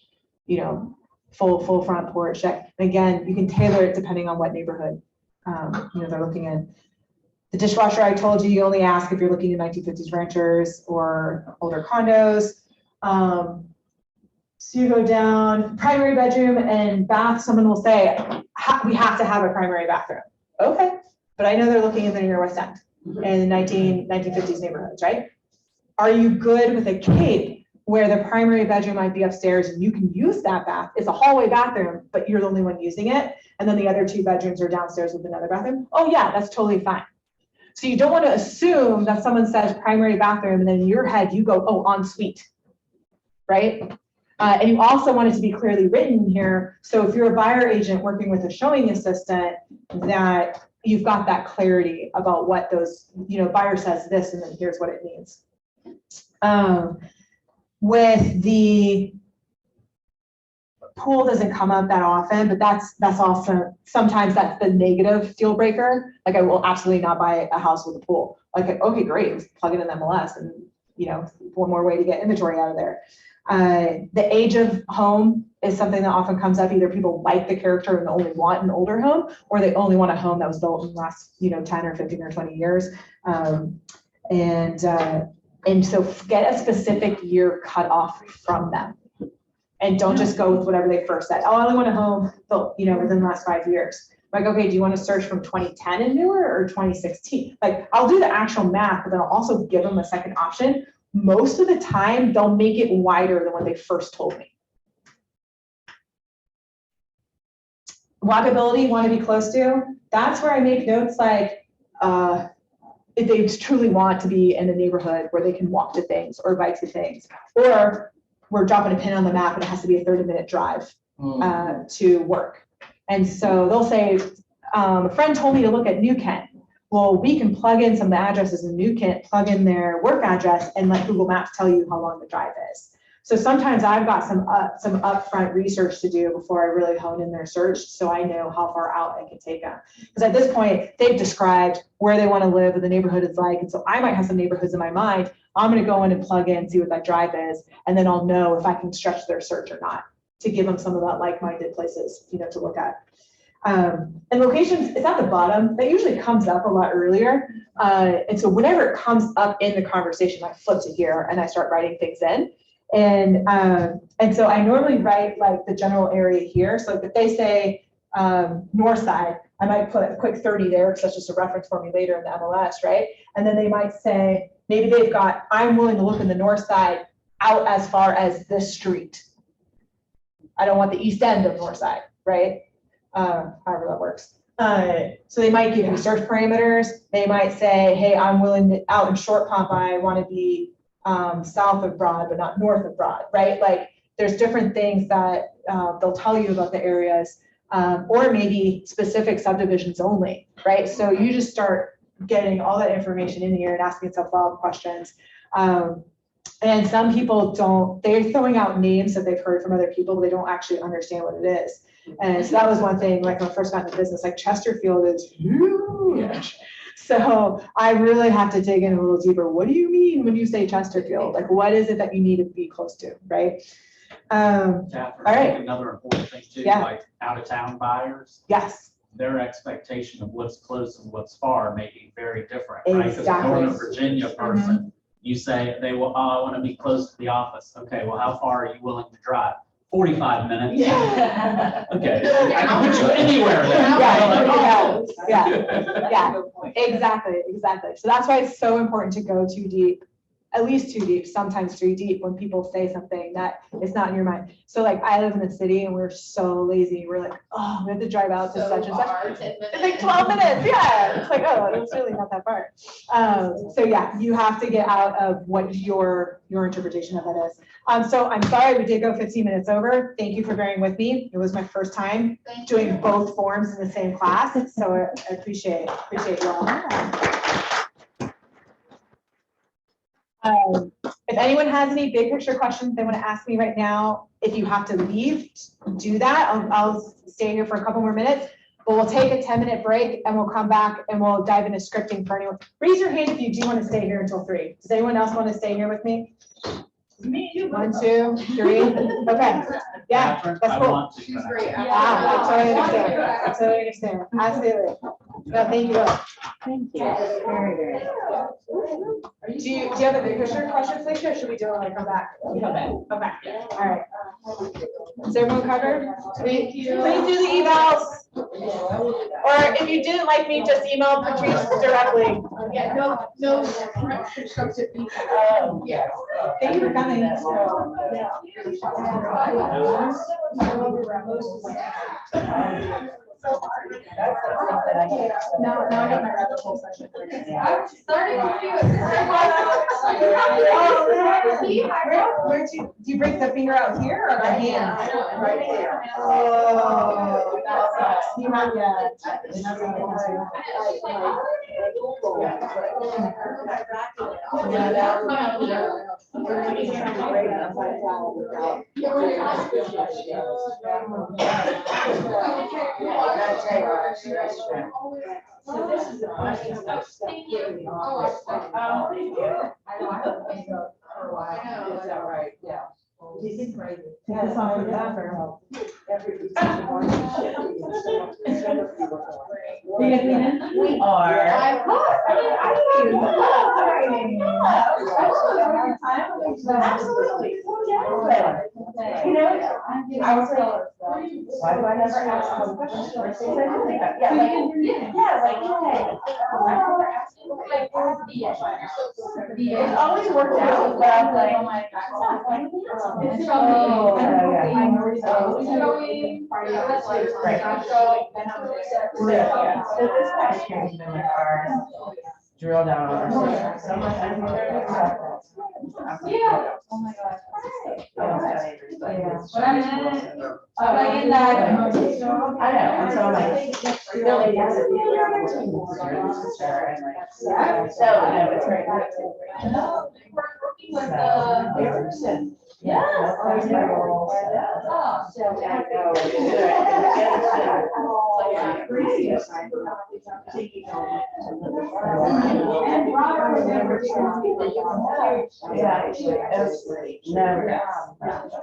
S2: full front porch deck. And again, you can tailor it depending on what neighborhood they're looking in. The dishwasher, I told you only ask if you're looking at 1950s ranchers or older condos. So you go down, primary bedroom and bath, someone will say, we have to have a primary bathroom. Okay, but I know they're looking in the near West End in 1950s neighborhoods, right? Are you good with a cape where the primary bedroom might be upstairs and you can use that bath? It's a hallway bathroom, but you're the only one using it. And then the other 2 bedrooms are downstairs with another bathroom. Oh yeah, that's totally fine. So you don't want to assume that someone says primary bathroom and then in your head you go, oh, ensuite, right? And you also want it to be clearly written here. So if you're a buyer agent working with a showing assistant, that you've got that clarity about what those, buyer says this and then here's what it means. With the pool doesn't come up that often, but that's also, sometimes that's the negative deal breaker. Like I will absolutely not buy a house with a pool. Like, okay, great, let's plug it in MLS and, one more way to get inventory out of there. The age of home is something that often comes up. Either people like the character and only want an older home, or they only want a home that was built in the last, 10 or 15 or 20 years. And so get a specific year cut off from them. And don't just go with whatever they first said. Oh, I only want a home built, within the last 5 years. Like, okay, do you want to search from 2010 and newer or 2016? Like, I'll do the actual math, but then I'll also give them a second option. most of the time, they'll make it wider than what they first told me. Walkability, want to be close to, that's where I make notes like, if they truly want to be in a neighborhood where they can walk to things or bike to things, or we're dropping a pin on the map and it has to be a 30-minute drive to work. And so they'll say, a friend told me to look at New Kent. Well, we can plug in some addresses in New Kent, plug in their work address, and let Google Maps tell you how long the drive is. So sometimes I've got some upfront research to do before I really hone in their search, so I know how far out I can take them. Because at this point, they've described where they want to live, what the neighborhood is like, and so I might have some neighborhoods in my mind. I'm going to go in and plug in, see what that drive is, and then I'll know if I can stretch their search or not to give them some of that like-minded places, to look at. And locations, it's at the bottom. That usually comes up a lot earlier. And so whenever it comes up in the conversation, I flip to here and I start writing things in. And so I normally write like the general area here. So if they say north side, I might put a quick 30 there because that's just a reference for me later in the MLS, right? And then they might say, maybe they've got, I'm willing to look in the north side out as far as this street. I don't want the east end of north side, right? However that works. So they might give you search parameters. They might say, hey, I'm willing to, out in Short Pump, I want to be south of Broad, but not north of Broad, right? Like there's different things that they'll tell you about the areas, or maybe specific subdivisions only, right? So you just start getting all that information in here and asking yourself follow-up questions. And some people don't, they're throwing out names that they've heard from other people, but they don't actually understand what it is. And so that was one thing, like when I first got into business, like Chesterfield is huge. So I really have to dig in a little deeper. What do you mean when you say Chesterfield? Like, what is it that you need to be close to, right? All right.
S9: Another important thing too,
S2: Yeah.
S9: like out of town buyers,
S2: Yes,
S9: their expectation of what's close and what's far may be very different, right? Because a
S2: Exactly.
S9: Northern Virginia person, you say they will, oh, I want to be close to the office. Okay, well, how far are you willing to drive? 45 minutes.
S2: yeah.
S9: Okay, I can put you anywhere then.
S2: Yeah, exactly. So that's why it's so important to go too deep, at least 2 deep, sometimes 3 deep when people say something that is not in your mind. So like I live in the city and we're so lazy. We're like, oh, we have to drive out to such and such. It's like 12 minutes. Yeah. It's like, oh, it's really not that far. So yeah, you have to get out of what your interpretation of it is. So I'm sorry we did go 15 minutes over. Thank you for bearing with me. It was my first time doing both forms in the same class. So I appreciate you all. If anyone has any big picture questions they want to ask me right now, if you have to leave, do that. I'll stay here for a couple more minutes, but we'll take a 10-minute break and we'll come back and we'll dive into scripting for anyone. Raise your hand if you do want to stay here until 3. Does anyone else want to stay here with me? Me, you. 1, 2, 3. Okay. Yeah,
S9: Catherine,
S2: that's
S9: I
S2: cool.
S9: want to,
S3: She's
S9: but I-
S3: great.
S2: I totally understand. Absolutely. No, thank you both.
S8: Thank you.
S2: Very good. Do you have a big picture question, Felicia, or should we do it when I come back?
S6: Come back.
S2: Okay, all right. Is everyone covered?
S3: Thank you.
S2: Please do the evals. Or if you didn't like me, just email Patrice directly.
S3: Yeah, no constructive feedback.
S2: Yeah. Thank you for coming. Now I got my rabbit hole session.
S3: I'm starting to do it.
S2: Where'd do you break the finger out here or the hand?
S3: Right here.
S2: Oh, that sucks. You have,
S7: So this is the question.
S3: Thank you.
S7: For a while. Is that right? Yeah. He's been crazy.
S2: That's all I'm after.
S6: We are.
S2: Absolutely. You know, I was like, why do I never ask those questions? Yeah, like, hey. It's always worked out, but I'm like, oh my God.
S3: It's
S2: Oh, yeah, yeah.
S3: Right.
S2: So this past year has been like our drill down on our. So much.
S3: Yeah.
S2: Oh my God.
S3: What I meant.
S2: In that. I know, and so I'm like, really, yes, if you are their team, your sister, and like, so, no, it's very good.
S3: We're working with the.
S2: Yeah.
S3: And Robert was never
S2: Yeah, it was great. Never.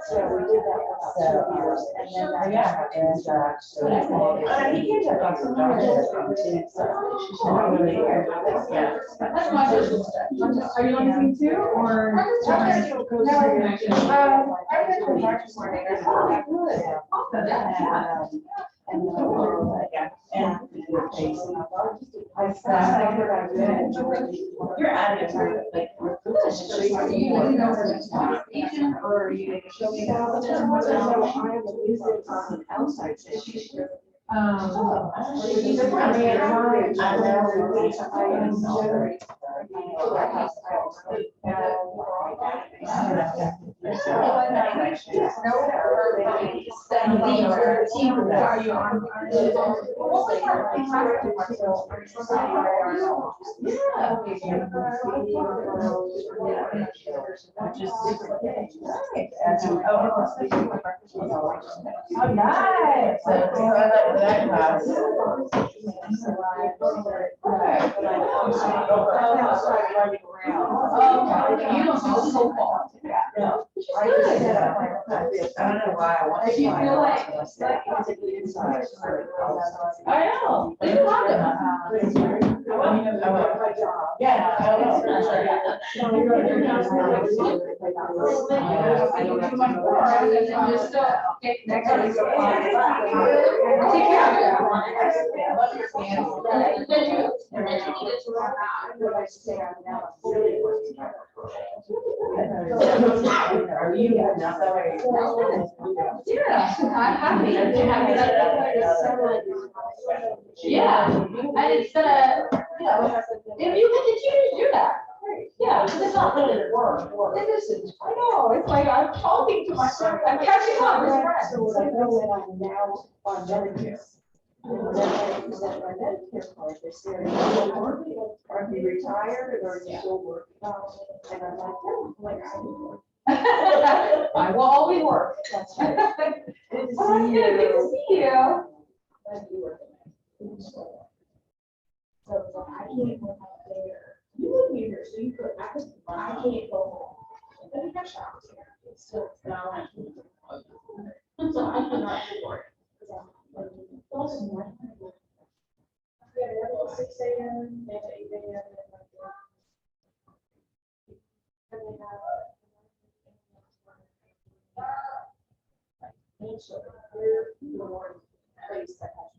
S2: So we did that for 2 years, and then, yeah, and, he came to us some too, so. Yeah.
S3: That's my business.
S2: Are you on the team too, or? I went to March morning. Yeah. And. I said, you're out of here, like. Or you show me outside. Are you on? Oh, nice. You don't go so far. I don't know why.
S3: If you feel like.
S2: I know. But you love them. Yeah. I don't Are you?
S3: Yeah, I'm happy. Yeah, and it's if you get to choose, do that. Yeah, because it's not really work. It isn't. I know, it's like I'm talking to myself, I'm catching up with friends.
S7: So when I know when I'm now on Medicare. When I present my Medicare card, they say, are you still working? Are you retired or are you still working? And I'm like, oh, like, I work.
S3: I will always work.
S7: That's right. Good to
S3: Well,
S7: see
S3: that's good, good
S7: you.
S3: to see you.
S7: Thank you. So I can't go out there. You live here, so you could, I can't go home. But we have shops here. It's still down. So I cannot report. Also, yeah, 6 a.m. and 8 a.m. And we have. So we're the one place that has.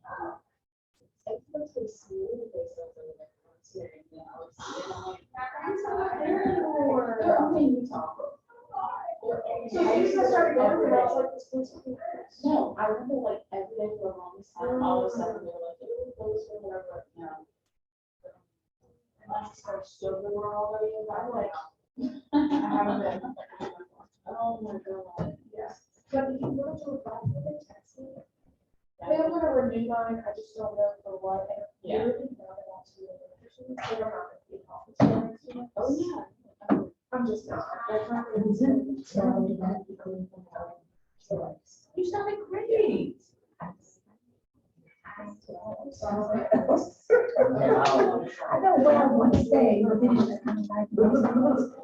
S7: It's supposed to be smooth, they said they were considering, you know, so you just started going to that, like, this place. No, I remember like every day for a long time, all of a sudden they were like, oh, those or whatever, you know. And I just started struggling already, and I'm like, I haven't been. Oh my God, yes. But if you go to a doctor, they text me. They don't want to renew mine, I just don't know for what. Yeah. They don't want to. They don't have to be confident. Oh, yeah. I'm just not.
S2: You sounded great.
S7: I know what I want to say.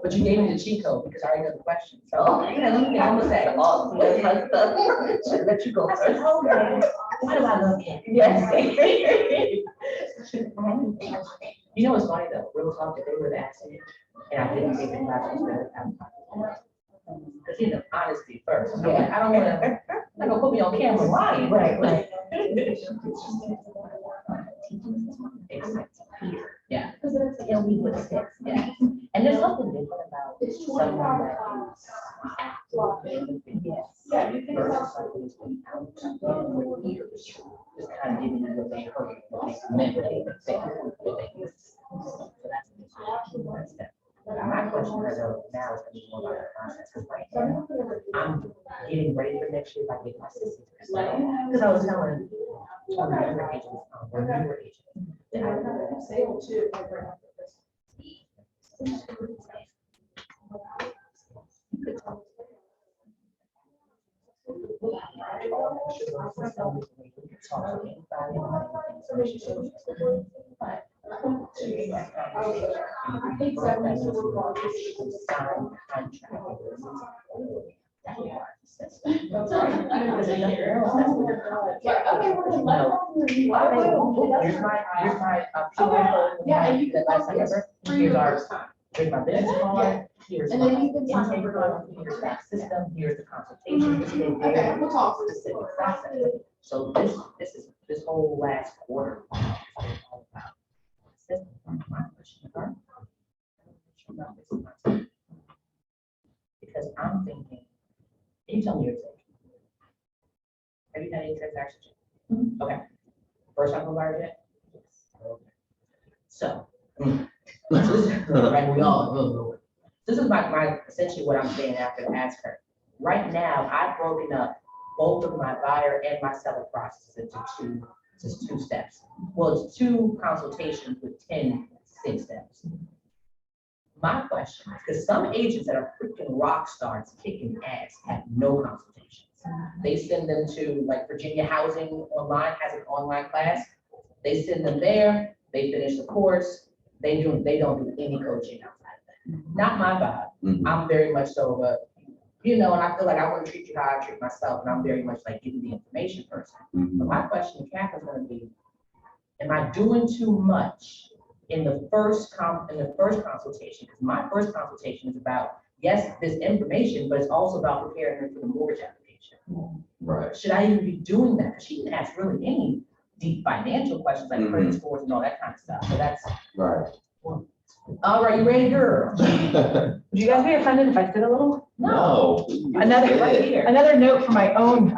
S6: But you gave me the cheat code because I already know the question. So, let me almost say, should let you go first. What do I look at? Yes. You know what's funny though, real talk, that they would have asked me, and I didn't take the class. Because kid of honesty first. I'm like, I don't wanna, not gonna put me on camera lying.
S2: Right.
S6: Yeah.
S8: Because it's, you know, we would sit.
S6: Yeah, and there's something different about someone that is active.
S8: Yes.
S7: Yeah, you can.
S6: Versus someone who's been out for years, just kind of giving you what they heard, what they meant, what they said, what they used. So that's that. My question is, now is gonna be more about the process, because right now, I'm getting ready for next year if I get my assistant. Because I was telling one of the other agents, or newer agents, that I Here's my business card, here's my intake card, here's that system, here's the consultation.
S4: Okay, we'll talk.
S6: Specific process. So this whole last quarter. has been all about system. My question, Art, because I'm thinking, can you tell me your take? Have you had any transactions? Okay. First time provider yet? Okay. So. Right, we all. This is my essentially what I'm saying after the ask her. Right now, I've broken up both of my buyer and my seller processes into two steps. Well, it's 2 consultations with 10 6 steps. My question is, because some agents that are freaking rock stars kicking ass have no consultations. They send them to like Virginia Housing Online has an online class. They send them there, they finish the course. They don't do any coaching outside of that. Not my vibe. I'm very much so of a, and I feel like I want to treat you how I treat myself, and I'm very much like giving the information person. But my question to Catherine's going to be, am I doing too much in the first consultation? Because my first consultation is about, yes, this information, but it's also about preparing her for the mortgage application.
S1: Right.
S6: Should I even be doing that? Because she didn't ask really any deep financial questions like credit scores and all that kind of stuff. So that's
S1: Right.
S6: all right. You ready, girl?
S2: Would you guys be offended if I sit a little?
S6: No.
S2: Another,
S6: Right here.
S2: another note for my own,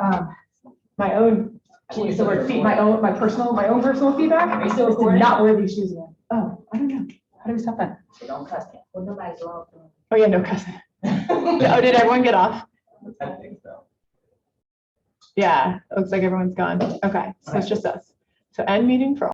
S2: can you use the word my own personal feedback?
S6: Are you still
S2: Is to
S6: recording?
S2: not wear these shoes again. Oh, I don't know. How do we stop that?
S6: So don't cuss me. Well, nobody's wrong.
S2: Oh, yeah, no cussing. Oh, did everyone get off?
S6: I think so.
S2: Yeah, it looks like everyone's gone. Okay, so it's just us. So end meeting for all.